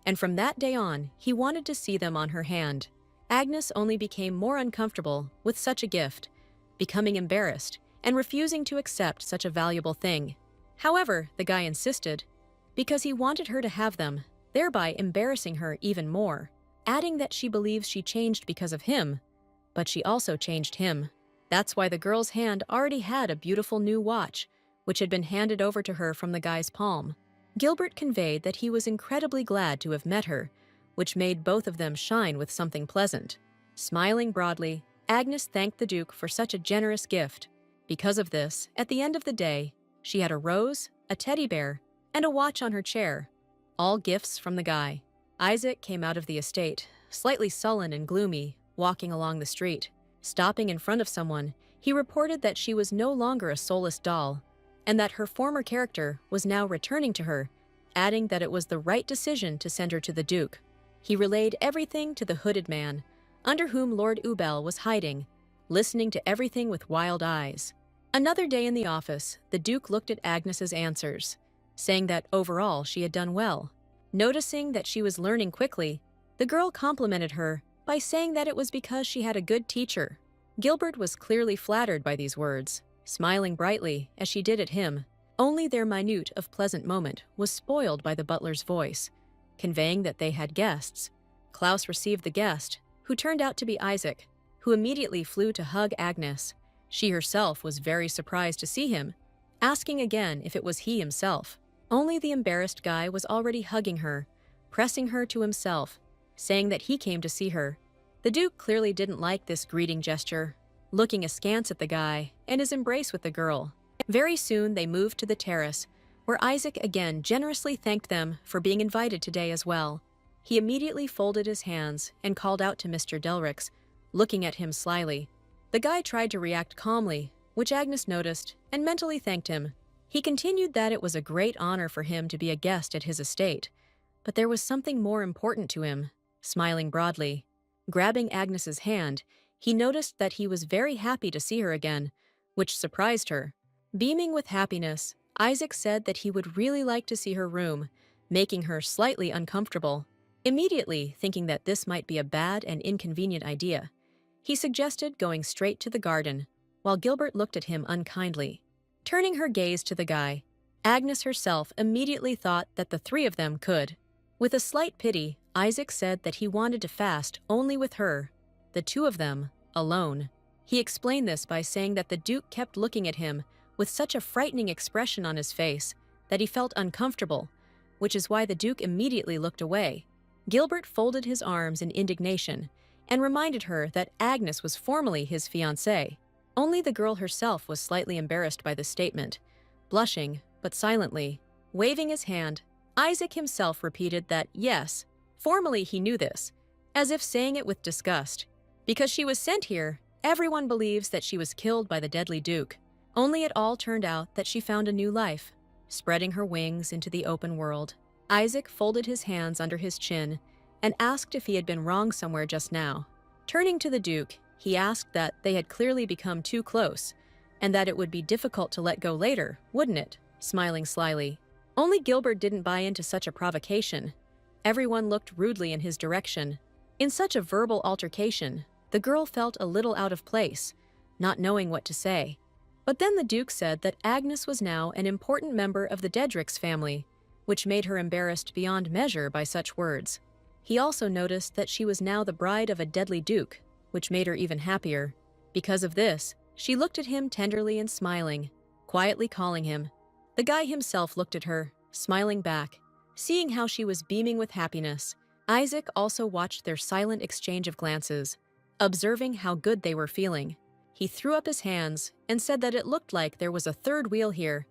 and from that day on, he wanted to see them on her hand. Agnes only became more uncomfortable with such a gift, becoming embarrassed and refusing to accept such a valuable thing. However, the guy insisted, because he wanted her to have them, thereby embarrassing her even more, adding that she believes she changed because of him, but she also changed him. That's why the girl's hand already had a beautiful new watch, which had been handed over to her from the guy's palm. Gilbert conveyed that he was incredibly glad to have met her, which made both of them shine with something pleasant. Smiling broadly, Agnes thanked the Duke for such a generous gift. Because of this, at the end of the day, she had a rose, a teddy bear, and a watch on her chair, all gifts from the guy. Isaac came out of the estate, slightly sullen and gloomy, walking along the street. Stopping in front of someone, he reported that she was no longer a soulless doll, and that her former character was now returning to her, adding that it was the right decision to send her to the Duke. He relayed everything to the hooded man, under whom Lord Ubel was hiding, listening to everything with wild eyes. Another day in the office, the Duke looked at Agnes's answers, saying that overall she had done well. Noticing that she was learning quickly, the girl complimented her by saying that it was because she had a good teacher. Gilbert was clearly flattered by these words, smiling brightly as she did at him. Only their minute of pleasant moment was spoiled by the butler's voice, conveying that they had guests. Klaus received the guest, who turned out to be Isaac, who immediately flew to hug Agnes. She herself was very surprised to see him, asking again if it was he himself. Only the embarrassed guy was already hugging her, pressing her to himself, saying that he came to see her. The Duke clearly didn't like this greeting gesture, looking askance at the guy and his embrace with the girl. Very soon they moved to the terrace, where Isaac again generously thanked them for being invited today as well. He immediately folded his hands and called out to Mr. Delrix, looking at him slyly. The guy tried to react calmly, which Agnes noticed, and mentally thanked him. He continued that it was a great honor for him to be a guest at his estate, but there was something more important to him. Smiling broadly, grabbing Agnes's hand, he noticed that he was very happy to see her again, which surprised her. Beaming with happiness, Isaac said that he would really like to see her room, making her slightly uncomfortable. Immediately thinking that this might be a bad and inconvenient idea, he suggested going straight to the garden, while Gilbert looked at him unkindly. Turning her gaze to the guy, Agnes herself immediately thought that the three of them could. With a slight pity, Isaac said that he wanted to fast only with her, the two of them, alone. He explained this by saying that the Duke kept looking at him with such a frightening expression on his face that he felt uncomfortable, which is why the Duke immediately looked away. Gilbert folded his arms in indignation and reminded her that Agnes was formerly his fiancée. Only the girl herself was slightly embarrassed by this statement. Blushing, but silently, waving his hand, Isaac himself repeated that, yes, formerly he knew this, as if saying it with disgust. Because she was sent here, everyone believes that she was killed by the deadly Duke. Only it all turned out that she found a new life, spreading her wings into the open world. Isaac folded his hands under his chin and asked if he had been wrong somewhere just now. Turning to the Duke, he asked that they had clearly become too close, and that it would be difficult to let go later, wouldn't it? Smiling slyly. Only Gilbert didn't buy into such a provocation. Everyone looked rudely in his direction. In such a verbal altercation, the girl felt a little out of place, not knowing what to say. But then the Duke said that Agnes was now an important member of the Dedricks family, which made her embarrassed beyond measure by such words. He also noticed that she was now the bride of a deadly duke, which made her even happier. Because of this, she looked at him tenderly and smiling, quietly calling him. The guy himself looked at her, smiling back. Seeing how she was beaming with happiness, Isaac also watched their silent exchange of glances, observing how good they were feeling. He threw up his hands and said that it looked like there was a third wheel here,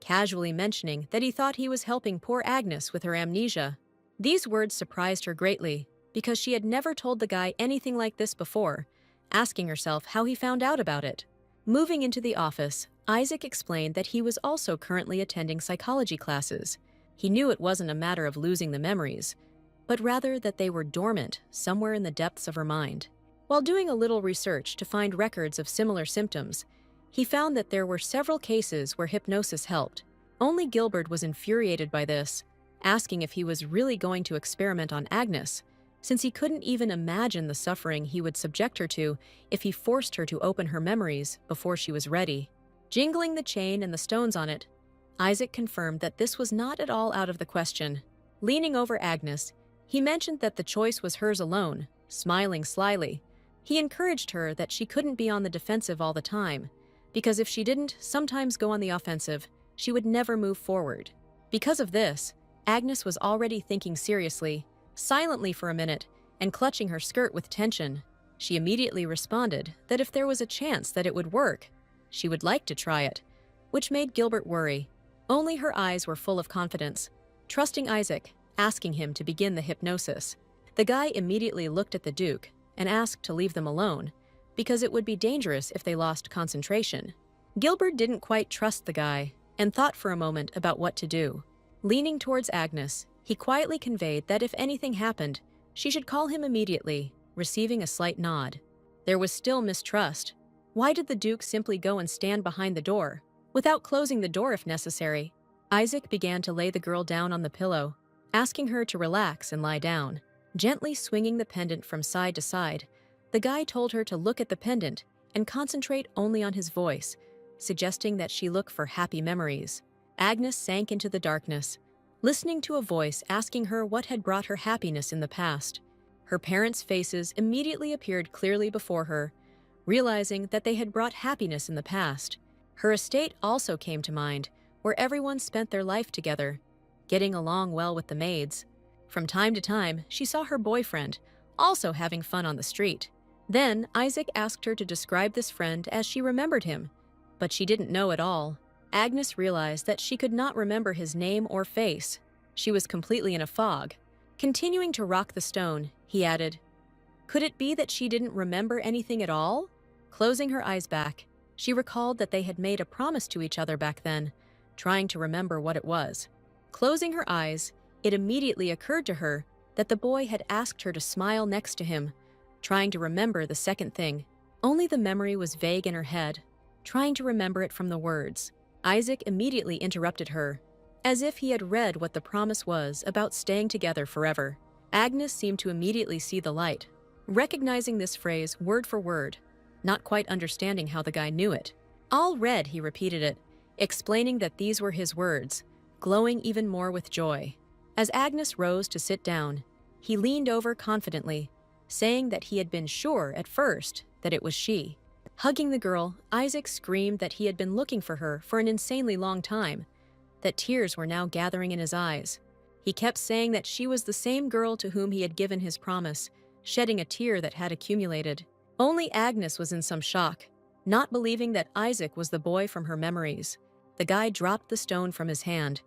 casually mentioning that he thought he was helping poor Agnes with her amnesia. These words surprised her greatly, because she had never told the guy anything like this before, asking herself how he found out about it. Moving into the office, Isaac explained that he was also currently attending psychology classes. He knew it wasn't a matter of losing the memories, but rather that they were dormant somewhere in the depths of her mind. While doing a little research to find records of similar symptoms, he found that there were several cases where hypnosis helped. Only Gilbert was infuriated by this, asking if he was really going to experiment on Agnes, since he couldn't even imagine the suffering he would subject her to if he forced her to open her memories before she was ready. Jingling the chain and the stones on it, Isaac confirmed that this was not at all out of the question. Leaning over Agnes, he mentioned that the choice was hers alone, smiling slyly. He encouraged her that she couldn't be on the defensive all the time, because if she didn't sometimes go on the offensive, she would never move forward. Because of this, Agnes was already thinking seriously, silently for a minute, and clutching her skirt with tension. She immediately responded that if there was a chance that it would work, she would like to try it, which made Gilbert worry. Only her eyes were full of confidence, trusting Isaac, asking him to begin the hypnosis. The guy immediately looked at the Duke and asked to leave them alone, because it would be dangerous if they lost concentration. Gilbert didn't quite trust the guy and thought for a moment about what to do. Leaning towards Agnes, he quietly conveyed that if anything happened, she should call him immediately, receiving a slight nod. There was still mistrust. Why did the Duke simply go and stand behind the door, without closing the door if necessary? Isaac began to lay the girl down on the pillow, asking her to relax and lie down. Gently swinging the pendant from side to side, the guy told her to look at the pendant and concentrate only on his voice, suggesting that she look for happy memories. Agnes sank into the darkness, listening to a voice asking her what had brought her happiness in the past. Her parents' faces immediately appeared clearly before her, realizing that they had brought happiness in the past. Her estate also came to mind, where everyone spent their life together, getting along well with the maids. From time to time, she saw her boyfriend, also having fun on the street. Then, Isaac asked her to describe this friend as she remembered him, but she didn't know at all. Agnes realized that she could not remember his name or face. She was completely in a fog. Continuing to rock the stone, he added, "Could it be that she didn't remember anything at all?" Closing her eyes back, she recalled that they had made a promise to each other back then, trying to remember what it was. Closing her eyes, it immediately occurred to her that the boy had asked her to smile next to him, trying to remember the second thing. Only the memory was vague in her head, trying to remember it from the words. Isaac immediately interrupted her, as if he had read what the promise was about staying together forever. Agnes seemed to immediately see the light, recognizing this phrase word for word, not quite understanding how the guy knew it. "All red," he repeated it, explaining that these were his words, glowing even more with joy. As Agnes rose to sit down, he leaned over confidently, saying that he had been sure at first that it was she. Hugging the girl, Isaac screamed that he had been looking for her for an insanely long time, that tears were now gathering in his eyes. He kept saying that she was the same girl to whom he had given his promise, shedding a tear that had accumulated. Only Agnes was in some shock, not believing that Isaac was the boy from her memories. The guy dropped the stone from his hand,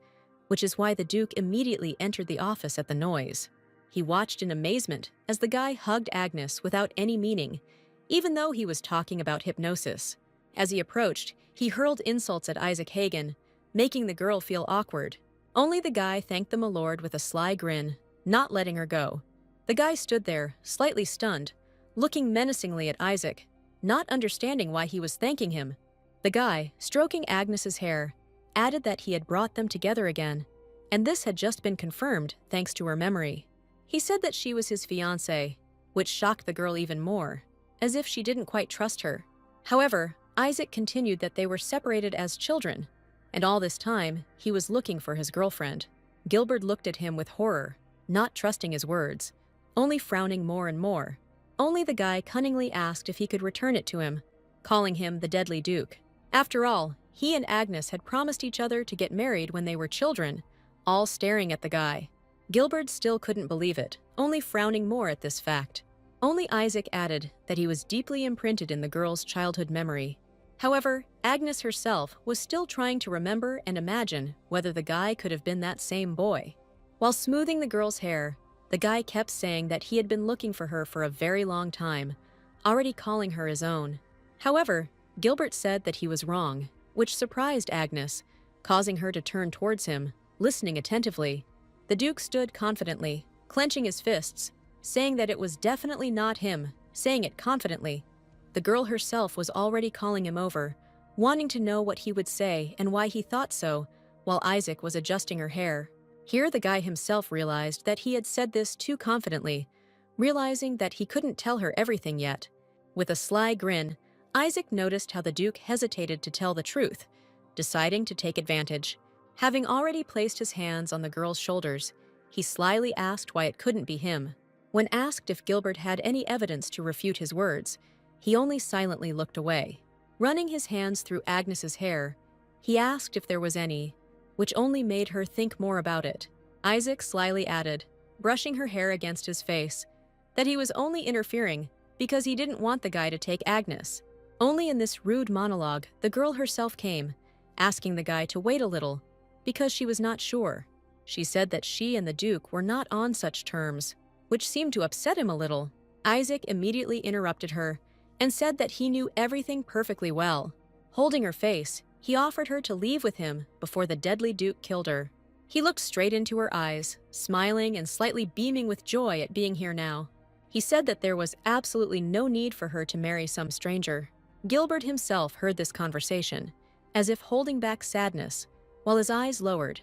which is why the Duke immediately entered the office at the noise. He watched in amazement as the guy hugged Agnes without any meaning, even though he was talking about hypnosis. As he approached, he hurled insults at Isaac Hagen, making the girl feel awkward. Only the guy thanked the milord with a sly grin, not letting her go. The guy stood there, slightly stunned, looking menacingly at Isaac, not understanding why he was thanking him. The guy, stroking Agnes's hair, added that he had brought them together again, and this had just been confirmed thanks to her memory. He said that she was his fiancée, which shocked the girl even more, as if she didn't quite trust her. However, Isaac continued that they were separated as children, and all this time, he was looking for his girlfriend. Gilbert looked at him with horror, not trusting his words, only frowning more and more. Only the guy cunningly asked if he could return it to him, calling him the Deadly Duke. After all, he and Agnes had promised each other to get married when they were children, all staring at the guy. Gilbert still couldn't believe it, only frowning more at this fact. Only Isaac added that he was deeply imprinted in the girl's childhood memory. However, Agnes herself was still trying to remember and imagine whether the guy could have been that same boy. While smoothing the girl's hair, the guy kept saying that he had been looking for her for a very long time, already calling her his own. However, Gilbert said that he was wrong, which surprised Agnes, causing her to turn towards him, listening attentively. The Duke stood confidently, clenching his fists, saying that it was definitely not him, saying it confidently. The girl herself was already calling him over, wanting to know what he would say and why he thought so, while Isaac was adjusting her hair. Here the guy himself realized that he had said this too confidently, realizing that he couldn't tell her everything yet. With a sly grin, Isaac noticed how the Duke hesitated to tell the truth, deciding to take advantage. Having already placed his hands on the girl's shoulders, he slyly asked why it couldn't be him. When asked if Gilbert had any evidence to refute his words, he only silently looked away. Running his hands through Agnes's hair, he asked if there was any, which only made her think more about it. Isaac slyly added, brushing her hair against his face, that he was only interfering because he didn't want the guy to take Agnes. Only in this rude monologue, the girl herself came, asking the guy to wait a little, because she was not sure. She said that she and the Duke were not on such terms, which seemed to upset him a little. Isaac immediately interrupted her and said that he knew everything perfectly well. Holding her face, he offered her to leave with him before the Deadly Duke killed her. He looked straight into her eyes, smiling and slightly beaming with joy at being here now. He said that there was absolutely no need for her to marry some stranger. Gilbert himself heard this conversation, as if holding back sadness, while his eyes lowered,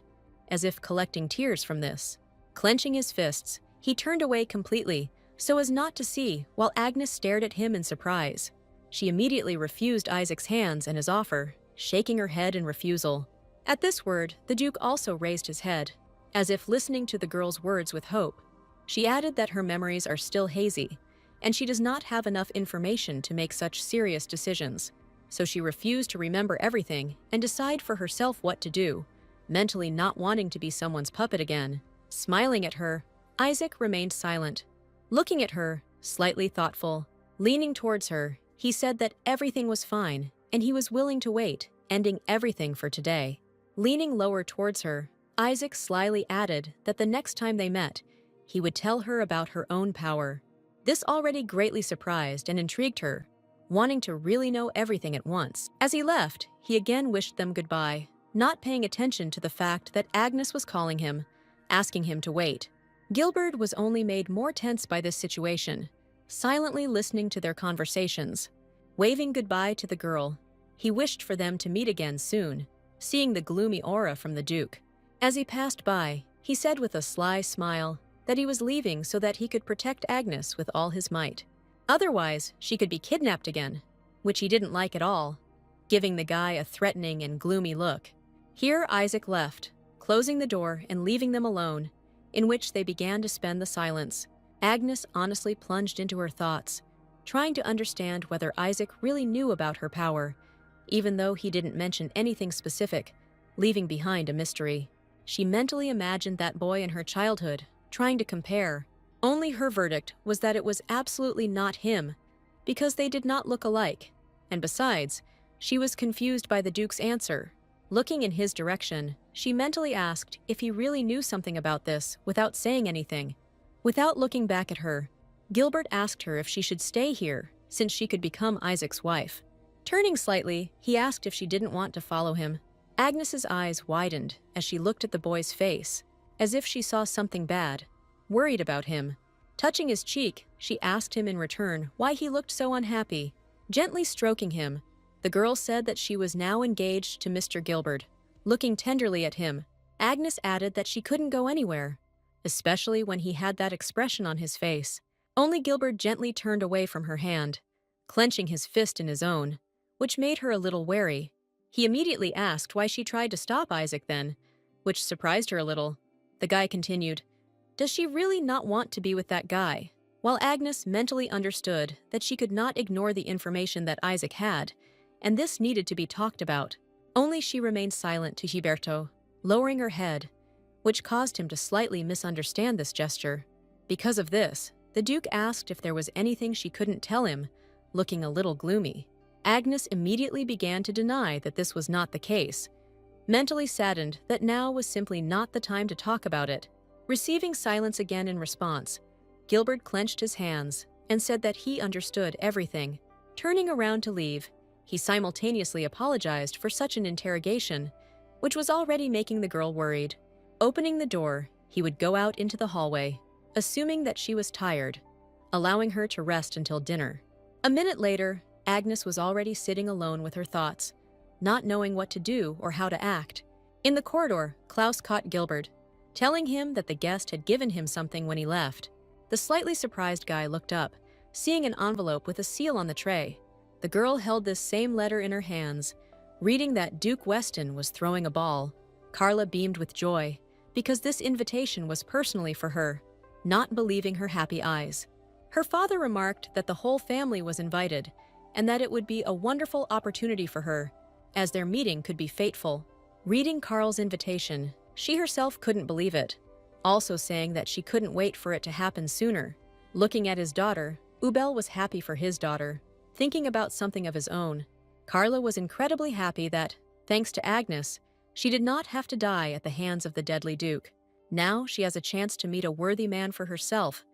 as if collecting tears from this. Clenching his fists, he turned away completely, so as not to see, while Agnes stared at him in surprise. She immediately refused Isaac's hands and his offer, shaking her head in refusal. At this word, the Duke also raised his head, as if listening to the girl's words with hope. She added that her memories are still hazy, and she does not have enough information to make such serious decisions, so she refused to remember everything and decide for herself what to do, mentally not wanting to be someone's puppet again. Smiling at her, Isaac remained silent. Looking at her, slightly thoughtful, leaning towards her, he said that everything was fine and he was willing to wait, ending everything for today. Leaning lower towards her, Isaac slyly added that the next time they met, he would tell her about her own power. This already greatly surprised and intrigued her, wanting to really know everything at once. As he left, he again wished them goodbye, not paying attention to the fact that Agnes was calling him, asking him to wait. Gilbert was only made more tense by this situation, silently listening to their conversations. Waving goodbye to the girl, he wished for them to meet again soon, seeing the gloomy aura from the Duke. As he passed by, he said with a sly smile that he was leaving so that he could protect Agnes with all his might. Otherwise, she could be kidnapped again, which he didn't like at all, giving the guy a threatening and gloomy look. Here Isaac left, closing the door and leaving them alone, in which they began to spend the silence. Agnes honestly plunged into her thoughts, trying to understand whether Isaac really knew about her power, even though he didn't mention anything specific, leaving behind a mystery. She mentally imagined that boy in her childhood, trying to compare. Only her verdict was that it was absolutely not him, because they did not look alike, and besides, she was confused by the Duke's answer. Looking in his direction, she mentally asked if he really knew something about this without saying anything. Without looking back at her, Gilbert asked her if she should stay here, since she could become Isaac's wife. Turning slightly, he asked if she didn't want to follow him. Agnes's eyes widened as she looked at the boy's face, as if she saw something bad, worried about him. Touching his cheek, she asked him in return why he looked so unhappy. Gently stroking him, The girl said that she was now engaged to Mr. Gilbert. Looking tenderly at him, Agnes added that she couldn't go anywhere, especially when he had that expression on his face. Only Gilbert gently turned away from her hand, clenching his fist in his own, which made her a little wary. He immediately asked why she tried to stop Isaac then, which surprised her a little. The guy continued, "Does she really not want to be with that guy?" While Agnes mentally understood that she could not ignore the information that Isaac had, and this needed to be talked about. Only she remained silent to Gilberto, lowering her head, which caused him to slightly misunderstand this gesture. Because of this, the Duke asked if there was anything she couldn't tell him, looking a little gloomy. Agnes immediately began to deny that this was not the case, mentally saddened that now was simply not the time to talk about it. Receiving silence again in response, Gilbert clenched his hands and said that he understood everything. Turning around to leave, he simultaneously apologized for such an interrogation, which was already making the girl worried. Opening the door, he would go out into the hallway, assuming that she was tired, allowing her to rest until dinner. A minute later, Agnes was already sitting alone with her thoughts, not knowing what to do or how to act. In the corridor, Klaus caught Gilbert, telling him that the guest had given him something when he left. The slightly surprised guy looked up, seeing an envelope with a seal on the tray. The girl held this same letter in her hands, reading that Duke Weston was throwing a ball. Carla beamed with joy, because this invitation was personally for her, not believing her happy eyes. Her father remarked that the whole family was invited, and that it would be a wonderful opportunity for her, as their meeting could be fateful. Reading Carl's invitation, she herself couldn't believe it, also saying that she couldn't wait for it to happen sooner. Looking at his daughter, Ubel was happy for his daughter, thinking about something of his own. Carla was incredibly happy that, thanks to Agnes, she did not have to die at the hands of the deadly Duke. Now she has a chance to meet a worthy man for herself,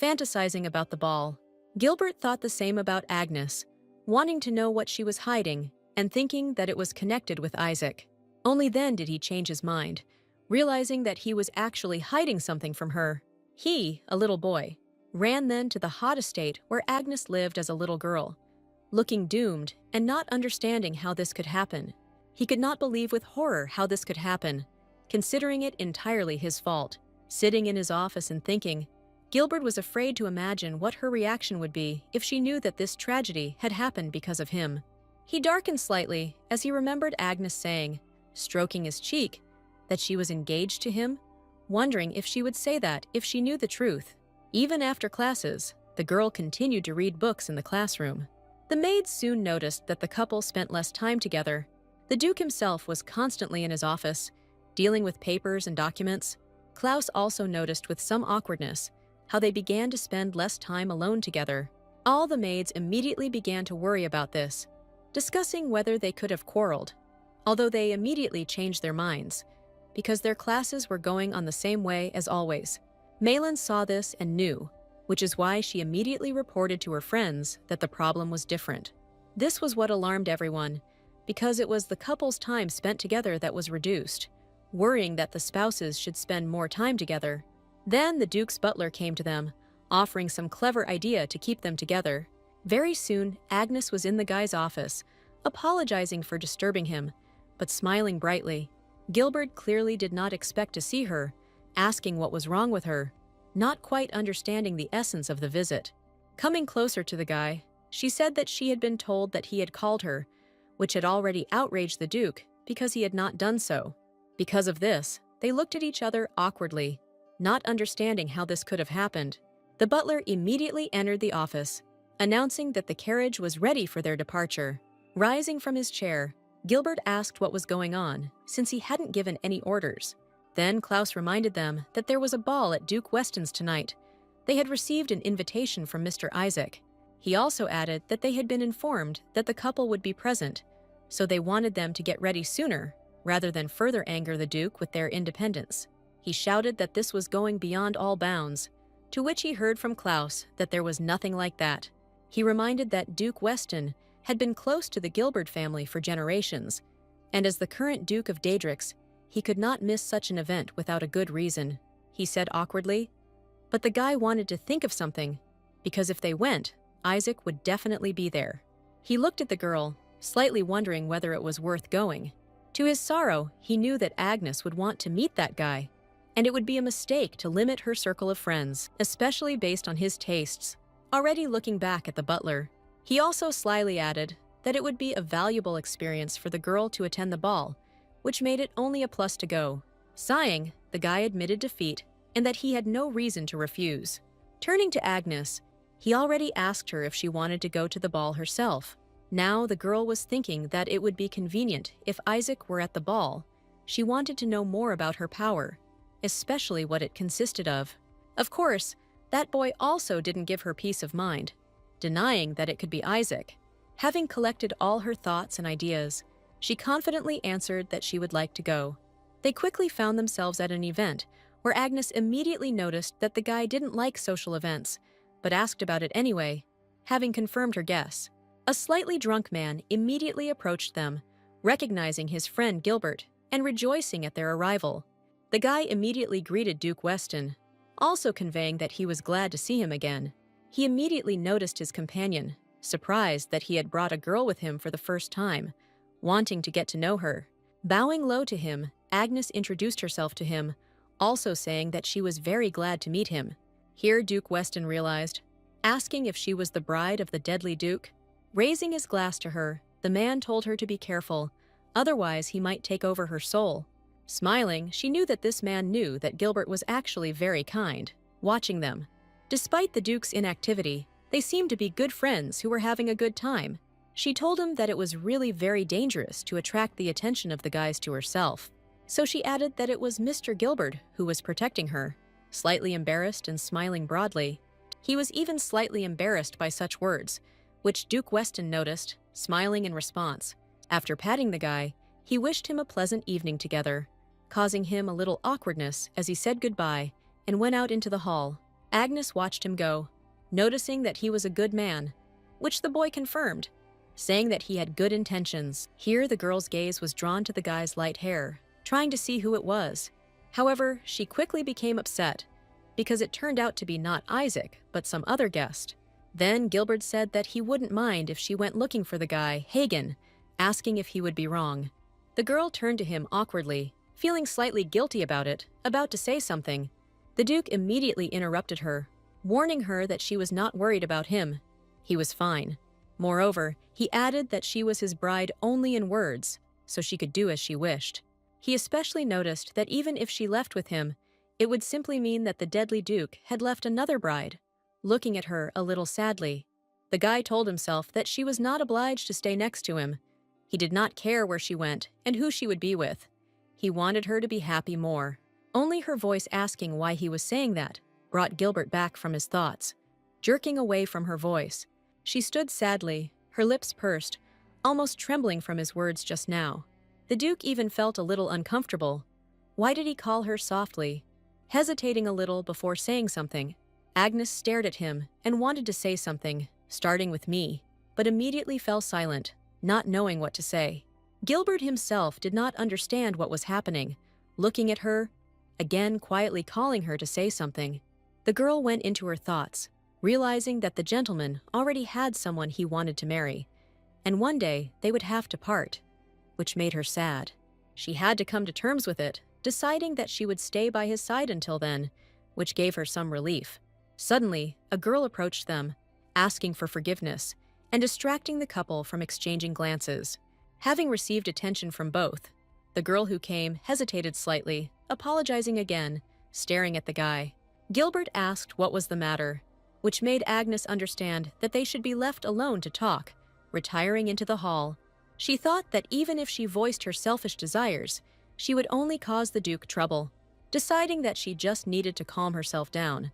fantasizing about the ball. Gilbert thought the same about Agnes, wanting to know what she was hiding and thinking that it was connected with Isaac. Only then did he change his mind, realizing that he was actually hiding something from her. He, a little boy, ran then to the hot estate where Agnes lived as a little girl, looking doomed and not understanding how this could happen. He could not believe with horror how this could happen, considering it entirely his fault. Sitting in his office and thinking, Gilbert was afraid to imagine what her reaction would be if she knew that this tragedy had happened because of him. He darkened slightly as he remembered Agnes saying, stroking his cheek, that she was engaged to him, wondering if she would say that if she knew the truth. Even after classes, the girl continued to read books in the classroom. The maids soon noticed that the couple spent less time together. The Duke himself was constantly in his office, dealing with papers and documents. Klaus also noticed with some awkwardness how they began to spend less time alone together. All the maids immediately began to worry about this, discussing whether they could have quarreled, although they immediately changed their minds, because their classes were going on the same way as always. Malin saw this and knew, which is why she immediately reported to her friends that the problem was different. This was what alarmed everyone, because it was the couple's time spent together that was reduced, worrying that the spouses should spend more time together. Then the Duke's butler came to them, offering some clever idea to keep them together. Very soon, Agnes was in the guy's office, apologizing for disturbing him, but smiling brightly. Gilbert clearly did not expect to see her, asking what was wrong with her, not quite understanding the essence of the visit. Coming closer to the guy, she said that she had been told that he had called her, which had already outraged the Duke because he had not done so. Because of this, they looked at each other awkwardly, not understanding how this could have happened. The butler immediately entered the office, announcing that the carriage was ready for their departure. Rising from his chair, Gilbert asked what was going on, since he hadn't given any orders. Then Klaus reminded them that there was a ball at Duke Weston's tonight. They had received an invitation from Mr. Isaac. He also added that they had been informed that the couple would be present, so they wanted them to get ready sooner, rather than further anger the Duke with their independence. He shouted that this was going beyond all bounds, to which he heard from Klaus that there was nothing like that. He reminded that Duke Weston had been close to the Gilbert family for generations, and as the current Duke of Daedrix, he could not miss such an event without a good reason. He said awkwardly, but the guy wanted to think of something, because if they went, Isaac would definitely be there. He looked at the girl, slightly wondering whether it was worth going. To his sorrow, he knew that Agnes would want to meet that guy, and it would be a mistake to limit her circle of friends, especially based on his tastes. Already looking back at the butler, he also slyly added that it would be a valuable experience for the girl to attend the ball, which made it only a plus to go. Sighing, the guy admitted defeat and that he had no reason to refuse. Turning to Agnes, he already asked her if she wanted to go to the ball herself. Now the girl was thinking that it would be convenient if Isaac were at the ball. She wanted to know more about her power, especially what it consisted of. Of course, that boy also didn't give her peace of mind, denying that it could be Isaac. Having collected all her thoughts and ideas, she confidently answered that she would like to go. They quickly found themselves at an event where Agnes immediately noticed that the guy didn't like social events, but asked about it anyway, having confirmed her guess. A slightly drunk man immediately approached them, recognizing his friend Gilbert and rejoicing at their arrival. The guy immediately greeted Duke Weston, also conveying that he was glad to see him again. He immediately noticed his companion, surprised that he had brought a girl with him for the first time, wanting to get to know her. Bowing low to him, Agnes introduced herself to him, also saying that she was very glad to meet him. Here Duke Weston realized, asking if she was the bride of the deadly Duke. Raising his glass to her, the man told her to be careful, otherwise he might take over her soul. Smiling, she knew that this man knew that Gilbert was actually very kind, watching them. Despite the Duke's inactivity, they seemed to be good friends who were having a good time. She told him that it was really very dangerous to attract the attention of the guys to herself. So she added that it was Mr. Gilbert who was protecting her, slightly embarrassed and smiling broadly. He was even slightly embarrassed by such words, which Duke Weston noticed, smiling in response. After patting the guy, he wished him a pleasant evening together, causing him a little awkwardness as he said goodbye and went out into the hall. Agnes watched him go, noticing that he was a good man, which the boy confirmed, saying that he had good intentions. Here the girl's gaze was drawn to the guy's light hair, trying to see who it was. However, she quickly became upset, because it turned out to be not Isaac, but some other guest. Then Gilbert said that he wouldn't mind if she went looking for the guy, Hagen, asking if he would be wrong. The girl turned to him awkwardly, feeling slightly guilty about it, about to say something. The Duke immediately interrupted her, warning her that she was not worried about him. He was fine. Moreover, he added that she was his bride only in words, so she could do as she wished. He especially noticed that even if she left with him, it would simply mean that the deadly Duke had left another bride. Looking at her a little sadly, the guy told himself that she was not obliged to stay next to him. He did not care where she went and who she would be with. He wanted her to be happy more. Only her voice asking why he was saying that brought Gilbert back from his thoughts. Jerking away from her voice, she stood sadly, her lips pursed, almost trembling from his words just now. The Duke even felt a little uncomfortable. Why did he call her softly? Hesitating a little before saying something, Agnes stared at him and wanted to say something, starting with me, but immediately fell silent, not knowing what to say. Gilbert himself did not understand what was happening, looking at her, again quietly calling her to say something. The girl went into her thoughts, realizing that the gentleman already had someone he wanted to marry, and one day they would have to part, which made her sad. She had to come to terms with it, deciding that she would stay by his side until then, which gave her some relief. Suddenly, a girl approached them, asking for forgiveness, and distracting the couple from exchanging glances. Having received attention from both, the girl who came hesitated slightly, apologizing again, staring at the guy. Gilbert asked what was the matter, which made Agnes understand that they should be left alone to talk, retiring into the hall. She thought that even if she voiced her selfish desires, she would only cause the Duke trouble. Deciding that she just needed to calm herself down,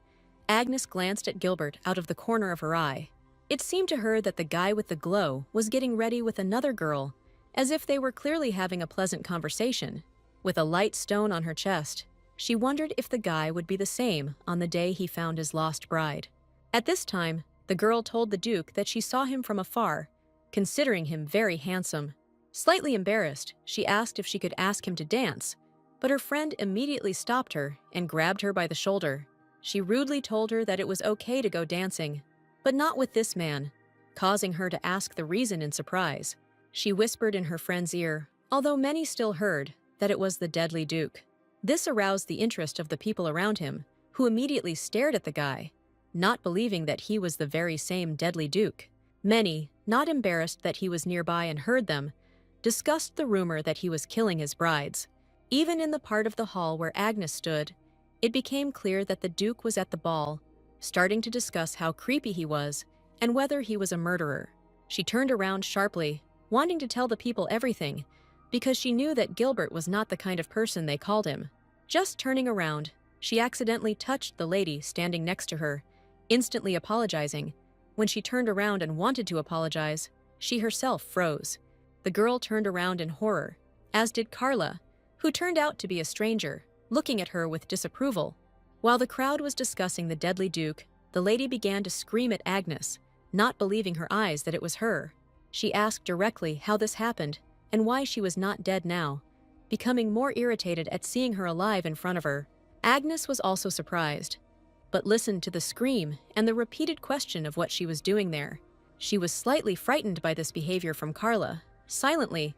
Agnes glanced at Gilbert out of the corner of her eye. It seemed to her that the guy with the glow was getting ready with another girl, as if they were clearly having a pleasant conversation. With a light stone on her chest, she wondered if the guy would be the same on the day he found his lost bride. At this time, the girl told the Duke that she saw him from afar, considering him very handsome. Slightly embarrassed, she asked if she could ask him to dance, but her friend immediately stopped her and grabbed her by the shoulder. She rudely told her that it was okay to go dancing, but not with this man, causing her to ask the reason in surprise. She whispered in her friend's ear, although many still heard, that it was the deadly Duke. This aroused the interest of the people around him, who immediately stared at the guy, not believing that he was the very same deadly Duke. Many, not embarrassed that he was nearby and heard them, discussed the rumor that he was killing his brides. Even in the part of the hall where Agnes stood, it became clear that the Duke was at the ball, starting to discuss how creepy he was and whether he was a murderer. She turned around sharply, wanting to tell the people everything, because she knew that Gilbert was not the kind of person they called him. Just turning around, she accidentally touched the lady standing next to her, instantly apologizing. When she turned around and wanted to apologize, she herself froze. The girl turned around in horror, as did Carla, who turned out to be a stranger, looking at her with disapproval. While the crowd was discussing the deadly Duke, the lady began to scream at Agnes, not believing her eyes that it was her. She asked directly how this happened and why she was not dead now, becoming more irritated at seeing her alive in front of her. Agnes was also surprised, but listened to the scream and the repeated question of what she was doing there. She was slightly frightened by this behavior from Carla, silently,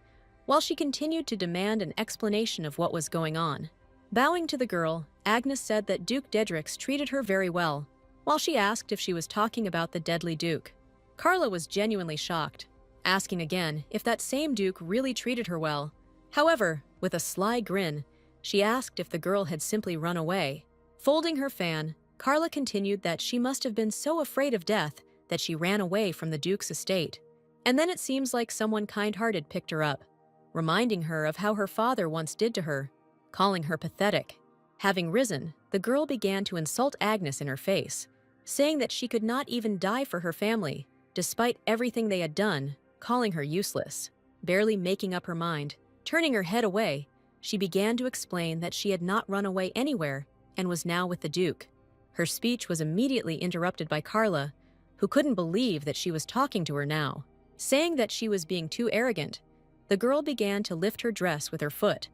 while she continued to demand an explanation of what was going on. Bowing to the girl, Agnes said that Duke Dedrix treated her very well, while she asked if she was talking about the deadly Duke. Carla was genuinely shocked, asking again if that same Duke really treated her well. However, with a sly grin, she asked if the girl had simply run away. Folding her fan, Carla continued that she must have been so afraid of death that she ran away from the Duke's estate. And then it seems like someone kind-hearted picked her up, reminding her of how her father once did to her, calling her pathetic. Having risen, the girl began to insult Agnes in her face, saying that she could not even die for her family, despite everything they had done, calling her useless. Barely making up her mind, turning her head away, she began to explain that she had not run away anywhere and was now with the Duke. Her speech was immediately interrupted by Carla, who couldn't believe that she was talking to her now. Saying that she was being too arrogant, the girl began to lift her dress with her foot,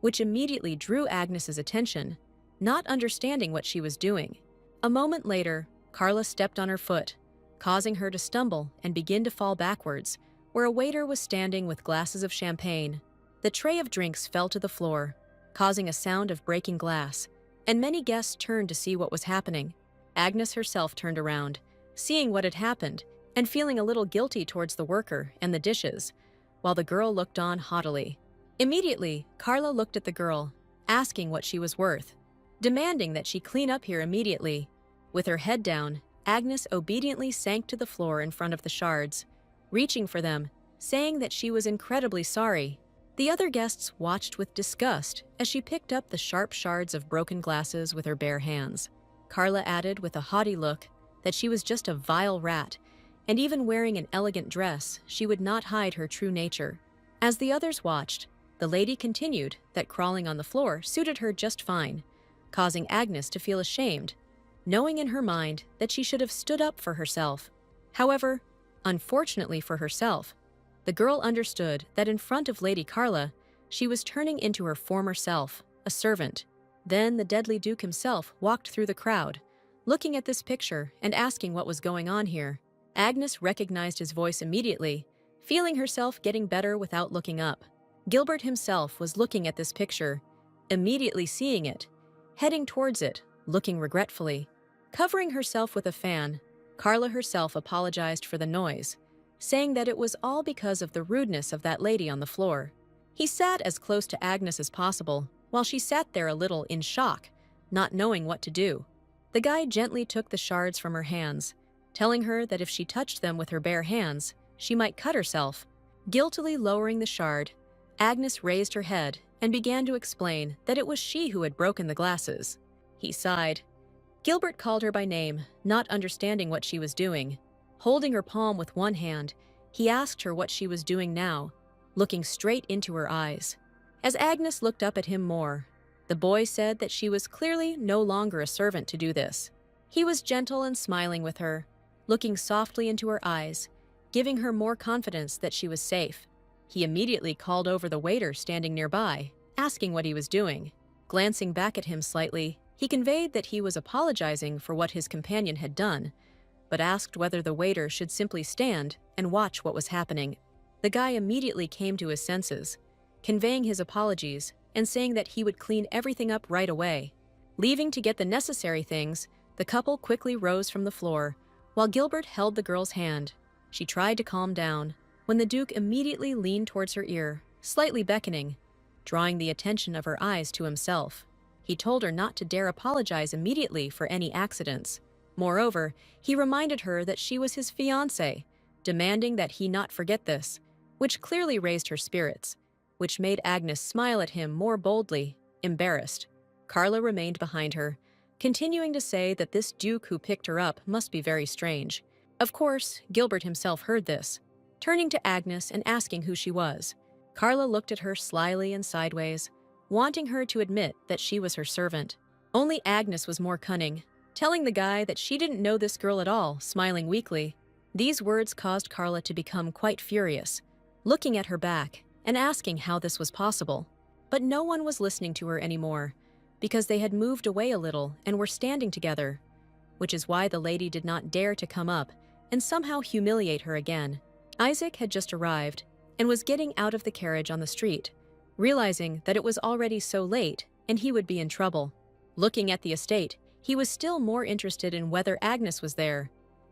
which immediately drew Agnes's attention, not understanding what she was doing. A moment later, Carla stepped on her foot, causing her to stumble and begin to fall backwards, where a waiter was standing with glasses of champagne. The tray of drinks fell to the floor, causing a sound of breaking glass, and many guests turned to see what was happening. Agnes herself turned around, seeing what had happened, and feeling a little guilty towards the worker and the dishes, while the girl looked on haughtily. Immediately, Carla looked at the girl, asking what she was worth, demanding that she clean up here immediately. With her head down, Agnes obediently sank to the floor in front of the shards, reaching for them, saying that she was incredibly sorry. The other guests watched with disgust as she picked up the sharp shards of broken glasses with her bare hands. Carla added with a haughty look that she was just a vile rat, and even wearing an elegant dress, she would not hide her true nature. As the others watched, the lady continued that crawling on the floor suited her just fine, causing Agnes to feel ashamed, knowing in her mind that she should have stood up for herself. However, unfortunately for herself, the girl understood that in front of Lady Carla, she was turning into her former self, a servant. Then the deadly Duke himself walked through the crowd, looking at this picture and asking what was going on here. Agnes recognized his voice immediately, feeling herself getting better without looking up. Gilbert himself was looking at this picture, immediately seeing it, heading towards it, looking regretfully. Covering herself with a fan, Carla herself apologized for the noise, saying that it was all because of the rudeness of that lady on the floor. He sat as close to Agnes as possible, while she sat there a little in shock, not knowing what to do. The guy gently took the shards from her hands, telling her that if she touched them with her bare hands, she might cut herself. Guiltily lowering the shard, Agnes raised her head and began to explain that it was she who had broken the glasses. He sighed. Gilbert called her by name, not understanding what she was doing. Holding her palm with one hand, he asked her what she was doing now, looking straight into her eyes. As Agnes looked up at him more, the boy said that she was clearly no longer a servant to do this. He was gentle and smiling with her, looking softly into her eyes, giving her more confidence that she was safe. He immediately called over the waiter standing nearby, asking what he was doing. Glancing back at him slightly, he conveyed that he was apologizing for what his companion had done, but asked whether the waiter should simply stand and watch what was happening. The guy immediately came to his senses, conveying his apologies and saying that he would clean everything up right away. Leaving to get the necessary things, the couple quickly rose from the floor, while Gilbert held the girl's hand. She tried to calm down, when the Duke immediately leaned towards her ear, slightly beckoning, drawing the attention of her eyes to himself. He told her not to dare apologize immediately for any accidents. Moreover, he reminded her that she was his fiancée, demanding that he not forget this, which clearly raised her spirits, which made Agnes smile at him more boldly, embarrassed. Carla remained behind her, continuing to say that this Duke who picked her up must be very strange. Of course, Gilbert himself heard this, turning to Agnes and asking who she was. Carla looked at her slyly and sideways, wanting her to admit that she was her servant. Only Agnes was more cunning, telling the guy that she didn't know this girl at all, smiling weakly. These words caused Carla to become quite furious, looking at her back and asking how this was possible. But no one was listening to her anymore, because they had moved away a little and were standing together, which is why the lady did not dare to come up and somehow humiliate her again. Isaac had just arrived and was getting out of the carriage on the street, realizing that it was already so late and he would be in trouble. Looking at the estate, he was still more interested in whether Agnes was there,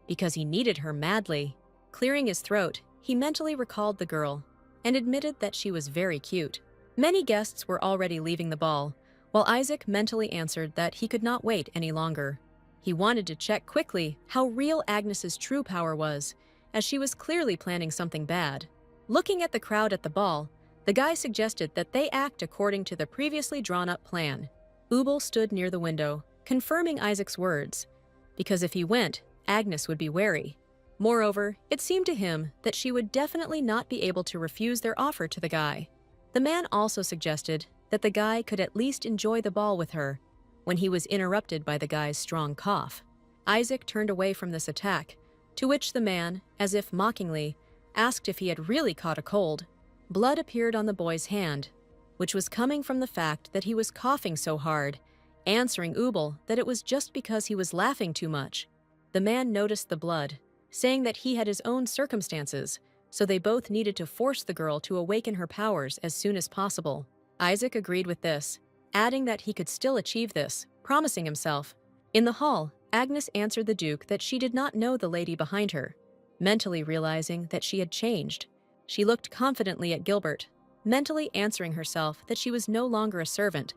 because he needed her madly. Clearing his throat, he mentally recalled the girl and admitted that she was very cute. Many guests were already leaving the ball, while Isaac mentally answered that he could not wait any longer. He wanted to check quickly how real Agnes's true power was, as she was clearly planning something bad. Looking at the crowd at the ball, the guy suggested that they act according to the previously drawn-up plan. Ubel stood near the window, confirming Isaac's words, because if he went, Agnes would be wary. Moreover, it seemed to him that she would definitely not be able to refuse their offer to the guy. The man also suggested that the guy could at least enjoy the ball with her, when he was interrupted by the guy's strong cough. Isaac turned away from this attack, to which the man, as if mockingly, asked if he had really caught a cold. Blood appeared on the boy's hand, which was coming from the fact that he was coughing so hard, answering Ubel that it was just because he was laughing too much. The man noticed the blood, saying that he had his own circumstances, so they both needed to force the girl to awaken her powers as soon as possible. Isaac agreed with this, adding that he could still achieve this, promising himself. In the hall, Agnes answered the Duke that she did not know the lady behind her, mentally realizing that she had changed. She looked confidently at Gilbert, mentally answering herself that she was no longer a servant,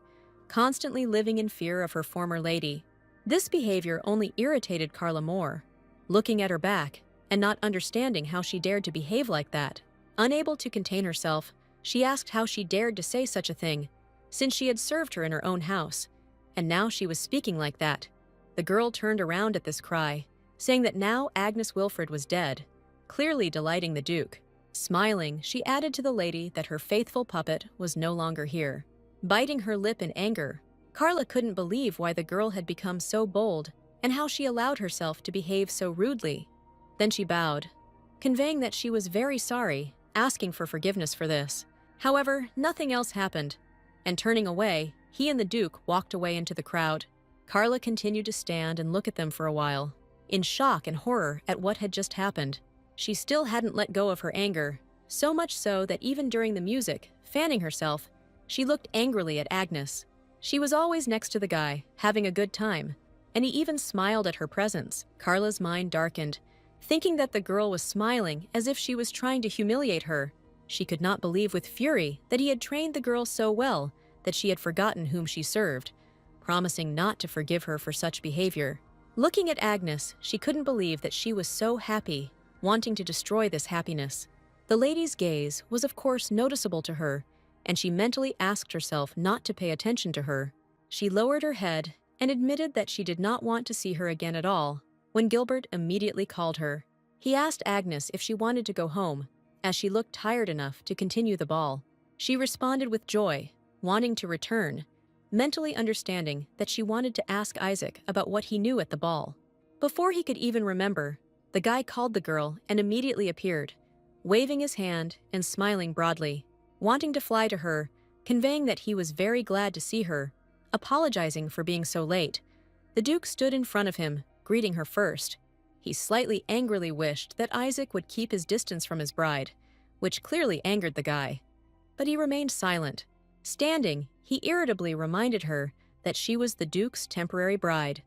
constantly living in fear of her former lady. This behavior only irritated Carla more, looking at her back and not understanding how she dared to behave like that. Unable to contain herself, she asked how she dared to say such a thing, since she had served her in her own house, and now she was speaking like that. The girl turned around at this cry, saying that now Agnes Wilfred was dead, clearly delighting the Duke. Smiling, she added to the lady that her faithful puppet was no longer here. Biting her lip in anger, Carla couldn't believe why the girl had become so bold and how she allowed herself to behave so rudely. Then she bowed, conveying that she was very sorry, asking for forgiveness for this. However, nothing else happened, and turning away, he and the Duke walked away into the crowd. Carla continued to stand and look at them for a while, in shock and horror at what had just happened. She still hadn't let go of her anger, so much so that even during the music, fanning herself, she looked angrily at Agnes. She was always next to the guy, having a good time, and he even smiled at her presence. Carla's mind darkened, thinking that the girl was smiling as if she was trying to humiliate her. She could not believe with fury that he had trained the girl so well that she had forgotten whom she served, promising not to forgive her for such behavior. Looking at Agnes, she couldn't believe that she was so happy, wanting to destroy this happiness. The lady's gaze was of course noticeable to her, and she mentally asked herself not to pay attention to her. She lowered her head and admitted that she did not want to see her again at all, when Gilbert immediately called her. He asked Agnes if she wanted to go home, as she looked tired enough to continue the ball. She responded with joy, wanting to return, mentally understanding that she wanted to ask Isaac about what he knew at the ball. Before he could even remember, the guy called the girl and immediately appeared, waving his hand and smiling broadly, wanting to fly to her, conveying that he was very glad to see her, apologizing for being so late. The Duke stood in front of him, greeting her first. He slightly angrily wished that Isaac would keep his distance from his bride, which clearly angered the guy. But he remained silent. Standing, he irritably reminded her that she was the Duke's temporary bride,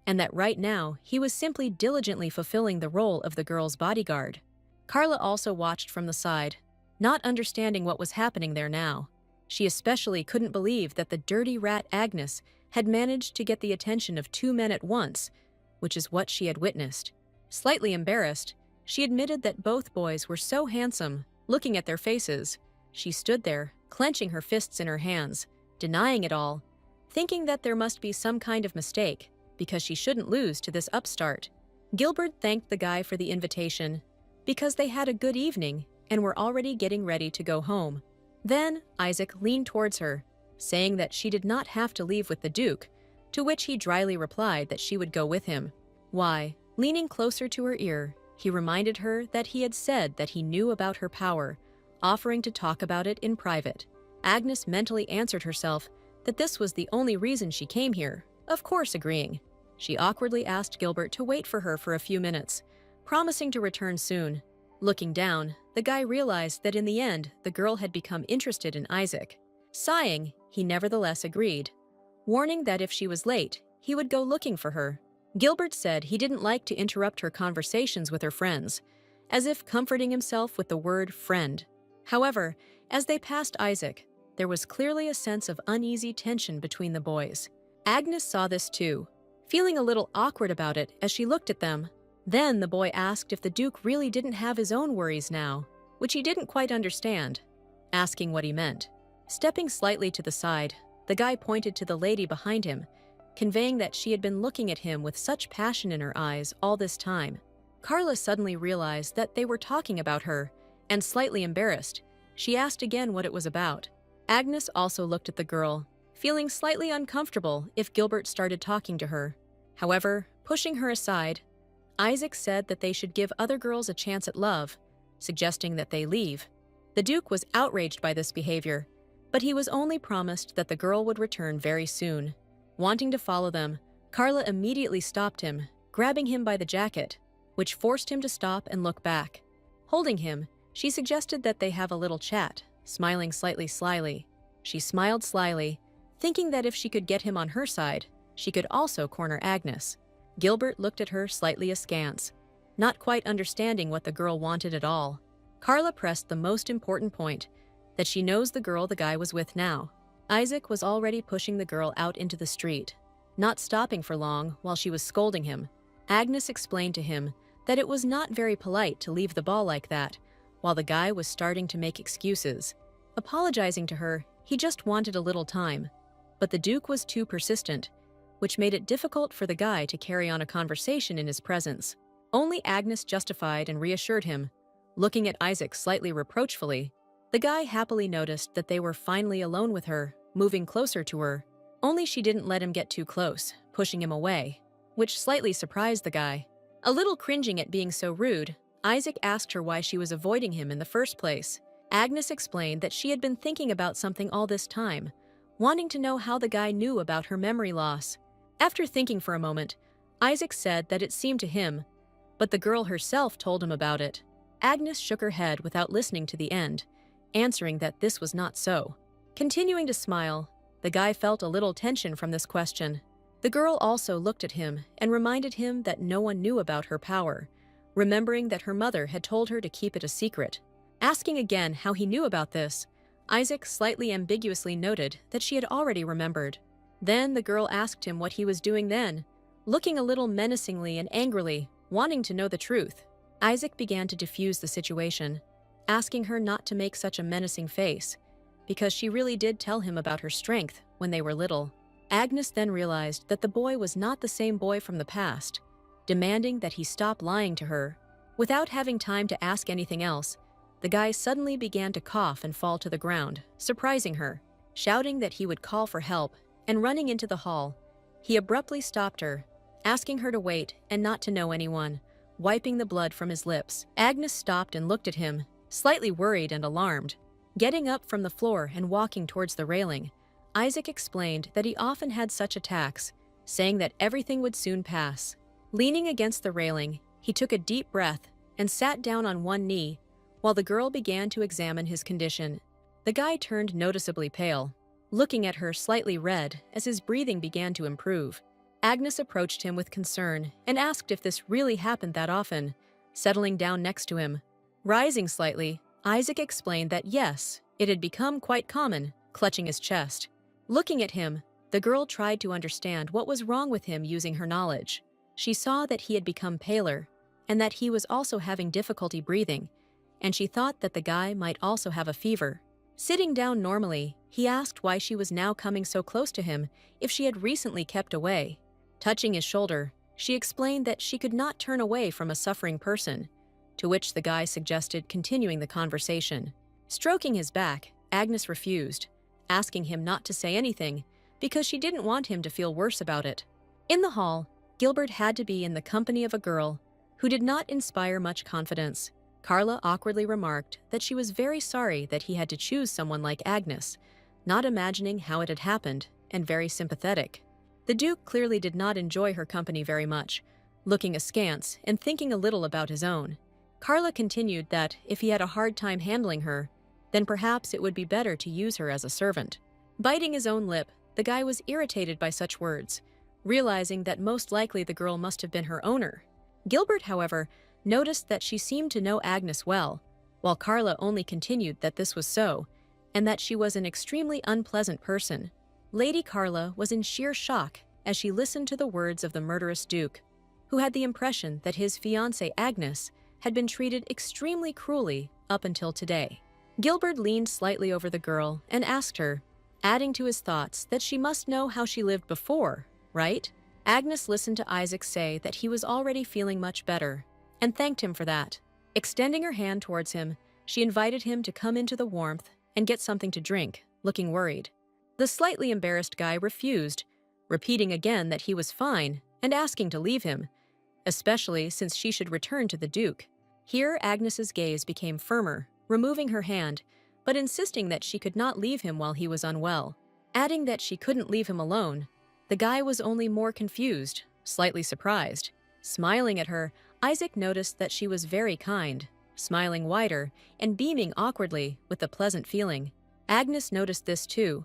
and that right now he was simply diligently fulfilling the role of the girl's bodyguard. Carla also watched from the side, not understanding what was happening there now. She especially couldn't believe that the dirty rat Agnes had managed to get the attention of two men at once, which is what she had witnessed. Slightly embarrassed, she admitted that both boys were so handsome. Looking at their faces, she stood there, clenching her fists in her hands, denying it all, thinking that there must be some kind of mistake, because she shouldn't lose to this upstart. Gilbert thanked the guy for the invitation, because they had a good evening and were already getting ready to go home. Then Isaac leaned towards her, saying that she did not have to leave with the Duke, to which he dryly replied that she would go with him. Why? Leaning closer to her ear, he reminded her that he had said that he knew about her power, offering to talk about it in private. Agnes mentally answered herself that this was the only reason she came here, of course agreeing. She awkwardly asked Gilbert to wait for her for a few minutes, promising to return soon. Looking down, the guy realized that in the end, the girl had become interested in Isaac. Sighing, he nevertheless agreed, warning that if she was late, he would go looking for her. Gilbert said he didn't like to interrupt her conversations with her friends, as if comforting himself with the word friend. However, as they passed Isaac, there was clearly a sense of uneasy tension between the boys. Agnes saw this too, feeling a little awkward about it as she looked at them. Then the boy asked if the Duke really didn't have his own worries now, which he didn't quite understand, asking what he meant. Stepping slightly to the side, the guy pointed to the lady behind him, conveying that she had been looking at him with such passion in her eyes all this time. Carla suddenly realized that they were talking about her, and slightly embarrassed, she asked again what it was about. Agnes also looked at the girl, feeling slightly uncomfortable if Gilbert started talking to her. However, pushing her aside, Isaac said that they should give other girls a chance at love, suggesting that they leave. The Duke was outraged by this behavior, but he was only promised that the girl would return very soon. Wanting to follow them, Carla immediately stopped him, grabbing him by the jacket, which forced him to stop and look back. Holding him, she suggested that they have a little chat, smiling slightly slyly. She smiled slyly, thinking that if she could get him on her side, she could also corner Agnes. Gilbert looked at her slightly askance, not quite understanding what the girl wanted at all. Carla pressed the most important point, that she knows the girl the guy was with now. Isaac was already pushing the girl out into the street, not stopping for long while she was scolding him. Agnes explained to him that it was not very polite to leave the ball like that, while the guy was starting to make excuses. Apologizing to her, he just wanted a little time. But the Duke was too persistent, which made it difficult for the guy to carry on a conversation in his presence. Only Agnes justified and reassured him. Looking at Isaac slightly reproachfully, the guy happily noticed that they were finally alone with her, moving closer to her. Only she didn't let him get too close, pushing him away, which slightly surprised the guy. A little cringing at being so rude, Isaac asked her why she was avoiding him in the first place. Agnes explained that she had been thinking about something all this time, wanting to know how the guy knew about her memory loss. After thinking for a moment, Isaac said that it seemed to him, but the girl herself told him about it. Agnes shook her head without listening to the end, answering that this was not so. Continuing to smile, the guy felt a little tension from this question. The girl also looked at him and reminded him that no one knew about her power, remembering that her mother had told her to keep it a secret. Asking again how he knew about this, Isaac slightly ambiguously noted that she had already remembered. Then the girl asked him what he was doing then, looking a little menacingly and angrily, wanting to know the truth. Isaac began to diffuse the situation, asking her not to make such a menacing face, because she really did tell him about her strength when they were little. Agnes then realized that the boy was not the same boy from the past, demanding that he stop lying to her. Without having time to ask anything else, the guy suddenly began to cough and fall to the ground, surprising her. Shouting that he would call for help and running into the hall, he abruptly stopped her, asking her to wait and not to know anyone, wiping the blood from his lips. Agnes stopped and looked at him, slightly worried and alarmed. Getting up from the floor and walking towards the railing, Isaac explained that he often had such attacks, saying that everything would soon pass. Leaning against the railing, he took a deep breath and sat down on one knee, while the girl began to examine his condition. The guy turned noticeably pale, looking at her slightly red as his breathing began to improve. Agnes approached him with concern and asked if this really happened that often, settling down next to him. Rising slightly, Isaac explained that yes, it had become quite common, clutching his chest. Looking at him, the girl tried to understand what was wrong with him using her knowledge. She saw that he had become paler, and that he was also having difficulty breathing, and she thought that the guy might also have a fever. Sitting down normally, he asked why she was now coming so close to him if she had recently kept away. Touching his shoulder, she explained that she could not turn away from a suffering person, to which the guy suggested continuing the conversation. Stroking his back, Agnes refused, asking him not to say anything because she didn't want him to feel worse about it. In the hall, Gilbert had to be in the company of a girl who did not inspire much confidence. Carla awkwardly remarked that she was very sorry that he had to choose someone like Agnes, not imagining how it had happened, and very sympathetic. The Duke clearly did not enjoy her company very much, looking askance and thinking a little about his own. Carla continued that if he had a hard time handling her, then perhaps it would be better to use her as a servant. Biting his own lip, the guy was irritated by such words, realizing that most likely the girl must have been her owner. Gilbert, however, noticed that she seemed to know Agnes well, while Carla only continued that this was so, and that she was an extremely unpleasant person. Lady Carla was in sheer shock as she listened to the words of the murderous Duke, who had the impression that his fiancée Agnes had been treated extremely cruelly up until today. Gilbert leaned slightly over the girl and asked her, adding to his thoughts that she must know how she lived before, right? Agnes listened to Isaac say that he was already feeling much better, and thanked him for that. Extending her hand towards him, she invited him to come into the warmth and get something to drink, looking worried. The slightly embarrassed guy refused, repeating again that he was fine and asking to leave him, especially since she should return to the Duke. Here Agnes's gaze became firmer, removing her hand, but insisting that she could not leave him while he was unwell. Adding that she couldn't leave him alone, the guy was only more confused, slightly surprised. Smiling at her, Isaac noticed that she was very kind, smiling wider and beaming awkwardly with a pleasant feeling. Agnes noticed this too,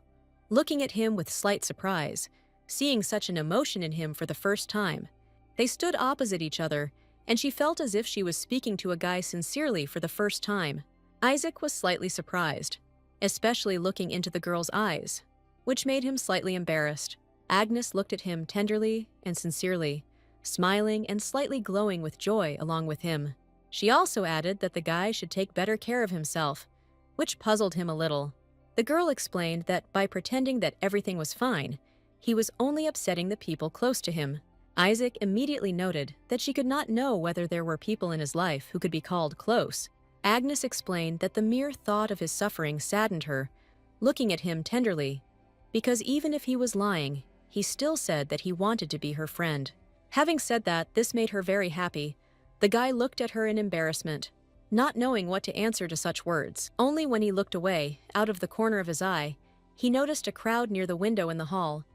looking at him with slight surprise, seeing such an emotion in him for the first time. They stood opposite each other, and she felt as if she was speaking to a guy sincerely for the first time. Isaac was slightly surprised, especially looking into the girl's eyes, which made him slightly embarrassed. Agnes looked at him tenderly and sincerely, smiling and slightly glowing with joy along with him. She also added that the guy should take better care of himself, which puzzled him a little. The girl explained that by pretending that everything was fine, he was only upsetting the people close to him. Isaac immediately noted that she could not know whether there were people in his life who could be called close. Agnes explained that the mere thought of his suffering saddened her, looking at him tenderly, because even if he was lying, he still said that he wanted to be her friend. Having said that, this made her very happy. The guy looked at her in embarrassment, not knowing what to answer to such words. Only when he looked away, out of the corner of his eye, he noticed a crowd near the window in the hall,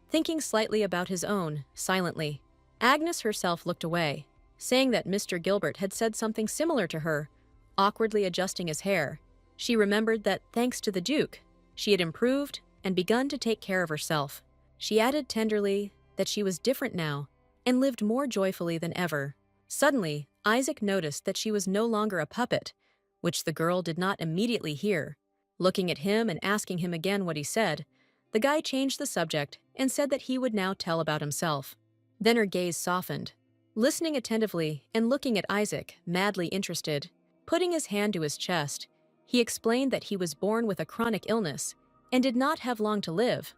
thinking slightly about his own, silently. Agnes herself looked away, saying that Mr. Gilbert had said something similar to her, awkwardly adjusting his hair. She remembered that, thanks to the Duke, she had improved and begun to take care of herself. She added tenderly that she was different now and lived more joyfully than ever. Suddenly, Isaac noticed that she was no longer a puppet, which the girl did not immediately hear. Looking at him and asking him again what he said, the guy changed the subject and said that he would now tell about himself. Then her gaze softened, listening attentively and looking at Isaac, madly interested. Putting his hand to his chest, he explained that he was born with a chronic illness and did not have long to live,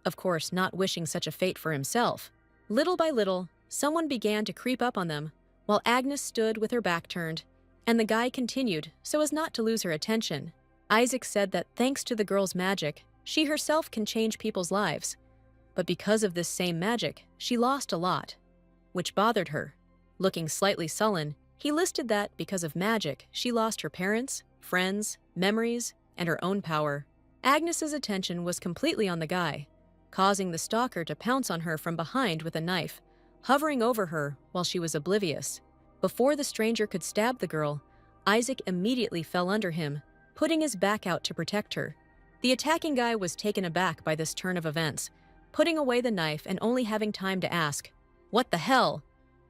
of course not wishing such a fate for himself. Little by little, someone began to creep up on them, while Agnes stood with her back turned, and the guy continued so as not to lose her attention. Isaac said that thanks to the girl's magic, she herself can change people's lives, but because of this same magic, she lost a lot, which bothered her. Looking slightly sullen, he listed that because of magic, she lost her parents, friends, memories, and her own power. Agnes's attention was completely on the guy, causing the stalker to pounce on her from behind with a knife, hovering over her while she was oblivious. Before the stranger could stab the girl, Isaac immediately fell under him, putting his back out to protect her. The attacking guy was taken aback by this turn of events, putting away the knife and only having time to ask, "What the hell?"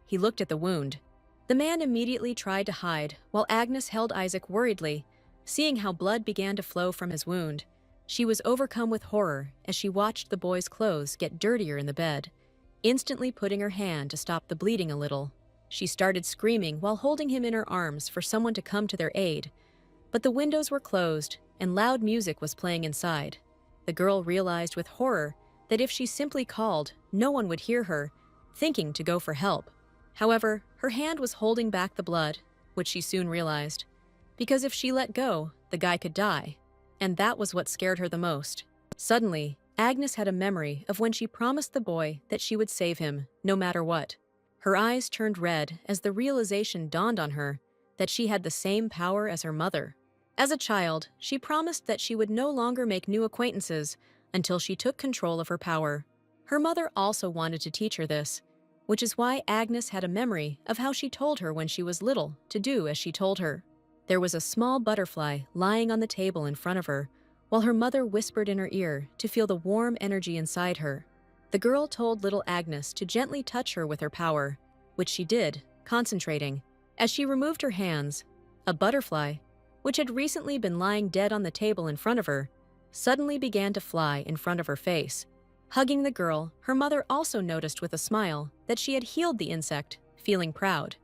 He looked at the wound. The man immediately tried to hide, while Agnes held Isaac worriedly, seeing how blood began to flow from his wound. She was overcome with horror as she watched the boy's clothes get dirtier in the bed, instantly putting her hand to stop the bleeding a little. She started screaming while holding him in her arms for someone to come to their aid, but the windows were closed and loud music was playing inside. The girl realized with horror that if she simply called, no one would hear her, thinking to go for help. However, her hand was holding back the blood, which she soon realized, because if she let go, the guy could die, and that was what scared her the most. Suddenly, Agnes had a memory of when she promised the boy that she would save him, no matter what. Her eyes turned red as the realization dawned on her that she had the same power as her mother. As a child, she promised that she would no longer make new acquaintances until she took control of her power. Her mother also wanted to teach her this, which is why Agnes had a memory of how she told her when she was little to do as she told her. There was a small butterfly lying on the table in front of her, while her mother whispered in her ear to feel the warm energy inside her. The girl told little Agnes to gently touch her with her power, which she did, concentrating. As she removed her hands, a butterfly, which had recently been lying dead on the table in front of her, suddenly began to fly in front of her face. Hugging the girl, her mother also noticed with a smile that she had healed the insect, feeling proud.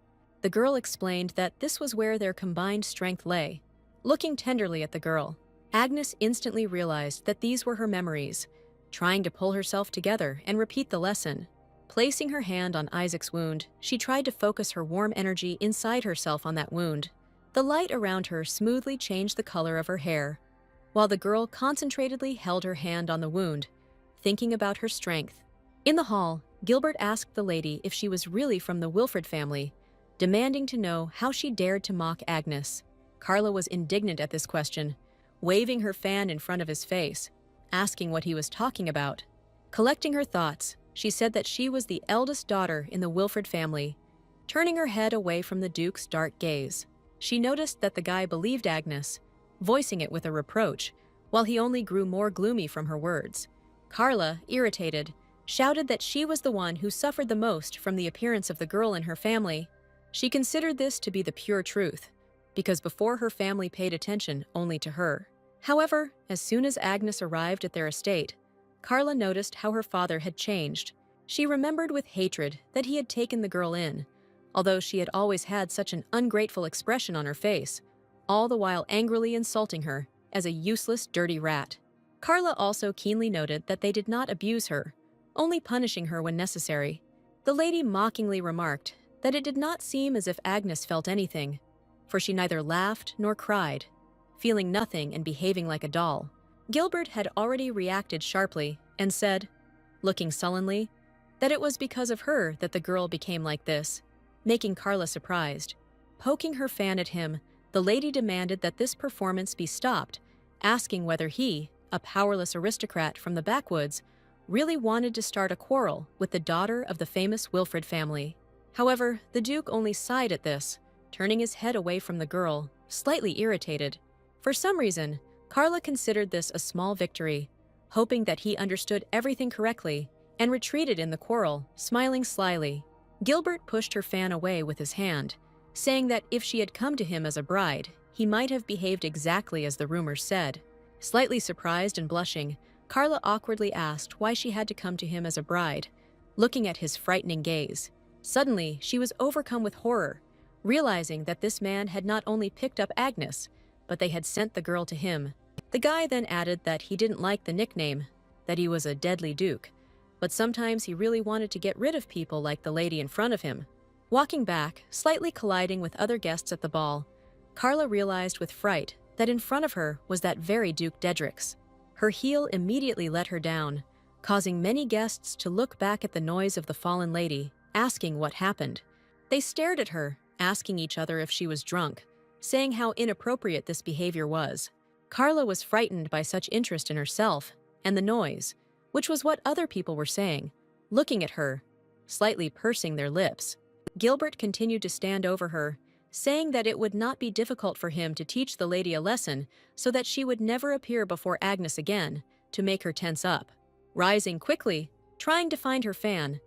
The girl explained that this was where their combined strength lay. Looking tenderly at the girl, Agnes instantly realized that these were her memories, trying to pull herself together and repeat the lesson. Placing her hand on Isaac's wound, she tried to focus her warm energy inside herself on that wound. The light around her smoothly changed the color of her hair, while the girl concentratedly held her hand on the wound, thinking about her strength. In the hall, Gilbert asked the lady if she was really from the Wilfred family, demanding to know how she dared to mock Agnes. Carla was indignant at this question, waving her fan in front of his face, asking what he was talking about. Collecting her thoughts, she said that she was the eldest daughter in the Wilfred family, turning her head away from the Duke's dark gaze. She noticed that the guy believed Agnes, voicing it with a reproach, while he only grew more gloomy from her words. Carla, irritated, shouted that she was the one who suffered the most from the appearance of the girl in her family. She considered this to be the pure truth, because before her family paid attention only to her. However, as soon as Agnes arrived at their estate, Carla noticed how her father had changed. She remembered with hatred that he had taken the girl in, although she had always had such an ungrateful expression on her face, all the while angrily insulting her as a useless, dirty rat. Carla also keenly noted that they did not abuse her, only punishing her when necessary. The lady mockingly remarked that it did not seem as if Agnes felt anything, for she neither laughed nor cried, feeling nothing and behaving like a doll. Gilbert had already reacted sharply and said, looking sullenly, that it was because of her that the girl became like this, making Carla surprised. Poking her fan at him, the lady demanded that this performance be stopped, asking whether he, a powerless aristocrat from the backwoods, really wanted to start a quarrel with the daughter of the famous Wilfred family. However, the Duke only sighed at this, turning his head away from the girl, slightly irritated. For some reason, Carla considered this a small victory, hoping that he understood everything correctly, and retreated in the quarrel, smiling slyly. Gilbert pushed her fan away with his hand, saying that if she had come to him as a bride, he might have behaved exactly as the rumors said. Slightly surprised and blushing, Carla awkwardly asked why she had to come to him as a bride, looking at his frightening gaze. Suddenly, she was overcome with horror, realizing that this man had not only picked up Agnes, but they had sent the girl to him. The guy then added that he didn't like the nickname, that he was a deadly duke, but sometimes he really wanted to get rid of people like the lady in front of him. Walking back, slightly colliding with other guests at the ball, Carla realized with fright that in front of her was that very Duke Dedrix. Her heel immediately let her down, causing many guests to look back at the noise of the fallen lady, asking what happened. They stared at her, asking each other if she was drunk, saying how inappropriate this behavior was. Carla was frightened by such interest in herself and the noise, which was what other people were saying, looking at her, slightly pursing their lips. Gilbert continued to stand over her, saying that it would not be difficult for him to teach the lady a lesson so that she would never appear before Agnes again, to make her tense up. Rising quickly, trying to find her fan,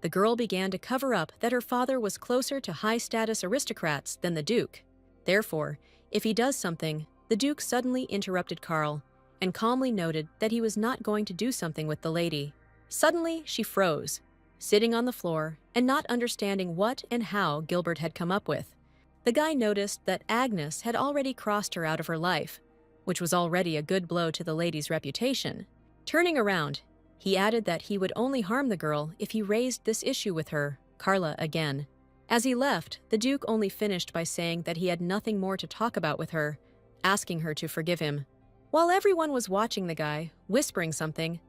the girl began to cover up that her father was closer to high-status aristocrats than the Duke. Therefore, if he does something, the Duke suddenly interrupted Carl and calmly noted that he was not going to do something with the lady. Suddenly, she froze, sitting on the floor and not understanding what and how Gilbert had come up with. The guy noticed that Agnes had already crossed her out of her life, which was already a good blow to the lady's reputation. Turning around, he added that he would only harm the girl if he raised this issue with her, Carla, again. As he left, the Duke only finished by saying that he had nothing more to talk about with her, asking her to forgive him. While everyone was watching the guy, whispering something,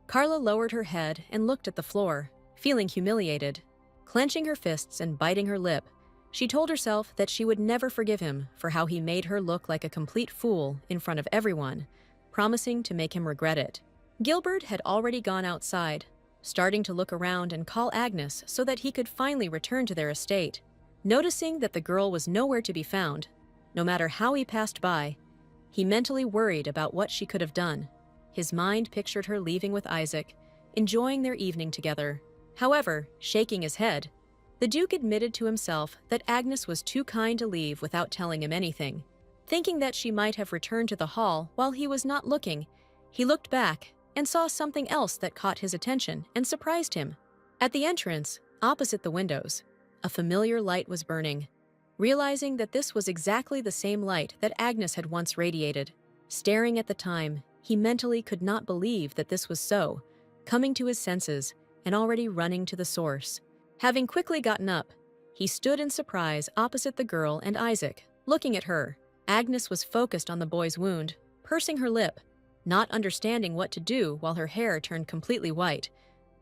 Carla lowered her head and looked at the floor, feeling humiliated. Clenching her fists and biting her lip, she told herself that she would never forgive him for how he made her look like a complete fool in front of everyone, promising to make him regret it. Gilbert had already gone outside, starting to look around and call Agnes so that he could finally return to their estate. Noticing that the girl was nowhere to be found, no matter how he passed by, he mentally worried about what she could have done. His mind pictured her leaving with Isaac, enjoying their evening together. However, shaking his head, the Duke admitted to himself that Agnes was too kind to leave without telling him anything. Thinking that she might have returned to the hall while he was not looking, he looked back and saw something else that caught his attention and surprised him. At the entrance, opposite the windows, a familiar light was burning. Realizing that this was exactly the same light that Agnes had once radiated, staring at the time, he mentally could not believe that this was so, coming to his senses and already running to the source. Having quickly gotten up, he stood in surprise opposite the girl and Isaac, looking at her. Agnes was focused on the boy's wound, pursing her lip, not understanding what to do while her hair turned completely white,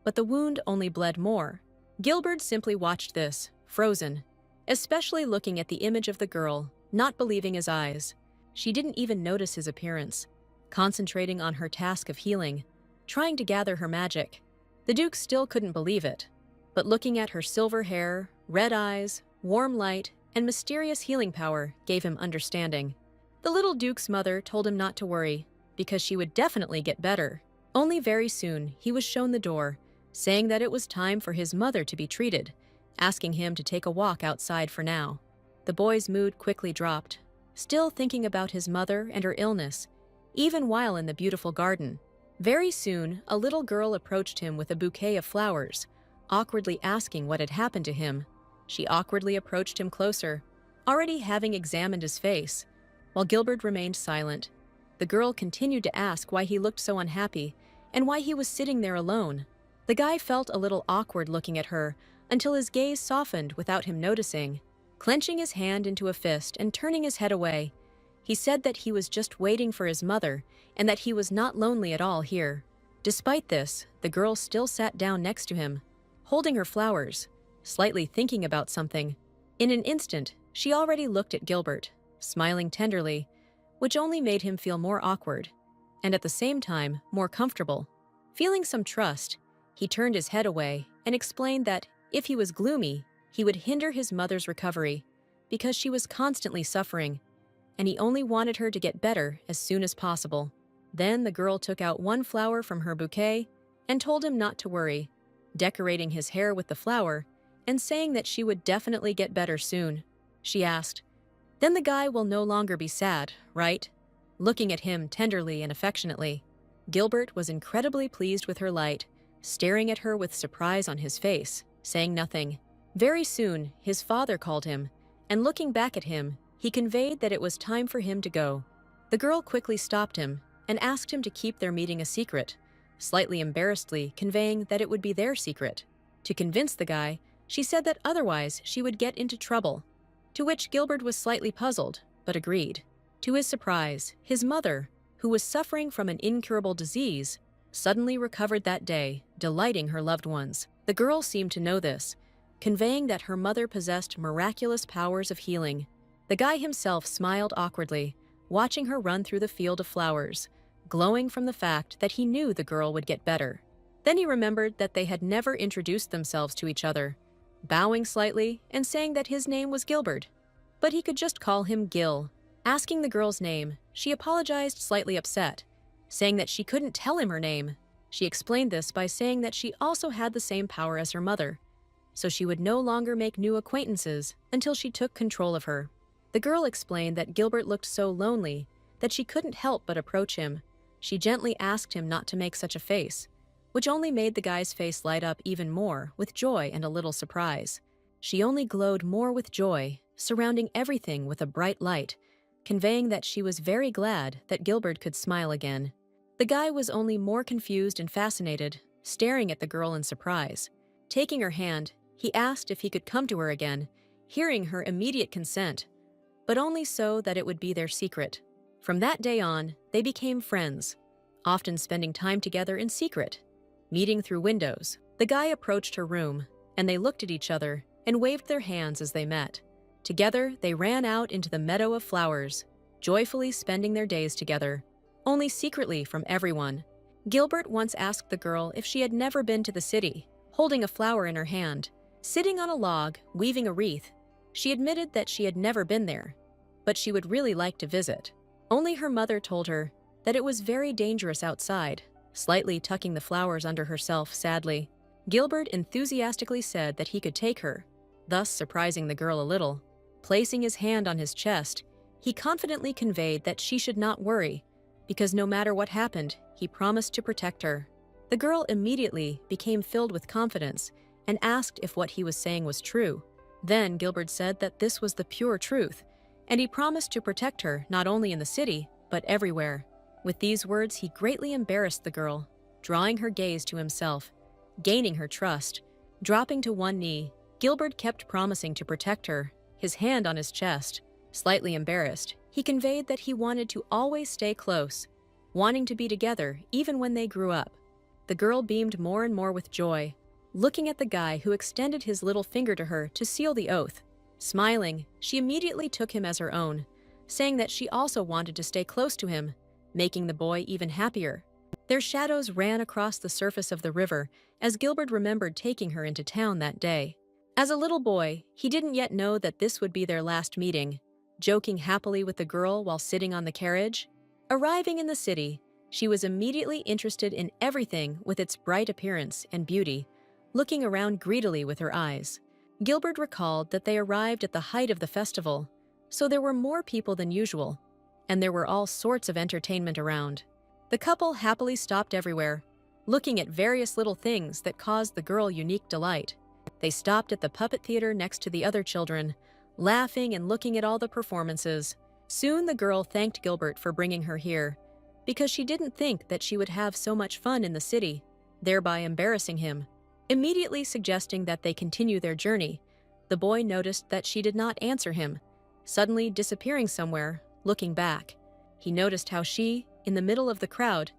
but the wound only bled more. Gilbert simply watched this, frozen, especially looking at the image of the girl, not believing his eyes. She didn't even notice his appearance, concentrating on her task of healing, trying to gather her magic. The Duke still couldn't believe it, but looking at her silver hair, red eyes, warm light, and mysterious healing power gave him understanding. The little Duke's mother told him not to worry, because she would definitely get better. Only very soon, he was shown the door, saying that it was time for his mother to be treated, asking him to take a walk outside for now. The boy's mood quickly dropped, still thinking about his mother and her illness, even while in the beautiful garden. Very soon, a little girl approached him with a bouquet of flowers, awkwardly asking what had happened to him. She awkwardly approached him closer, already having examined his face. While Gilbert remained silent, the girl continued to ask why he looked so unhappy and why he was sitting there alone. The guy felt a little awkward looking at her until his gaze softened without him noticing. Clenching his hand into a fist and turning his head away, he said that he was just waiting for his mother and that he was not lonely at all here. Despite this, the girl still sat down next to him, holding her flowers, slightly thinking about something. In an instant, she already looked at Gilbert, smiling tenderly, which only made him feel more awkward, and at the same time, more comfortable. Feeling some trust, he turned his head away and explained that if he was gloomy, he would hinder his mother's recovery, because she was constantly suffering, and he only wanted her to get better as soon as possible. Then the girl took out one flower from her bouquet and told him not to worry, decorating his hair with the flower and saying that she would definitely get better soon. She asked, "Then the guy will no longer be sad, right?" Looking at him tenderly and affectionately. Gilbert was incredibly pleased with her light, staring at her with surprise on his face, saying nothing. Very soon, his father called him, and looking back at him, he conveyed that it was time for him to go. The girl quickly stopped him and asked him to keep their meeting a secret, slightly embarrassedly conveying that it would be their secret. To convince the guy, she said that otherwise she would get into trouble, to which Gilbert was slightly puzzled, but agreed. To his surprise, his mother, who was suffering from an incurable disease, suddenly recovered that day, delighting her loved ones. The girl seemed to know this, conveying that her mother possessed miraculous powers of healing. The guy himself smiled awkwardly, watching her run through the field of flowers, glowing from the fact that he knew the girl would get better. Then he remembered that they had never introduced themselves to each other, bowing slightly and saying that his name was Gilbert. but he could just call him Gil. Asking the girl's name, she apologized, slightly upset, saying that she couldn't tell him her name. She explained this by saying that she also had the same power as her mother, so she would no longer make new acquaintances until she took control of her. The girl explained that Gilbert looked so lonely that she couldn't help but approach him. She gently asked him not to make such a face, which only made the guy's face light up even more with joy and a little surprise. She only glowed more with joy, surrounding everything with a bright light, conveying that she was very glad that Gilbert could smile again. The guy was only more confused and fascinated, staring at the girl in surprise. Taking her hand, he asked if he could come to her again, hearing her immediate consent, but only so that it would be their secret. From that day on, they became friends, often spending time together in secret, meeting through windows. The guy approached her room, and they looked at each other and waved their hands as they met. Together, they ran out into the meadow of flowers, joyfully spending their days together, only secretly from everyone. Gilbert once asked the girl if she had never been to the city, holding a flower in her hand. Sitting on a log, weaving a wreath, she admitted that she had never been there, but she would really like to visit. Only her mother told her that it was very dangerous outside, slightly tucking the flowers under herself sadly. Gilbert enthusiastically said that he could take her, thus surprising the girl a little. Placing his hand on his chest, he confidently conveyed that she should not worry, because no matter what happened, he promised to protect her. The girl immediately became filled with confidence and asked if what he was saying was true. Then Gilbert said that this was the pure truth, and he promised to protect her not only in the city, but everywhere. With these words, he greatly embarrassed the girl, drawing her gaze to himself, gaining her trust. Dropping to one knee, Gilbert kept promising to protect her, his hand on his chest. Slightly embarrassed, he conveyed that he wanted to always stay close, wanting to be together even when they grew up. The girl beamed more and more with joy, looking at the guy who extended his little finger to her to seal the oath. Smiling, she immediately took him as her own, saying that she also wanted to stay close to him, making the boy even happier. Their shadows ran across the surface of the river as Gilbert remembered taking her into town that day. As a little boy, he didn't yet know that this would be their last meeting, joking happily with the girl while sitting on the carriage. Arriving in the city, she was immediately interested in everything with its bright appearance and beauty, looking around greedily with her eyes. Gilbert recalled that they arrived at the height of the festival, so there were more people than usual, and there were all sorts of entertainment around. The couple happily stopped everywhere, looking at various little things that caused the girl unique delight. They stopped at the puppet theater next to the other children, laughing and looking at all the performances. Soon the girl thanked Gilbert for bringing her here, because she didn't think that she would have so much fun in the city, thereby embarrassing him. Immediately suggesting that they continue their journey, the boy noticed that she did not answer him, suddenly disappearing somewhere, looking back. He noticed how she, in the middle of the crowd,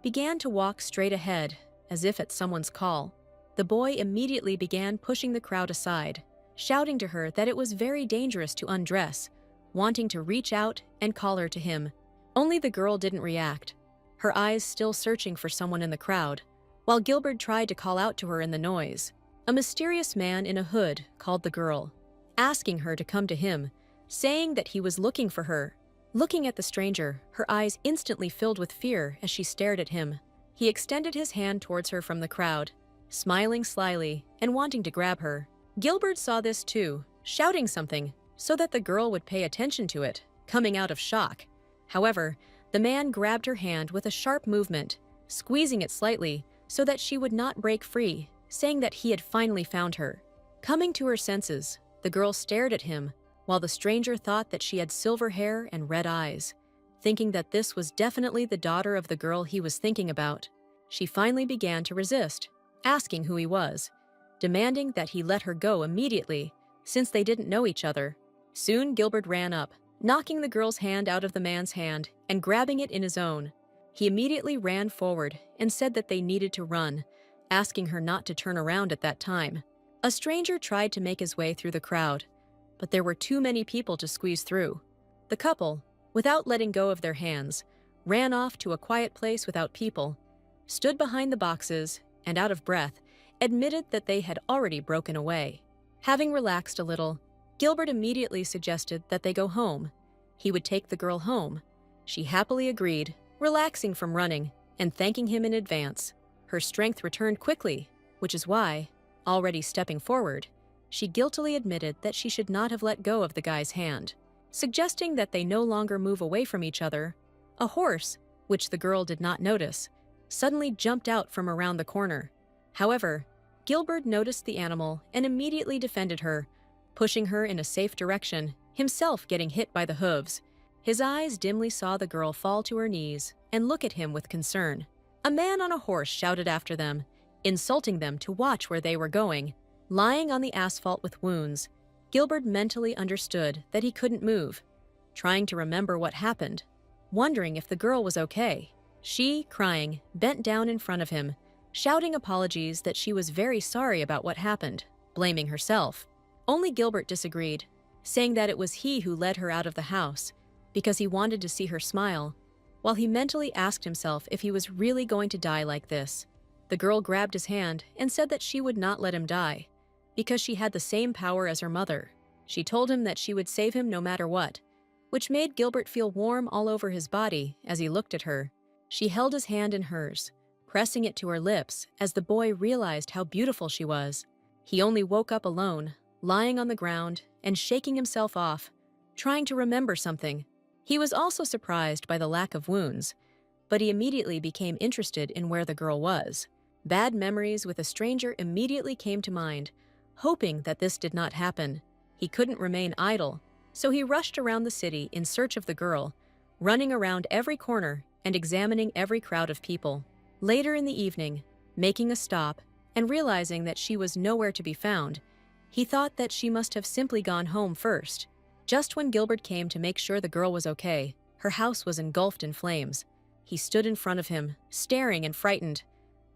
began to walk straight ahead, as if at someone's call. The boy immediately began pushing the crowd aside, shouting to her that it was very dangerous to undress, wanting to reach out and call her to him. Only the girl didn't react, her eyes still searching for someone in the crowd, while Gilbert tried to call out to her in the noise. A mysterious man in a hood called the girl, asking her to come to him, saying that he was looking for her. Looking at the stranger, her eyes instantly filled with fear as she stared at him. He extended his hand towards her from the crowd, smiling slyly and wanting to grab her. Gilbert saw this too, shouting something so that the girl would pay attention to it, coming out of shock. However, the man grabbed her hand with a sharp movement, squeezing it slightly so that she would not break free, saying that he had finally found her. Coming to her senses, the girl stared at him, while the stranger thought that she had silver hair and red eyes. Thinking that this was definitely the daughter of the girl he was thinking about, she finally began to resist, asking who he was, demanding that he let her go immediately, since they didn't know each other. Soon Gilbert ran up, knocking the girl's hand out of the man's hand and grabbing it in his own. He immediately ran forward and said that they needed to run, asking her not to turn around at that time. A stranger tried to make his way through the crowd, but there were too many people to squeeze through. The couple, without letting go of their hands, ran off to a quiet place without people, stood behind the boxes, and out of breath, admitted that they had already broken away. Having relaxed a little, Gilbert immediately suggested that they go home. He would take the girl home. She happily agreed, relaxing from running and thanking him in advance. Her strength returned quickly, which is why, already stepping forward, she guiltily admitted that she should not have let go of the guy's hand. Suggesting that they no longer move away from each other, a horse, which the girl did not notice, suddenly jumped out from around the corner. However, Gilbert noticed the animal and immediately defended her, pushing her in a safe direction, himself getting hit by the hooves. His eyes dimly saw the girl fall to her knees and look at him with concern. A man on a horse shouted after them, insulting them to watch where they were going. Lying on the asphalt with wounds, Gilbert mentally understood that he couldn't move, trying to remember what happened, wondering if the girl was okay. She, crying, bent down in front of him, shouting apologies that she was very sorry about what happened, blaming herself. Only Gilbert disagreed, saying that it was he who led her out of the house because he wanted to see her smile, while he mentally asked himself if he was really going to die like this. The girl grabbed his hand and said that she would not let him die, because she had the same power as her mother. She told him that she would save him no matter what, which made Gilbert feel warm all over his body as he looked at her. She held his hand in hers, pressing it to her lips as the boy realized how beautiful she was. He only woke up alone, lying on the ground and shaking himself off, trying to remember something. He was also surprised by the lack of wounds, but he immediately became interested in where the girl was. Bad memories with a stranger immediately came to mind, hoping that this did not happen. He couldn't remain idle, so he rushed around the city in search of the girl, running around every corner and examining every crowd of people. Later in the evening, making a stop and realizing that she was nowhere to be found, he thought that she must have simply gone home first. Just when Gilbert came to make sure the girl was okay, her house was engulfed in flames. He stood in front of him, staring and frightened,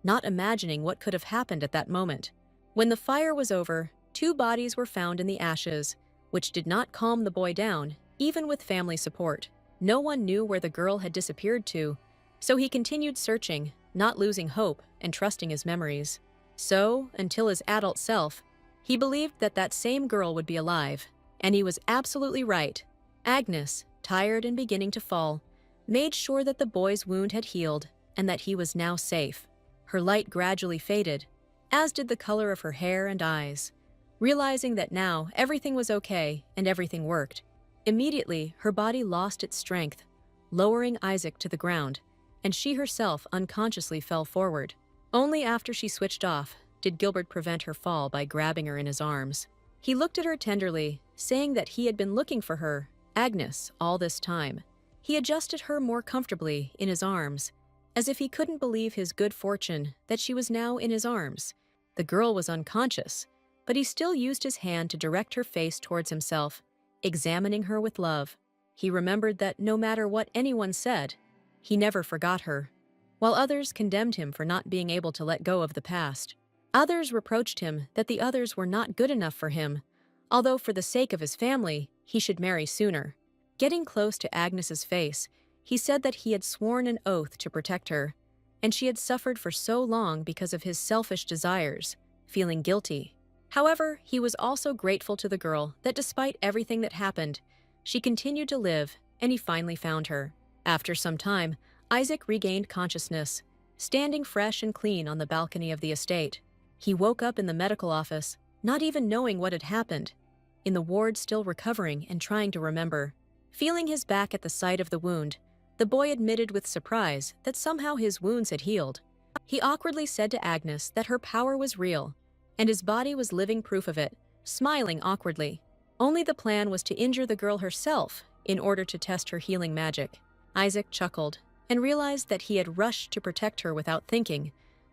not imagining what could have happened at that moment. When the fire was over, 2 bodies were found in the ashes, which did not calm the boy down, even with family support. No one knew where the girl had disappeared to, so he continued searching, not losing hope and trusting his memories. So, until his adult self, he believed that that same girl would be alive, and he was absolutely right. Agnes, tired and beginning to fall, made sure that the boy's wound had healed and that he was now safe. Her light gradually faded, as did the color of her hair and eyes. Realizing that now everything was okay and everything worked, immediately her body lost its strength, lowering Isaac to the ground, and she herself unconsciously fell forward. Only after she switched off did Gilbert prevent her fall by grabbing her in his arms. He looked at her tenderly, saying that he had been looking for her, Agnes, all this time. He adjusted her more comfortably in his arms, as if he couldn't believe his good fortune that she was now in his arms. The girl was unconscious, but he still used his hand to direct her face towards himself, examining her with love. He remembered that no matter what anyone said, he never forgot her. While others condemned him for not being able to let go of the past, others reproached him that the others were not good enough for him, although for the sake of his family, he should marry sooner. Getting close to Agnes's face, he said that he had sworn an oath to protect her, and she had suffered for so long because of his selfish desires, feeling guilty. However, he was also grateful to the girl that despite everything that happened, she continued to live, and he finally found her. After some time, Isaac regained consciousness, standing fresh and clean on the balcony of the estate. He woke up in the medical office, not even knowing what had happened, in the ward still recovering and trying to remember. Feeling his back at the site of the wound, the boy admitted with surprise that somehow his wounds had healed. He awkwardly said to Agnes that her power was real, and his body was living proof of it, smiling awkwardly. Only the plan was to injure the girl herself in order to test her healing magic. Isaac chuckled and realized that he had rushed to protect her without thinking,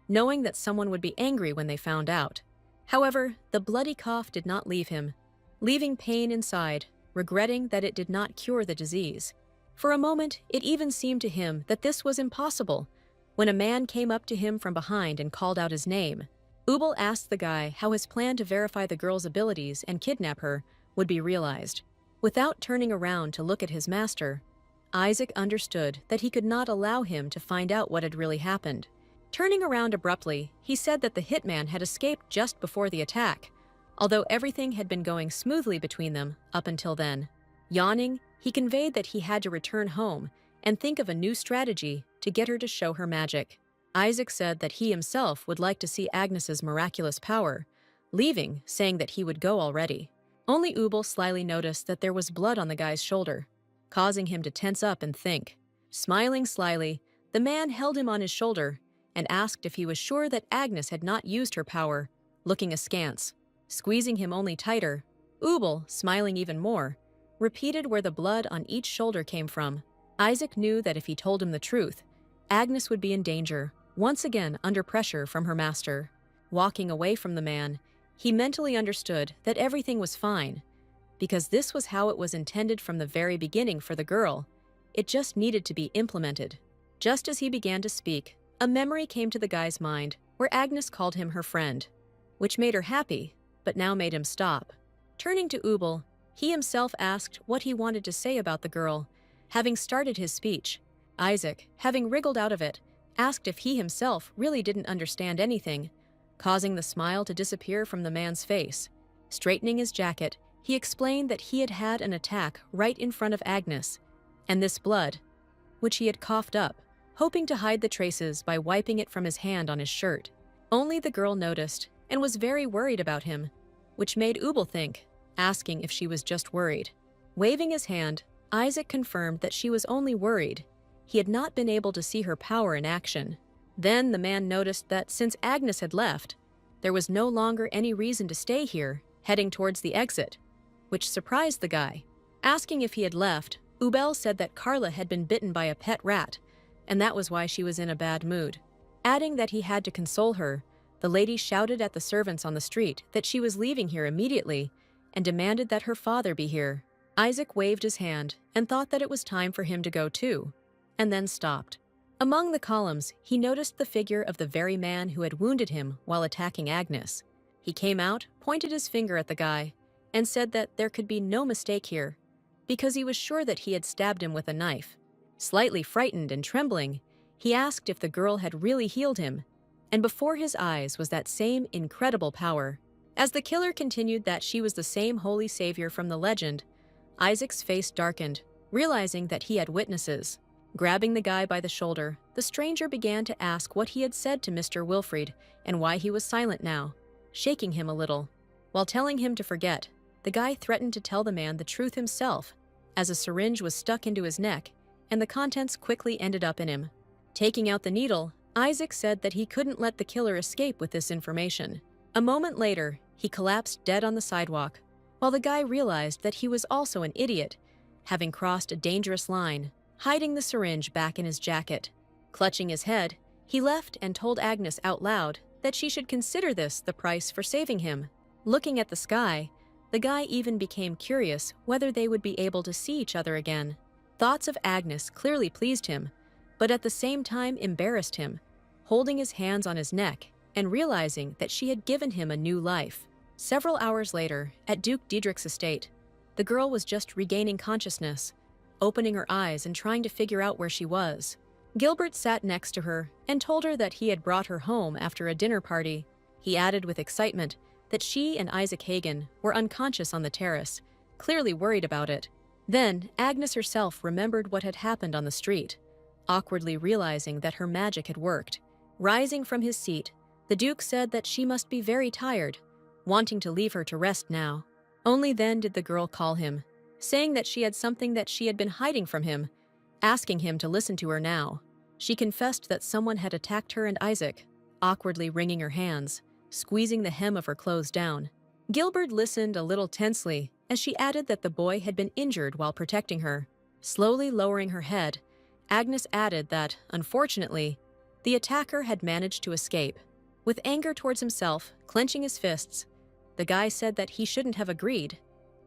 knowing that someone would be angry when they found out. However, the bloody cough did not leave him, leaving pain inside, regretting that it did not cure the disease. For a moment, it even seemed to him that this was impossible, when a man came up to him from behind and called out his name. Ubal asked the guy how his plan to verify the girl's abilities and kidnap her would be realized. Without turning around to look at his master, Isaac understood that he could not allow him to find out what had really happened. Turning around abruptly, he said that the hitman had escaped just before the attack, although everything had been going smoothly between them up until then. Yawning, he conveyed that he had to return home and think of a new strategy to get her to show her magic. Isaac said that he himself would like to see Agnes's miraculous power, leaving, saying that he would go already. Only Ubel slyly noticed that there was blood on the guy's shoulder, causing him to tense up and think. Smiling slyly, the man held him on his shoulder and asked if he was sure that Agnes had not used her power, looking askance. Squeezing him only tighter, Ubel, smiling even more, repeated where the blood on each shoulder came from. Isaac knew that if he told him the truth, Agnes would be in danger, once again under pressure from her master. Walking away from the man, he mentally understood that everything was fine, because this was how it was intended from the very beginning for the girl. It just needed to be implemented. Just as he began to speak, a memory came to the guy's mind where Agnes called him her friend, which made her happy, but now made him stop. Turning to Ubel, he himself asked what he wanted to say about the girl, having started his speech. Isaac, having wriggled out of it, asked if he himself really didn't understand anything, causing the smile to disappear from the man's face. Straightening his jacket, he explained that he had had an attack right in front of Agnes, and this blood, which he had coughed up, hoping to hide the traces by wiping it from his hand on his shirt. Only the girl noticed and was very worried about him, which made Ubel think, asking if she was just worried. Waving his hand, Isaac confirmed that she was only worried. He had not been able to see her power in action. Then the man noticed that since Agnes had left, there was no longer any reason to stay here, heading towards the exit, which surprised the guy. Asking if he had left, Ubel said that Carla had been bitten by a pet rat, and that was why she was in a bad mood. Adding that he had to console her, the lady shouted at the servants on the street that she was leaving here immediately and demanded that her father be here. Isaac waved his hand and thought that it was time for him to go too, and then stopped. Among the columns, he noticed the figure of the very man who had wounded him while attacking Agnes. He came out, pointed his finger at the guy, and said that there could be no mistake here, because he was sure that he had stabbed him with a knife. Slightly frightened and trembling, he asked if the girl had really healed him, and before his eyes was that same incredible power. As the killer continued that she was the same holy savior from the legend, Isaac's face darkened, realizing that he had witnesses. Grabbing the guy by the shoulder, the stranger began to ask what he had said to Mr. Wilfried and why he was silent now, shaking him a little. While telling him to forget, the guy threatened to tell the man the truth himself, as a syringe was stuck into his neck, and the contents quickly ended up in him. Taking out the needle, Isaac said that he couldn't let the killer escape with this information. A moment later, he collapsed dead on the sidewalk, while the guy realized that he was also an idiot, having crossed a dangerous line, hiding the syringe back in his jacket. Clutching his head, he left and told Agnes out loud that she should consider this the price for saving him. Looking at the sky, the guy even became curious whether they would be able to see each other again. Thoughts of Agnes clearly pleased him, but at the same time embarrassed him, holding his hands on his neck and realizing that she had given him a new life. Several hours later, at Duke Diedrich's estate, the girl was just regaining consciousness, opening her eyes and trying to figure out where she was. Gilbert sat next to her and told her that he had brought her home after a dinner party. He added with excitement that she and Isaac Hagen were unconscious on the terrace, clearly worried about it. Then Agnes herself remembered what had happened on the street, awkwardly realizing that her magic had worked. Rising from his seat, the Duke said that she must be very tired, wanting to leave her to rest now. Only then did the girl call him, saying that she had something that she had been hiding from him, asking him to listen to her now. She confessed that someone had attacked her and Isaac, awkwardly wringing her hands, squeezing the hem of her clothes down. Gilbert listened a little tensely as she added that the boy had been injured while protecting her. Slowly lowering her head, Agnes added that, unfortunately, the attacker had managed to escape. With anger towards himself, clenching his fists, the guy said that he shouldn't have agreed.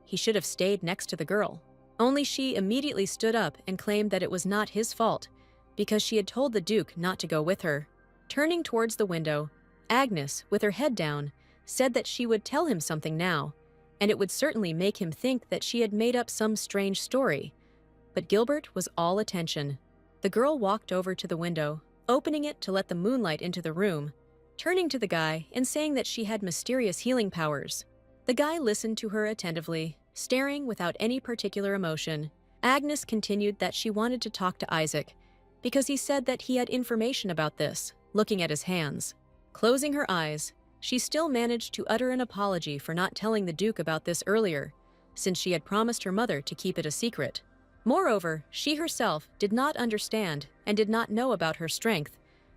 He should have stayed next to the girl. Only she immediately stood up and claimed that it was not his fault, because she had told the Duke not to go with her. Turning towards the window, Agnes, with her head down, said that she would tell him something now, and it would certainly make him think that she had made up some strange story. But Gilbert was all attention. The girl walked over to the window, opening it to let the moonlight into the room, turning to the guy and saying that she had mysterious healing powers. The guy listened to her attentively, staring without any particular emotion. Agnes continued that she wanted to talk to Isaac because he said that he had information about this, looking at his hands. Closing her eyes, she still managed to utter an apology for not telling the Duke about this earlier, since she had promised her mother to keep it a secret. Moreover, she herself did not understand and did not know about her strength,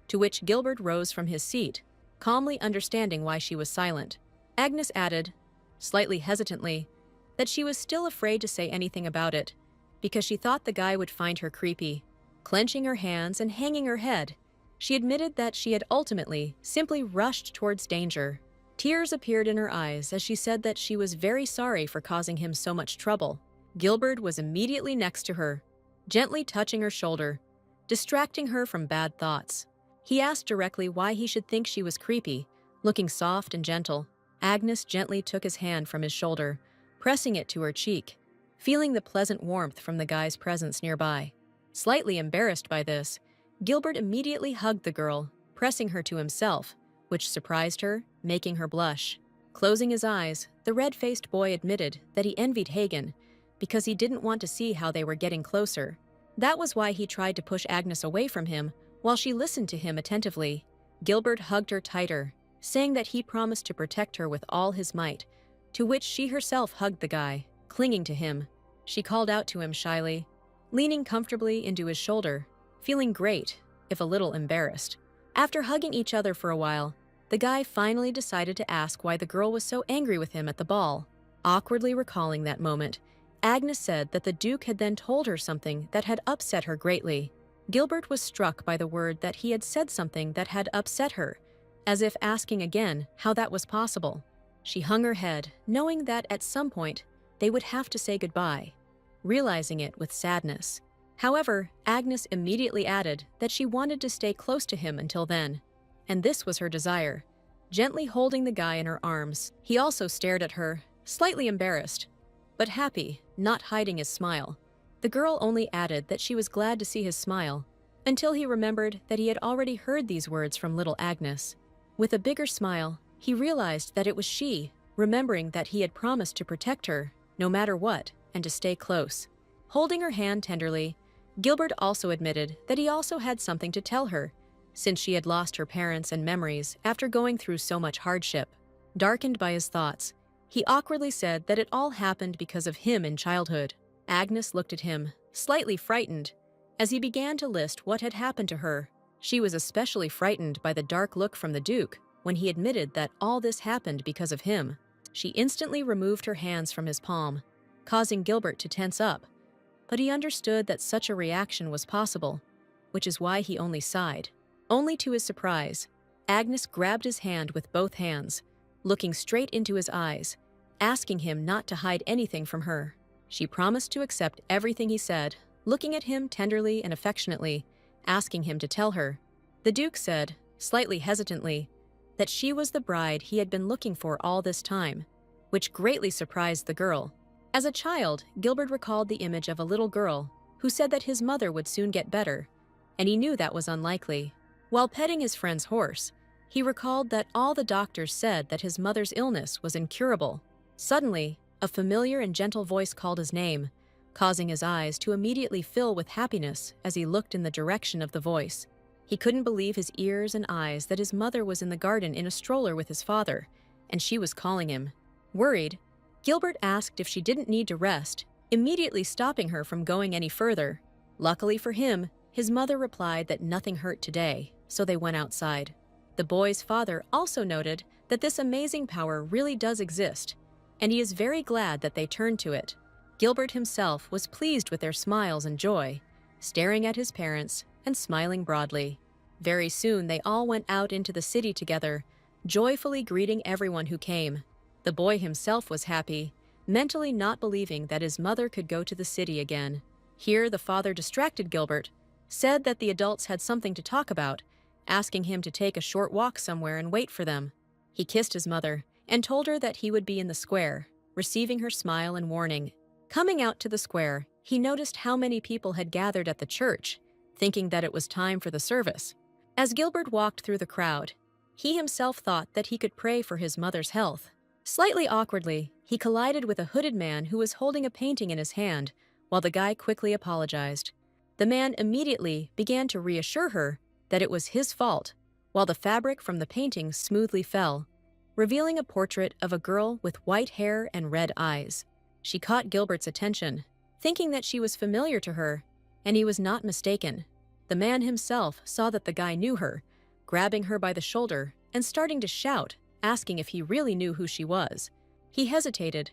to which Gilbert rose from his seat, calmly understanding why she was silent. Agnes added, slightly hesitantly, that she was still afraid to say anything about it, because she thought the guy would find her creepy. Clenching her hands and hanging her head, she admitted that she had ultimately simply rushed towards danger. Tears appeared in her eyes as she said that she was very sorry for causing him so much trouble. Gilbert was immediately next to her, gently touching her shoulder, distracting her from bad thoughts. He asked directly why he should think she was creepy, looking soft and gentle. Agnes gently took his hand from his shoulder, pressing it to her cheek, feeling the pleasant warmth from the guy's presence nearby. Slightly embarrassed by this, Gilbert immediately hugged the girl, pressing her to himself, which surprised her, making her blush. Closing his eyes, the red-faced boy admitted that he envied Hagen because he didn't want to see how they were getting closer. That was why he tried to push Agnes away from him while she listened to him attentively. Gilbert hugged her tighter, saying that he promised to protect her with all his might, to which she herself hugged the guy, clinging to him. She called out to him shyly, leaning comfortably into his shoulder, feeling great, if a little embarrassed. After hugging each other for a while, the guy finally decided to ask why the girl was so angry with him at the ball. Awkwardly recalling that moment, Agnes said that the Duke had then told her something that had upset her greatly. Gilbert was struck by the word that he had said something that had upset her, as if asking again how that was possible. She hung her head, knowing that at some point they would have to say goodbye, realizing it with sadness. However, Agnes immediately added that she wanted to stay close to him until then, and this was her desire. Gently holding the guy in her arms, he also stared at her, slightly embarrassed, but happy, not hiding his smile. The girl only added that she was glad to see his smile, until he remembered that he had already heard these words from little Agnes. With a bigger smile, he realized that it was she, remembering that he had promised to protect her, no matter what, and to stay close. Holding her hand tenderly, Gilbert also admitted that he also had something to tell her, since she had lost her parents and memories after going through so much hardship. Darkened by his thoughts, he awkwardly said that it all happened because of him in childhood. Agnes looked at him, slightly frightened, as he began to list what had happened to her. She was especially frightened by the dark look from the Duke when he admitted that all this happened because of him. She instantly removed her hands from his palm, causing Gilbert to tense up, but he understood that such a reaction was possible, which is why he only sighed. Only to his surprise, Agnes grabbed his hand with both hands, looking straight into his eyes, asking him not to hide anything from her. She promised to accept everything he said, looking at him tenderly and affectionately, asking him to tell her. The Duke said, slightly hesitantly, that she was the bride he had been looking for all this time, which greatly surprised the girl. As a child, Gilbert recalled the image of a little girl who said that his mother would soon get better, and he knew that was unlikely. While petting his friend's horse, he recalled that all the doctors said that his mother's illness was incurable. Suddenly, a familiar and gentle voice called his name, causing his eyes to immediately fill with happiness as he looked in the direction of the voice. He couldn't believe his ears and eyes that his mother was in the garden in a stroller with his father, and she was calling him. Worried, Gilbert asked if she didn't need to rest, immediately stopping her from going any further. Luckily for him, his mother replied that nothing hurt today, so they went outside. The boy's father also noted that this amazing power really does exist, and he is very glad that they turned to it. Gilbert himself was pleased with their smiles and joy, staring at his parents and smiling broadly. Very soon they all went out into the city together, joyfully greeting everyone who came. The boy himself was happy, mentally not believing that his mother could go to the city again. Here the father distracted Gilbert, said that the adults had something to talk about, asking him to take a short walk somewhere and wait for them. He kissed his mother and told her that he would be in the square, receiving her smile and warning. Coming out to the square, he noticed how many people had gathered at the church, thinking that it was time for the service. As Gilbert walked through the crowd, he himself thought that he could pray for his mother's health. Slightly awkwardly, he collided with a hooded man who was holding a painting in his hand, while the guy quickly apologized. The man immediately began to reassure her that it was his fault, while the fabric from the painting smoothly fell, revealing a portrait of a girl with white hair and red eyes. She caught Gilbert's attention, thinking that she was familiar to her, and he was not mistaken. The man himself saw that the guy knew her, grabbing her by the shoulder and starting to shout, asking if he really knew who she was. He hesitated,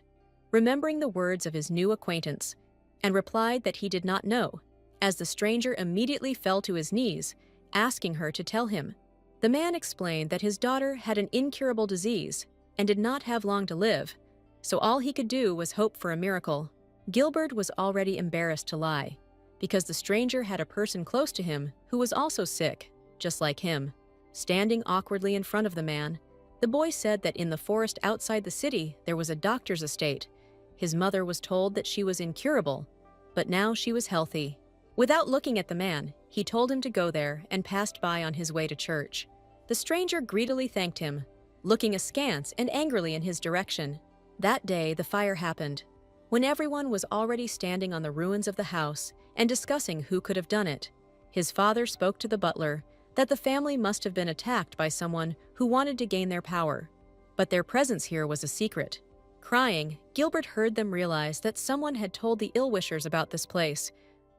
remembering the words of his new acquaintance, and replied that he did not know, as the stranger immediately fell to his knees, asking her to tell him. The man explained that his daughter had an incurable disease and did not have long to live, so all he could do was hope for a miracle. Gilbert was already embarrassed to lie, because the stranger had a person close to him who was also sick, just like him. Standing awkwardly in front of the man, the boy said that in the forest outside the city there was a doctor's estate. His mother was told that she was incurable, but now she was healthy. Without looking at the man, he told him to go there and passed by on his way to church. The stranger greedily thanked him, looking askance and angrily in his direction. That day, the fire happened, when everyone was already standing on the ruins of the house and discussing who could have done it. His father spoke to the butler that the family must have been attacked by someone who wanted to gain their power, but their presence here was a secret. Crying, Gilbert heard them realize that someone had told the ill-wishers about this place,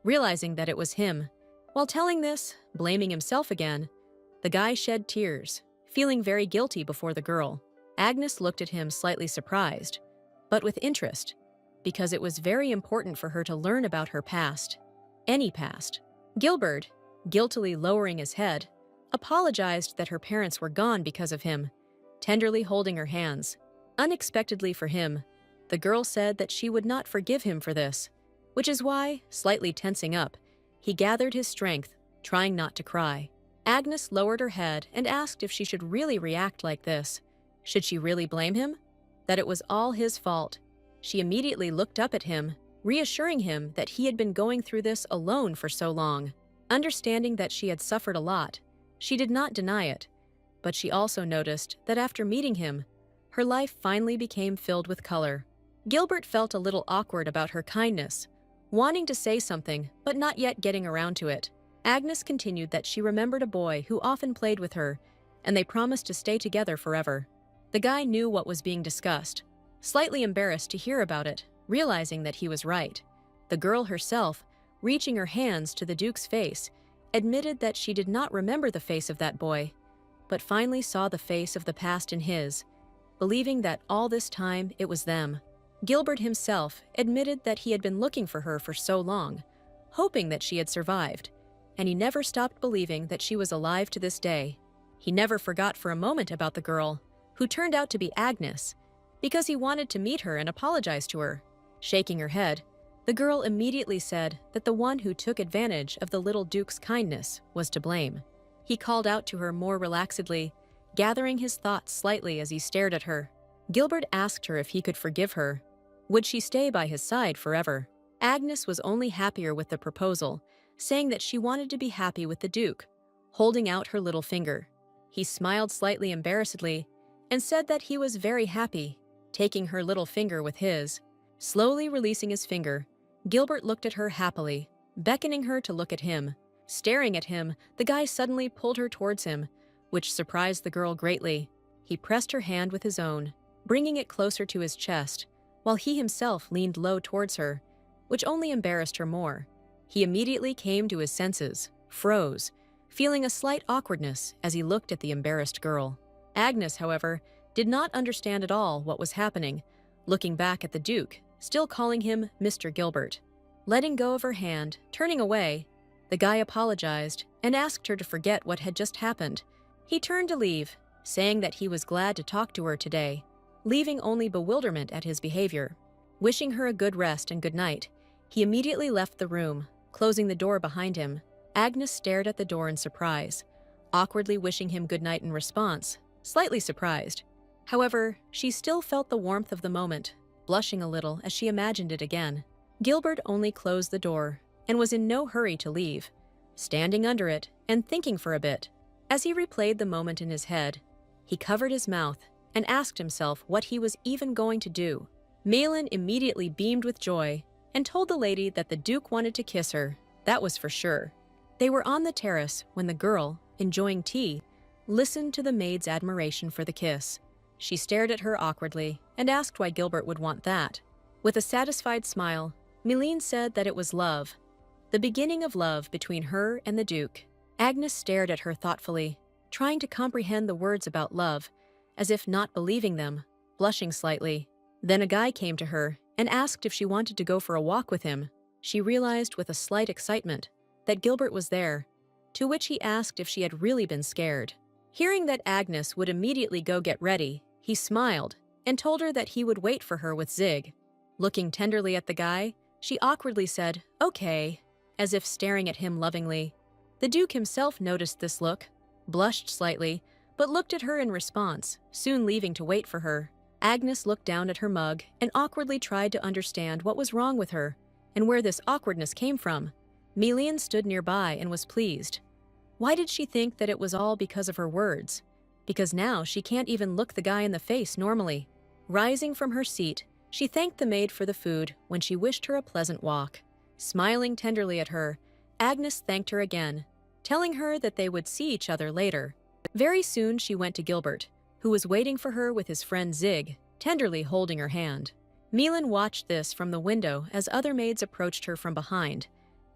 realizing that it was him. While telling this, blaming himself again, the guy shed tears, feeling very guilty before the girl. Agnes looked at him slightly surprised, but with interest, because it was very important for her to learn about her past. Any past. Gilbert, guiltily lowering his head, apologized that her parents were gone because of him, tenderly holding her hands. Unexpectedly for him, the girl said that she would not forgive him for this, which is why, slightly tensing up, he gathered his strength, trying not to cry. Agnes lowered her head and asked if she should really react like this. Should she really blame him? That it was all his fault. She immediately looked up at him, reassuring him that he had been going through this alone for so long. Understanding that she had suffered a lot, she did not deny it, but she also noticed that after meeting him, her life finally became filled with color. Gilbert felt a little awkward about her kindness, wanting to say something but not yet getting around to it. Agnes continued that she remembered a boy who often played with her, and they promised to stay together forever. The guy knew what was being discussed, slightly embarrassed to hear about it, realizing that he was right. The girl herself, reaching her hands to the Duke's face, admitted that she did not remember the face of that boy, but finally saw the face of the past in his, believing that all this time it was them. Gilbert himself admitted that he had been looking for her for so long, hoping that she had survived, and he never stopped believing that she was alive to this day. He never forgot for a moment about the girl, who turned out to be Agnes, because he wanted to meet her and apologize to her. Shaking her head, the girl immediately said that the one who took advantage of the little Duke's kindness was to blame. He called out to her more relaxedly, gathering his thoughts slightly as he stared at her. Gilbert asked her if he could forgive her. Would she stay by his side forever? Agnes was only happier with the proposal, saying that she wanted to be happy with the Duke, holding out her little finger. He smiled slightly embarrassedly and said that he was very happy, taking her little finger with his. Slowly releasing his finger, Gilbert looked at her happily, beckoning her to look at him. Staring at him, the guy suddenly pulled her towards him, which surprised the girl greatly. He pressed her hand with his own, bringing it closer to his chest, while he himself leaned low towards her, which only embarrassed her more. He immediately came to his senses, froze, feeling a slight awkwardness as he looked at the embarrassed girl. Agnes, however, did not understand at all what was happening, looking back at the Duke, still calling him Mr. Gilbert. Letting go of her hand, turning away, the guy apologized and asked her to forget what had just happened. He turned to leave, saying that he was glad to talk to her today, leaving only bewilderment at his behavior. Wishing her a good rest and good night, he immediately left the room, closing the door behind him. Agnes stared at the door in surprise, awkwardly wishing him good night in response, slightly surprised. However, she still felt the warmth of the moment, blushing a little as she imagined it again. Gilbert only closed the door and was in no hurry to leave, standing under it and thinking for a bit. As he replayed the moment in his head, he covered his mouth and asked himself what he was even going to do. Malin immediately beamed with joy and told the lady that the Duke wanted to kiss her, that was for sure. They were on the terrace when the girl, enjoying tea, listened to the maid's admiration for the kiss. She stared at her awkwardly and asked why Gilbert would want that. With a satisfied smile, Meline said that it was love, the beginning of love between her and the Duke. Agnes stared at her thoughtfully, trying to comprehend the words about love, as if not believing them, blushing slightly. Then a guy came to her and asked if she wanted to go for a walk with him. She realized with a slight excitement that Gilbert was there, to which he asked if she had really been scared. Hearing that Agnes would immediately go get ready, he smiled and told her that he would wait for her with Zig. Looking tenderly at the guy, she awkwardly said, "Okay," as if staring at him lovingly. The Duke himself noticed this look, blushed slightly, but looked at her in response, soon leaving to wait for her. Agnes looked down at her mug and awkwardly tried to understand what was wrong with her and where this awkwardness came from. Meline stood nearby and was pleased. Why did she think that it was all because of her words? Because now she can't even look the guy in the face normally. Rising from her seat, she thanked the maid for the food when she wished her a pleasant walk. Smiling tenderly at her, Agnes thanked her again, telling her that they would see each other later. Very soon she went to Gilbert, who was waiting for her with his friend Zig, tenderly holding her hand. Meline watched this from the window as other maids approached her from behind,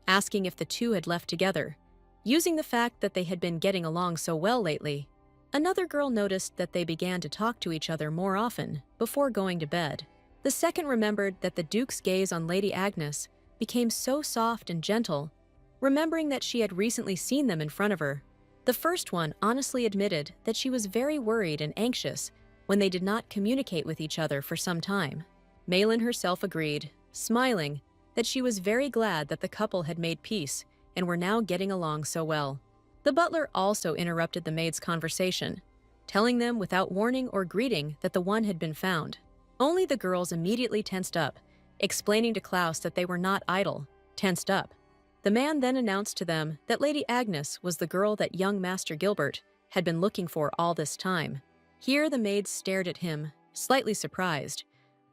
asking if the two had left together, using the fact that they had been getting along so well lately. Another girl noticed that they began to talk to each other more often before going to bed. The second remembered that the Duke's gaze on Lady Agnes became so soft and gentle, remembering that she had recently seen them in front of her. The first one honestly admitted that she was very worried and anxious when they did not communicate with each other for some time. Malin herself agreed, smiling, that she was very glad that the couple had made peace and were now getting along so well. The butler also interrupted the maids' conversation, telling them without warning or greeting that the one had been found. Only the girls immediately tensed up, explaining to Klaus that they were not idle, tensed up. The man then announced to them that Lady Agnes was the girl that young Master Gilbert had been looking for all this time. Here the maids stared at him, slightly surprised,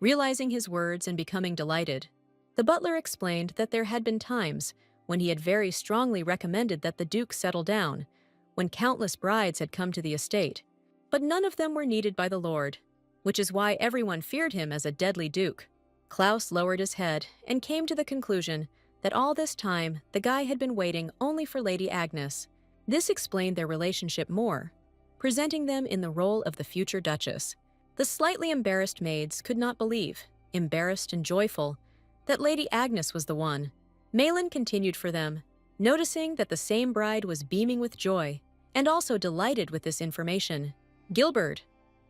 realizing his words and becoming delighted. The butler explained that there had been times when he had very strongly recommended that the Duke settle down, when countless brides had come to the estate, but none of them were needed by the Lord, which is why everyone feared him as a deadly Duke. Klaus lowered his head and came to the conclusion that all this time the guy had been waiting only for Lady Agnes. This explained their relationship more, presenting them in the role of the future Duchess. The slightly embarrassed maids could not believe, embarrassed and joyful, that Lady Agnes was the one. Malin continued for them, noticing that the same bride was beaming with joy, and also delighted with this information. Gilbert,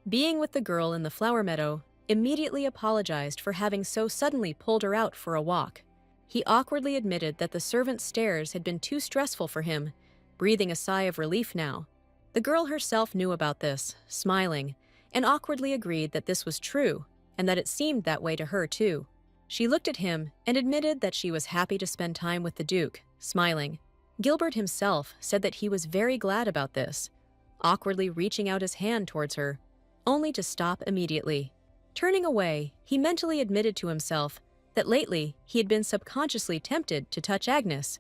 being with the girl in the flower meadow, immediately apologized for having so suddenly pulled her out for a walk. He awkwardly admitted that the servant's stares had been too stressful for him, breathing a sigh of relief now. The girl herself knew about this, smiling, and awkwardly agreed that this was true, and that it seemed that way to her too. She looked at him and admitted that she was happy to spend time with the Duke, smiling. Gilbert himself said that he was very glad about this, awkwardly reaching out his hand towards her, only to stop immediately. Turning away, he mentally admitted to himself that lately he had been subconsciously tempted to touch Agnes,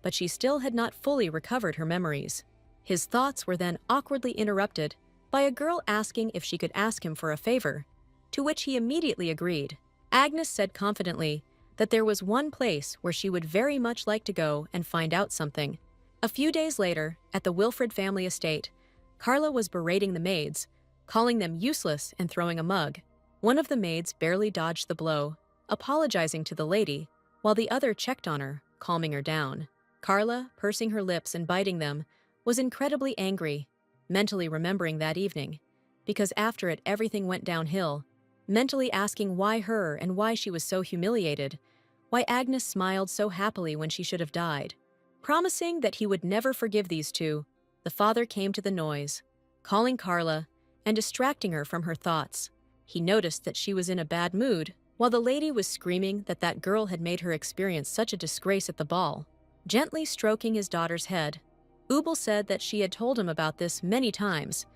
but she still had not fully recovered her memories. His thoughts were then awkwardly interrupted by a girl asking if she could ask him for a favor, to which he immediately agreed. Agnes said confidently that there was one place where she would very much like to go and find out something. A few days later, at the Wilfred family estate, Carla was berating the maids, calling them useless and throwing a mug. One of the maids barely dodged the blow, apologizing to the lady, while the other checked on her, calming her down. Carla, pursing her lips and biting them, was incredibly angry, mentally remembering that evening, because after it everything went downhill, mentally asking why her and why she was so humiliated, why Agnes smiled so happily when she should have died. Promising that he would never forgive these two, the father came to the noise, calling Carla and distracting her from her thoughts. He noticed that she was in a bad mood, while the lady was screaming that that girl had made her experience such a disgrace at the ball. Gently stroking his daughter's head, Ubel said that she had told him about this many times,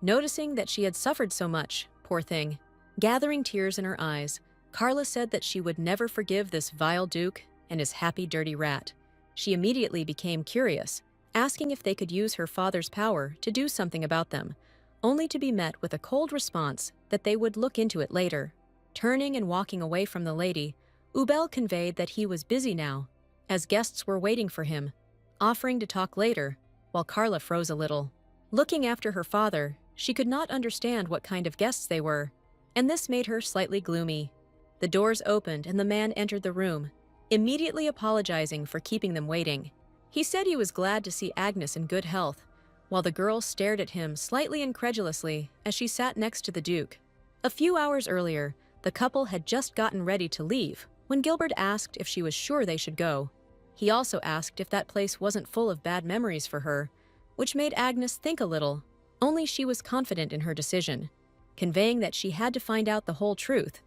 noticing that she had suffered so much, poor thing. Gathering tears in her eyes, Carla said that she would never forgive this vile duke and his happy dirty rat. She immediately became curious, asking if they could use her father's power to do something about them, only to be met with a cold response that they would look into it later. Turning and walking away from the lady, Ubel conveyed that he was busy now, as guests were waiting for him, offering to talk later, while Carla froze a little. Looking after her father, she could not understand what kind of guests they were, and this made her slightly gloomy. The doors opened and the man entered the room, immediately apologizing for keeping them waiting. He said he was glad to see Agnes in good health, while the girl stared at him slightly incredulously as she sat next to the Duke. A few hours earlier, the couple had just gotten ready to leave when Gilbert asked if she was sure they should go. He also asked if that place wasn't full of bad memories for her, which made Agnes think a little, only she was confident in her decision, conveying that she had to find out the whole truth,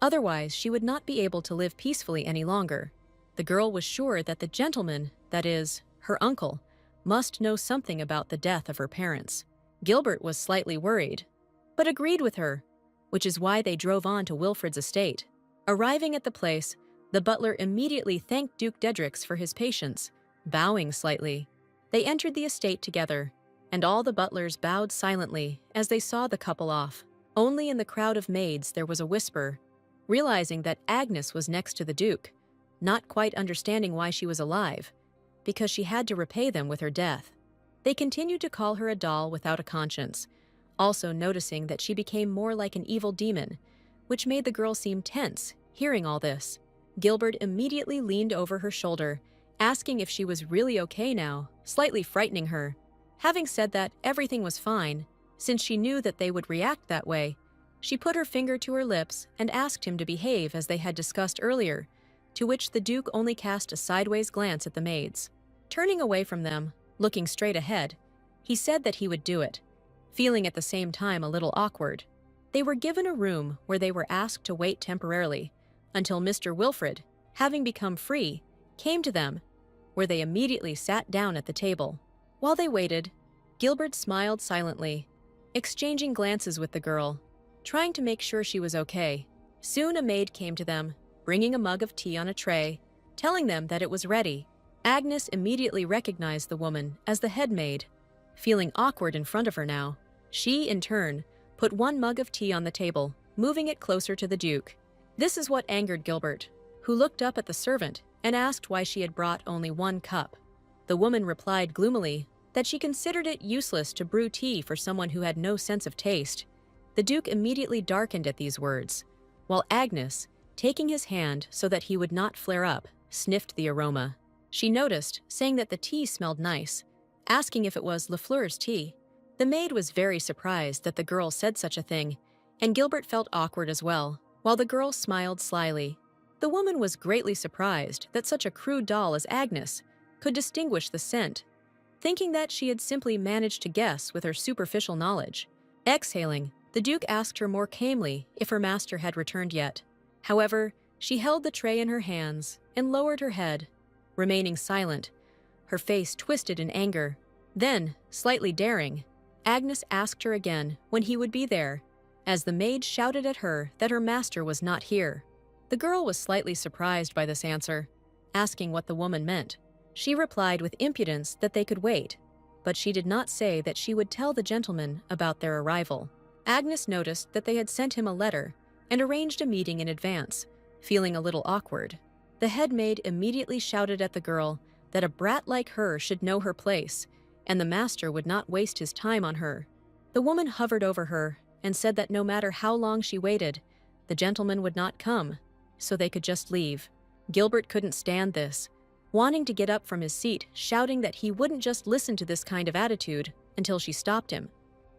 otherwise she would not be able to live peacefully any longer. The girl was sure that the gentleman, that is, her uncle, must know something about the death of her parents. Gilbert was slightly worried, but agreed with her, which is why they drove on to Wilfred's estate. Arriving at the place, the butler immediately thanked Duke Dedrix for his patience, bowing slightly. They entered the estate together, and all the butlers bowed silently as they saw the couple off. Only in the crowd of maids there was a whisper, realizing that Agnes was next to the Duke, not quite understanding why she was alive, because she had to repay them with her death. They continued to call her a doll without a conscience, also noticing that she became more like an evil demon, which made the girl seem tense, hearing all this. Gilbert immediately leaned over her shoulder, asking if she was really okay now, slightly frightening her. Having said that everything was fine, since she knew that they would react that way, she put her finger to her lips and asked him to behave as they had discussed earlier, to which the Duke only cast a sideways glance at the maids. Turning away from them, looking straight ahead, he said that he would do it, feeling at the same time a little awkward. They were given a room where they were asked to wait temporarily, until Mr. Wilfred, having become free, came to them, where they immediately sat down at the table. While they waited, Gilbert smiled silently, exchanging glances with the girl, trying to make sure she was okay. Soon a maid came to them, bringing a mug of tea on a tray, telling them that it was ready. Agnes immediately recognized the woman as the head maid. Feeling awkward in front of her now, she, in turn, put one mug of tea on the table, moving it closer to the Duke. This is what angered Gilbert, who looked up at the servant and asked why she had brought only one cup. The woman replied gloomily that she considered it useless to brew tea for someone who had no sense of taste. The Duke immediately darkened at these words, while Agnes, taking his hand so that he would not flare up, sniffed the aroma. She noticed, saying that the tea smelled nice, asking if it was Lafleur's tea. The maid was very surprised that the girl said such a thing, and Gilbert felt awkward as well, while the girl smiled slyly. The woman was greatly surprised that such a crude doll as Agnes could distinguish the scent, thinking that she had simply managed to guess with her superficial knowledge. Exhaling, the Duke asked her more calmly if her master had returned yet. However, she held the tray in her hands and lowered her head, remaining silent, her face twisted in anger. Then, slightly daring, Agnes asked her again when he would be there, as the maid shouted at her that her master was not here. The girl was slightly surprised by this answer, asking what the woman meant. She replied with impudence that they could wait, but she did not say that she would tell the gentleman about their arrival. Agnes noticed that they had sent him a letter and arranged a meeting in advance, feeling a little awkward. The head maid immediately shouted at the girl that a brat like her should know her place, and the master would not waste his time on her. The woman hovered over her and said that no matter how long she waited, the gentleman would not come, so they could just leave. Gilbert couldn't stand this, wanting to get up from his seat, shouting that he wouldn't just listen to this kind of attitude until she stopped him.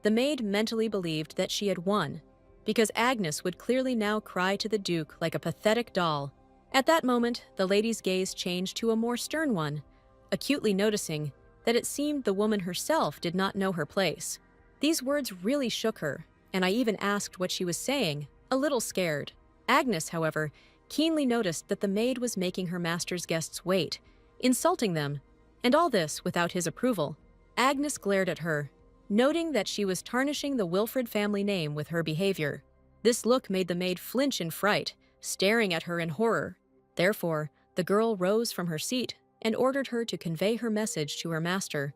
The maid mentally believed that she had won, because Agnes would clearly now cry to the Duke like a pathetic doll. At that moment, the lady's gaze changed to a more stern one, acutely noticing that it seemed the woman herself did not know her place. These words really shook her, and I even asked what she was saying, a little scared. Agnes, however, keenly noticed that the maid was making her master's guests wait, insulting them, and all this without his approval. Agnes glared at her, noting that she was tarnishing the Wilfred family name with her behavior. This look made the maid flinch in fright, staring at her in horror. Therefore, the girl rose from her seat and ordered her to convey her message to her master,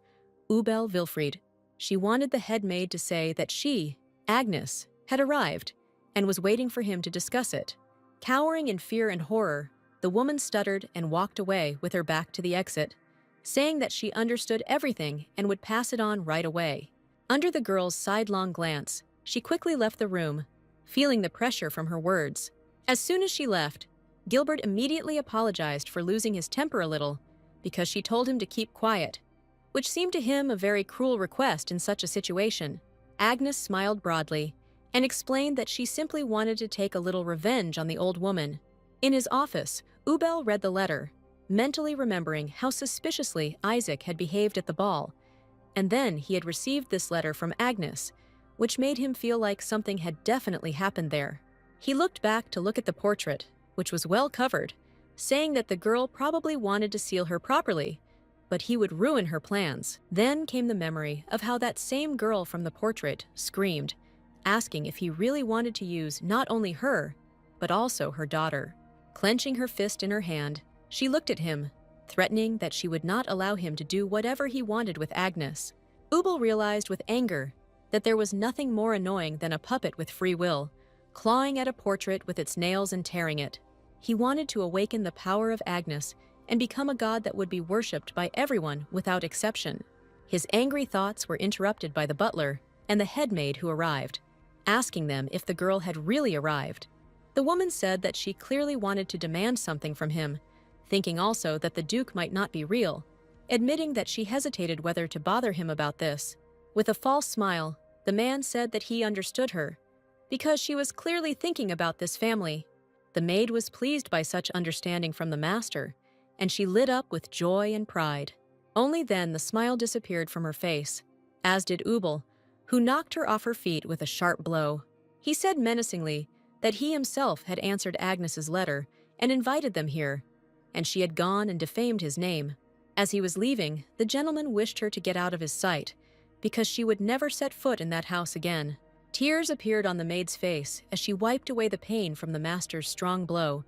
Ubel Wilfried. She wanted the head maid to say that she, Agnes, had arrived and was waiting for him to discuss it. Cowering in fear and horror, the woman stuttered and walked away with her back to the exit, saying that she understood everything and would pass it on right away. Under the girl's sidelong glance, she quickly left the room, feeling the pressure from her words. As soon as she left, Gilbert immediately apologized for losing his temper a little because she told him to keep quiet, which seemed to him a very cruel request in such a situation. Agnes smiled broadly and explained that she simply wanted to take a little revenge on the old woman. In his office, Ubel read the letter, mentally remembering how suspiciously Isaac had behaved at the ball, and then he had received this letter from Agnes, which made him feel like something had definitely happened there. He looked back to look at the portrait, which was well covered, saying that the girl probably wanted to seal her properly, but he would ruin her plans. Then came the memory of how that same girl from the portrait screamed, asking if he really wanted to use not only her, but also her daughter. Clenching her fist in her hand, she looked at him, threatening that she would not allow him to do whatever he wanted with Agnes. Ubel realized with anger that there was nothing more annoying than a puppet with free will, clawing at a portrait with its nails and tearing it. He wanted to awaken the power of Agnes and become a god that would be worshipped by everyone without exception. His angry thoughts were interrupted by the butler and the head maid who arrived, asking them if the girl had really arrived. The woman said that she clearly wanted to demand something from him, thinking also that the Duke might not be real, admitting that she hesitated whether to bother him about this. With a false smile, the man said that he understood her, because she was clearly thinking about this family. The maid was pleased by such understanding from the master, and she lit up with joy and pride. Only then the smile disappeared from her face, as did Ubel, who knocked her off her feet with a sharp blow. He said menacingly that he himself had answered Agnes's letter and invited them here, and she had gone and defamed his name. As he was leaving, the gentleman wished her to get out of his sight, because she would never set foot in that house again. Tears appeared on the maid's face as she wiped away the pain from the master's strong blow,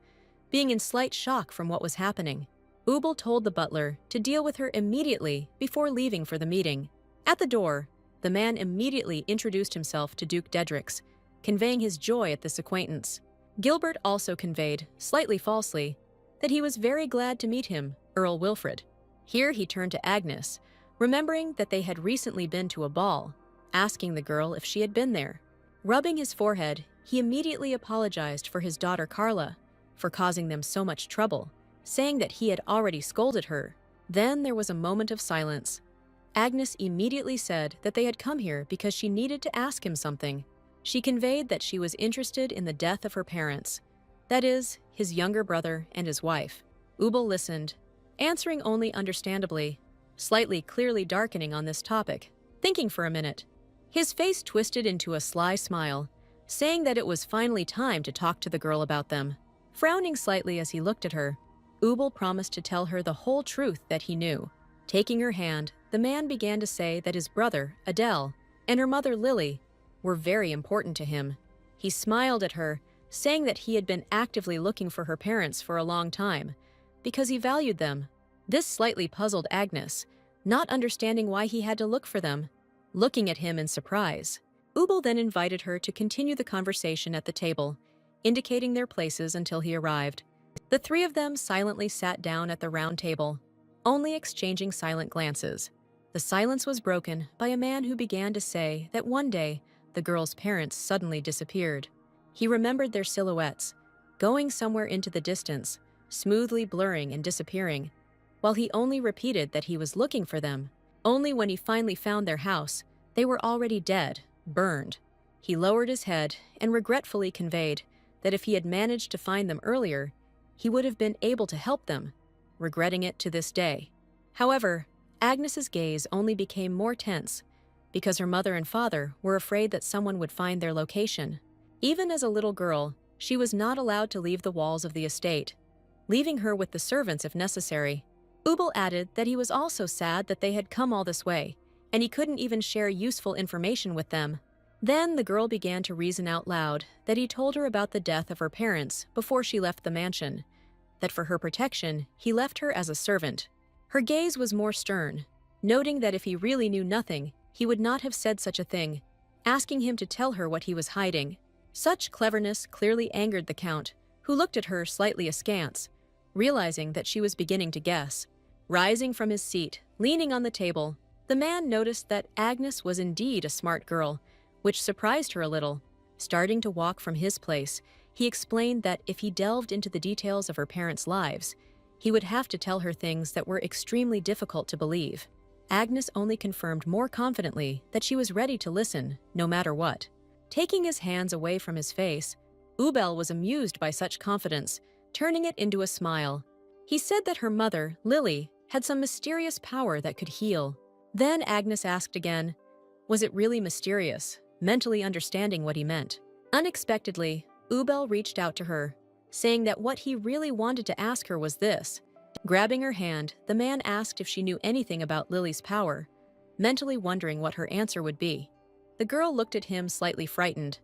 being in slight shock from what was happening. Ubel told the butler to deal with her immediately before leaving for the meeting. At the door, the man immediately introduced himself to Duke Dedrix, conveying his joy at this acquaintance. Gilbert also conveyed, slightly falsely, that he was very glad to meet him, Earl Wilfred. Here he turned to Agnes, remembering that they had recently been to a ball, asking the girl if she had been there. Rubbing his forehead, he immediately apologized for his daughter Carla, for causing them so much trouble, saying that he had already scolded her. Then there was a moment of silence. Agnes immediately said that they had come here because she needed to ask him something. She conveyed that she was interested in the death of her parents, that is, his younger brother and his wife. Ubel listened, answering only understandably, slightly clearly darkening on this topic, thinking for a minute. His face twisted into a sly smile, saying that it was finally time to talk to the girl about them. Frowning slightly as he looked at her, Ubel promised to tell her the whole truth that he knew. Taking her hand, the man began to say that his brother, Adele, and her mother, Lily, were very important to him. He smiled at her, saying that he had been actively looking for her parents for a long time, because he valued them. This slightly puzzled Agnes, not understanding why he had to look for them, looking at him in surprise. Ubel then invited her to continue the conversation at the table, indicating their places until he arrived. The three of them silently sat down at the round table, only exchanging silent glances. The silence was broken by a man who began to say that one day the girl's parents suddenly disappeared. He remembered their silhouettes, going somewhere into the distance, smoothly blurring and disappearing, while he only repeated that he was looking for them. Only when he finally found their house, they were already dead, burned. He lowered his head and regretfully conveyed that if he had managed to find them earlier, he would have been able to help them, regretting it to this day. However, Agnes's gaze only became more tense because her mother and father were afraid that someone would find their location. Even as a little girl, she was not allowed to leave the walls of the estate, leaving her with the servants if necessary. Ubel added that he was also sad that they had come all this way, and he couldn't even share useful information with them. Then the girl began to reason out loud that he told her about the death of her parents before she left the mansion, that for her protection, he left her as a servant. Her gaze was more stern, noting that if he really knew nothing, he would not have said such a thing, asking him to tell her what he was hiding. Such cleverness clearly angered the Count, who looked at her slightly askance, realizing that she was beginning to guess. Rising from his seat, leaning on the table, the man noticed that Agnes was indeed a smart girl, which surprised her a little. Starting to walk from his place, he explained that if he delved into the details of her parents' lives, he would have to tell her things that were extremely difficult to believe. Agnes only confirmed more confidently that she was ready to listen, no matter what. Taking his hands away from his face, Ubel was amused by such confidence, turning it into a smile. He said that her mother, Lily, had some mysterious power that could heal. Then Agnes asked again, was it really mysterious, mentally understanding what he meant? Unexpectedly, Ubel reached out to her, saying that what he really wanted to ask her was this. Grabbing her hand, the man asked if she knew anything about Lily's power, mentally wondering what her answer would be. The girl looked at him slightly frightened,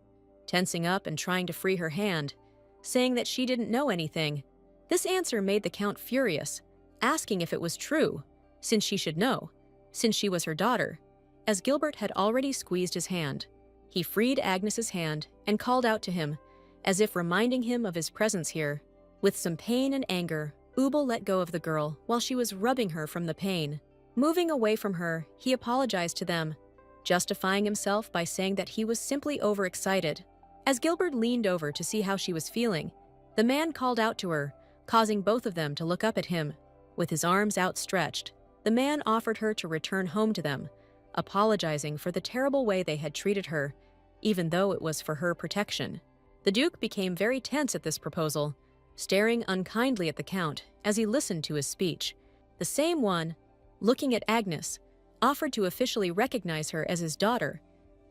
tensing up and trying to free her hand, saying that she didn't know anything. This answer made the Count furious, asking if it was true, since she should know, since she was her daughter. As Gilbert had already squeezed his hand, he freed Agnes's hand and called out to him, as if reminding him of his presence here. With some pain and anger, Ubel let go of the girl while she was rubbing her from the pain. Moving away from her, he apologized to them, justifying himself by saying that he was simply overexcited. As Gilbert leaned over to see how she was feeling, the man called out to her, causing both of them to look up at him. With his arms outstretched, the man offered her to return home to them, apologizing for the terrible way they had treated her, even though it was for her protection. The Duke became very tense at this proposal, staring unkindly at the Count as he listened to his speech. The same one, looking at Agnes, offered to officially recognize her as his daughter,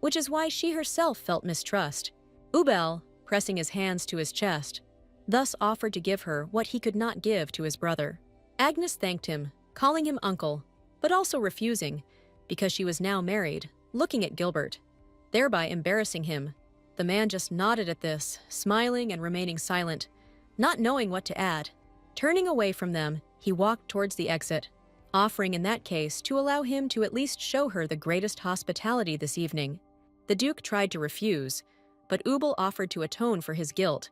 which is why she herself felt mistrust. Ubel, pressing his hands to his chest, thus offered to give her what he could not give to his brother. Agnes thanked him, calling him uncle, but also refusing, because she was now married, looking at Gilbert, thereby embarrassing him. The man just nodded at this, smiling and remaining silent, not knowing what to add. Turning away from them, he walked towards the exit, offering in that case to allow him to at least show her the greatest hospitality this evening. The Duke tried to refuse, but Ubel offered to atone for his guilt,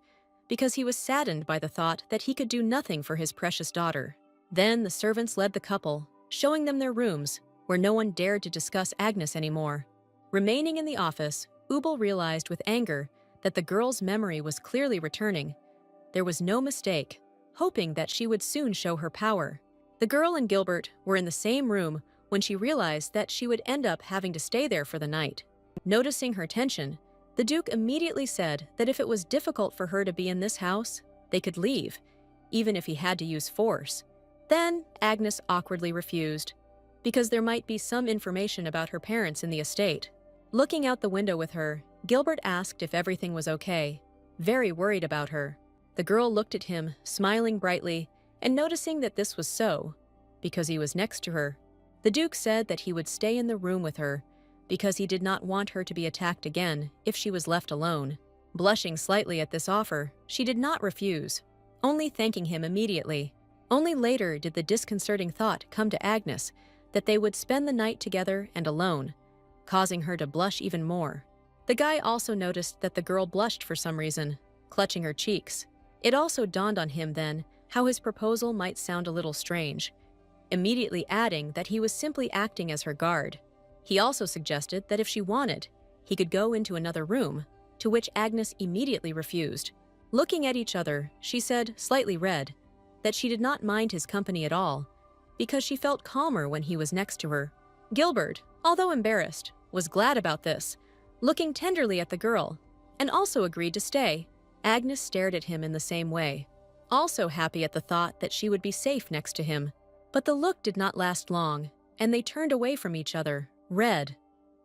because he was saddened by the thought that he could do nothing for his precious daughter. Then the servants led the couple, showing them their rooms, where no one dared to discuss Agnes anymore. Remaining in the office, Ubel realized with anger that the girl's memory was clearly returning. There was no mistake, hoping that she would soon show her power. The girl and Gilbert were in the same room when she realized that she would end up having to stay there for the night. Noticing her tension, the Duke immediately said that if it was difficult for her to be in this house, they could leave, even if he had to use force. Then Agnes awkwardly refused, because there might be some information about her parents in the estate. Looking out the window with her, Gilbert asked if everything was okay, very worried about her. The girl looked at him, smiling brightly, and noticing that this was so, because he was next to her. The Duke said that he would stay in the room with her, because he did not want her to be attacked again if she was left alone. Blushing slightly at this offer, she did not refuse, only thanking him immediately. Only later did the disconcerting thought come to Agnes that they would spend the night together and alone, causing her to blush even more. The guy also noticed that the girl blushed for some reason, clutching her cheeks. It also dawned on him then how his proposal might sound a little strange, immediately adding that he was simply acting as her guard. He also suggested that if she wanted, he could go into another room, to which Agnes immediately refused. Looking at each other, she said, slightly red, that she did not mind his company at all, because she felt calmer when he was next to her. Gilbert, although embarrassed, was glad about this, looking tenderly at the girl, and also agreed to stay. Agnes stared at him in the same way, also happy at the thought that she would be safe next to him. But the look did not last long, and they turned away from each other, red,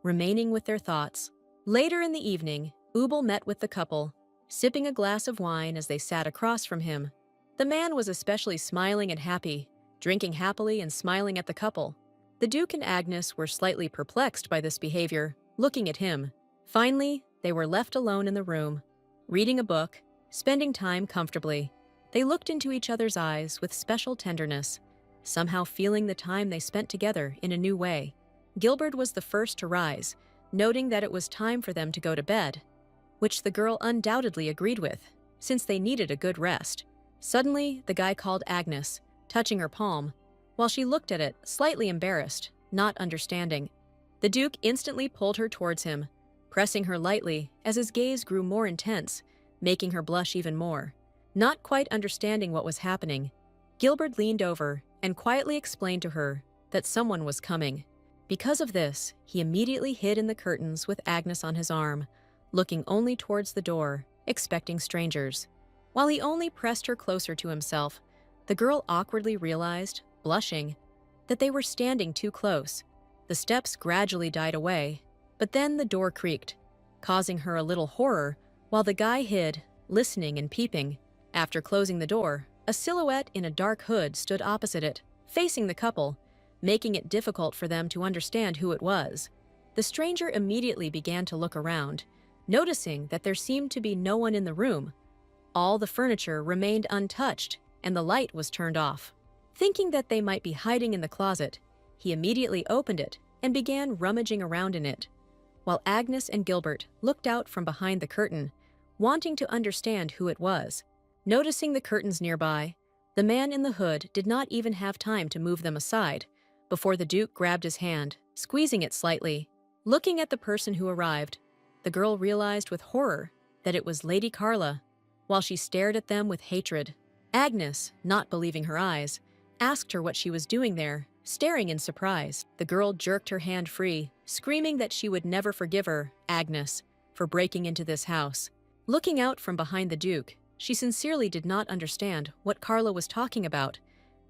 remaining with their thoughts. Later in the evening, Ubel met with the couple, sipping a glass of wine as they sat across from him. The man was especially smiling and happy, drinking happily and smiling at the couple. The Duke and Agnes were slightly perplexed by this behavior, looking at him. Finally, they were left alone in the room, reading a book, spending time comfortably. They looked into each other's eyes with special tenderness, somehow feeling the time they spent together in a new way. Gilbert was the first to rise, noting that it was time for them to go to bed, which the girl undoubtedly agreed with, since they needed a good rest. Suddenly, the guy called Agnes, touching her palm, while she looked at it, slightly embarrassed, not understanding. The Duke instantly pulled her towards him, pressing her lightly as his gaze grew more intense, making her blush even more. Not quite understanding what was happening, Gilbert leaned over and quietly explained to her that someone was coming. Because of this, he immediately hid in the curtains with Agnes on his arm, looking only towards the door, expecting strangers. While he only pressed her closer to himself, the girl awkwardly realized, blushing, that they were standing too close. The steps gradually died away, but then the door creaked, causing her a little horror while the guy hid, listening and peeping. After closing the door, a silhouette in a dark hood stood opposite it, facing the couple, making it difficult for them to understand who it was. The stranger immediately began to look around, noticing that there seemed to be no one in the room. All the furniture remained untouched, and the light was turned off. Thinking that they might be hiding in the closet, he immediately opened it and began rummaging around in it, while Agnes and Gilbert looked out from behind the curtain, wanting to understand who it was. Noticing the curtains nearby, the man in the hood did not even have time to move them aside before the Duke grabbed his hand, squeezing it slightly. Looking at the person who arrived, the girl realized with horror that it was Lady Carla, while she stared at them with hatred. Agnes, not believing her eyes, asked her what she was doing there, staring in surprise. The girl jerked her hand free, screaming that she would never forgive her, Agnes, for breaking into this house. Looking out from behind the Duke, she sincerely did not understand what Carla was talking about,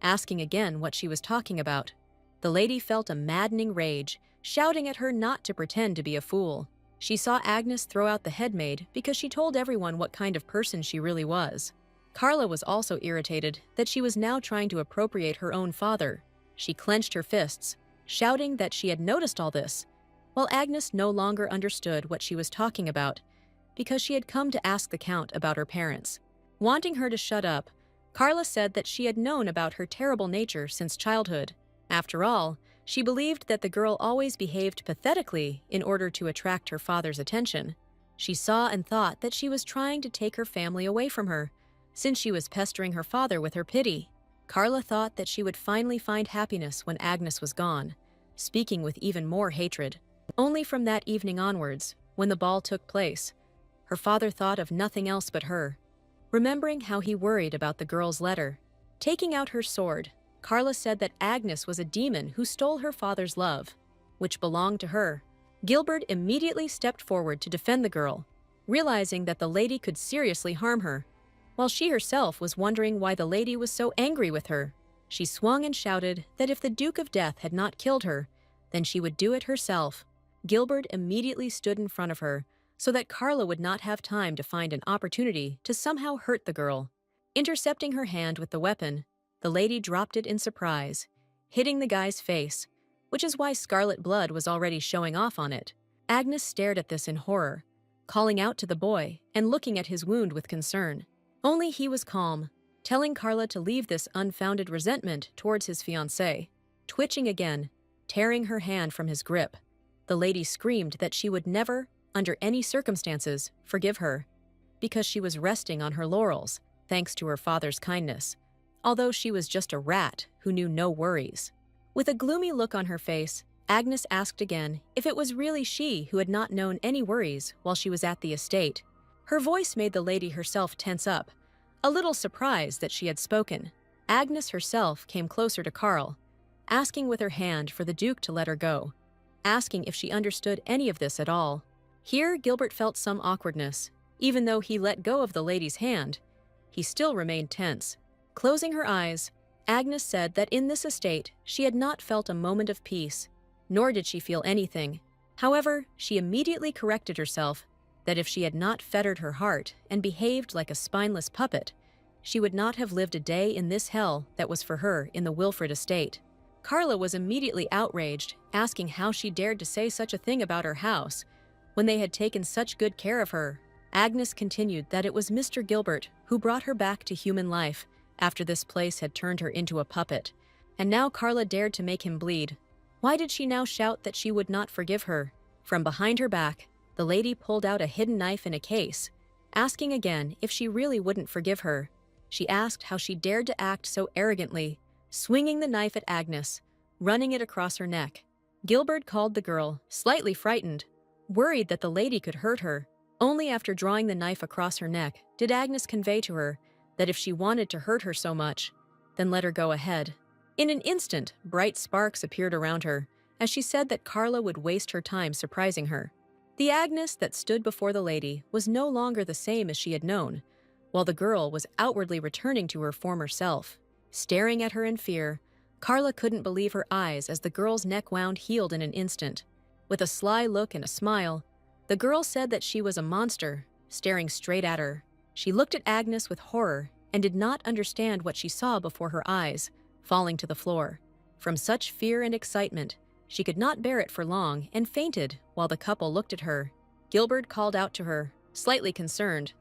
asking again what she was talking about. The lady felt a maddening rage, shouting at her not to pretend to be a fool. She saw Agnes throw out the headmaid because she told everyone what kind of person she really was. Carla was also irritated that she was now trying to appropriate her own father. She clenched her fists, shouting that she had noticed all this, while Agnes no longer understood what she was talking about, because she had come to ask the Count about her parents. Wanting her to shut up, Carla said that she had known about her terrible nature since childhood. After all, she believed that the girl always behaved pathetically in order to attract her father's attention. She saw and thought that she was trying to take her family away from her, since she was pestering her father with her pity. Carla thought that she would finally find happiness when Agnes was gone, speaking with even more hatred. Only from that evening onwards, when the ball took place, her father thought of nothing else but her, remembering how he worried about the girl's letter. Taking out her sword, Carla said that Agnes was a demon who stole her father's love, which belonged to her. Gilbert immediately stepped forward to defend the girl, realizing that the lady could seriously harm her, while she herself was wondering why the lady was so angry with her. She swung and shouted that if the Duke of Death had not killed her, then she would do it herself. Gilbert immediately stood in front of her, so that Carla would not have time to find an opportunity to somehow hurt the girl. Intercepting her hand with the weapon, the lady dropped it in surprise, hitting the guy's face, which is why scarlet blood was already showing off on it. Agnes stared at this in horror, calling out to the boy and looking at his wound with concern. Only he was calm, telling Carla to leave this unfounded resentment towards his fiancée. Twitching again, tearing her hand from his grip, the lady screamed that she would never, under any circumstances, forgive her, because she was resting on her laurels, thanks to her father's kindness, although she was just a rat who knew no worries. With a gloomy look on her face, Agnes asked again if it was really she who had not known any worries while she was at the estate. Her voice made the lady herself tense up, a little surprised that she had spoken. Agnes herself came closer to Carl, asking with her hand for the Duke to let her go, asking if she understood any of this at all. Here Gilbert felt some awkwardness. Even though he let go of the lady's hand, he still remained tense. Closing her eyes, Agnes said that in this estate she had not felt a moment of peace, nor did she feel anything. However, she immediately corrected herself that if she had not fettered her heart and behaved like a spineless puppet, she would not have lived a day in this hell that was for her in the Wilfred estate. Carla was immediately outraged, asking how she dared to say such a thing about her house when they had taken such good care of her. Agnes continued that it was Mr. Gilbert who brought her back to human life after this place had turned her into a puppet, and now Carla dared to make him bleed. Why did she now shout that she would not forgive her? From behind her back, the lady pulled out a hidden knife in a case, asking again if she really wouldn't forgive her. She asked how she dared to act so arrogantly, swinging the knife at Agnes, running it across her neck. Gilbert called the girl, slightly frightened, worried that the lady could hurt her. Only after drawing the knife across her neck did Agnes convey to her that if she wanted to hurt her so much, then let her go ahead. In an instant, bright sparks appeared around her, as she said that Carla would waste her time surprising her. The Agnes that stood before the lady was no longer the same as she had known, while the girl was outwardly returning to her former self. Staring at her in fear, Carla couldn't believe her eyes as the girl's neck wound healed in an instant. With a sly look and a smile, the girl said that she was a monster, staring straight at her. She looked at Agnes with horror and did not understand what she saw before her eyes, falling to the floor. From such fear and excitement, she could not bear it for long and fainted while the couple looked at her. Gilbert called out to her, slightly concerned,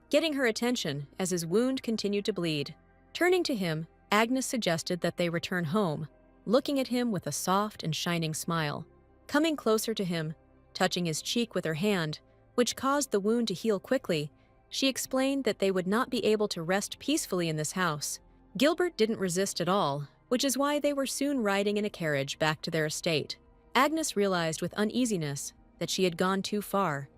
getting her attention as his wound continued to bleed. Turning to him, Agnes suggested that they return home, looking at him with a soft and shining smile. Coming closer to him, touching his cheek with her hand, which caused the wound to heal quickly, she explained that they would not be able to rest peacefully in this house. Gilbert didn't resist at all, which is why they were soon riding in a carriage back to their estate. Agnes realized with uneasiness that she had gone too far,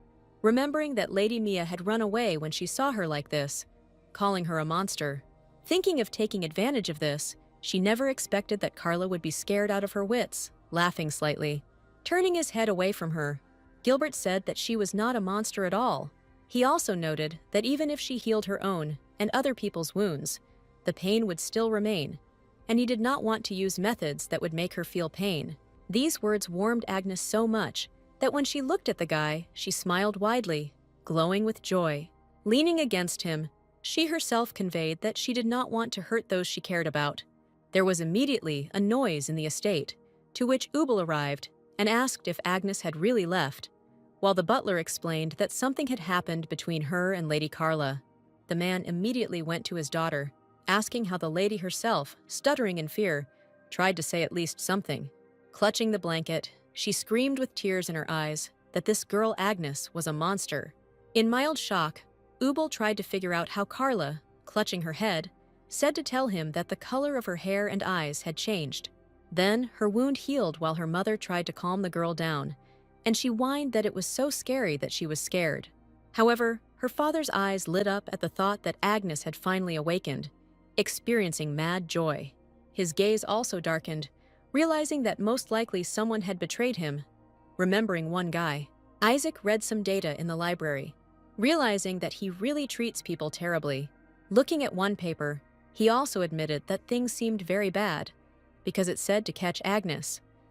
remembering that Lady Mia had run away when she saw her like this, calling her a monster. Thinking of taking advantage of this, she never expected that Carla would be scared out of her wits, laughing slightly. Turning his head away from her, Gilbert said that she was not a monster at all. He also noted that even if she healed her own and other people's wounds, the pain would still remain, and he did not want to use methods that would make her feel pain. These words warmed Agnes so much that when she looked at the guy, she smiled widely, glowing with joy. Leaning against him, she herself conveyed that she did not want to hurt those she cared about. There was immediately a noise in the estate, to which Ubel arrived and asked if Agnes had really left, while the butler explained that something had happened between her and Lady Carla. The man immediately went to his daughter, asking how the lady herself, stuttering in fear, tried to say at least something. Clutching the blanket, she screamed with tears in her eyes that this girl Agnes was a monster. In mild shock, Ubel tried to figure out how Carla, clutching her head, said to tell him that the color of her hair and eyes had changed. Then her wound healed while her mother tried to calm the girl down, and she whined that it was so scary that she was scared. However, her father's eyes lit up at the thought that Agnes had finally awakened, experiencing mad joy. His gaze also darkened, realizing that most likely someone had betrayed him. Remembering one guy, Isaac read some data in the library, realizing that he really treats people terribly. Looking at one paper, he also admitted that things seemed very bad, because it said to catch Agnes.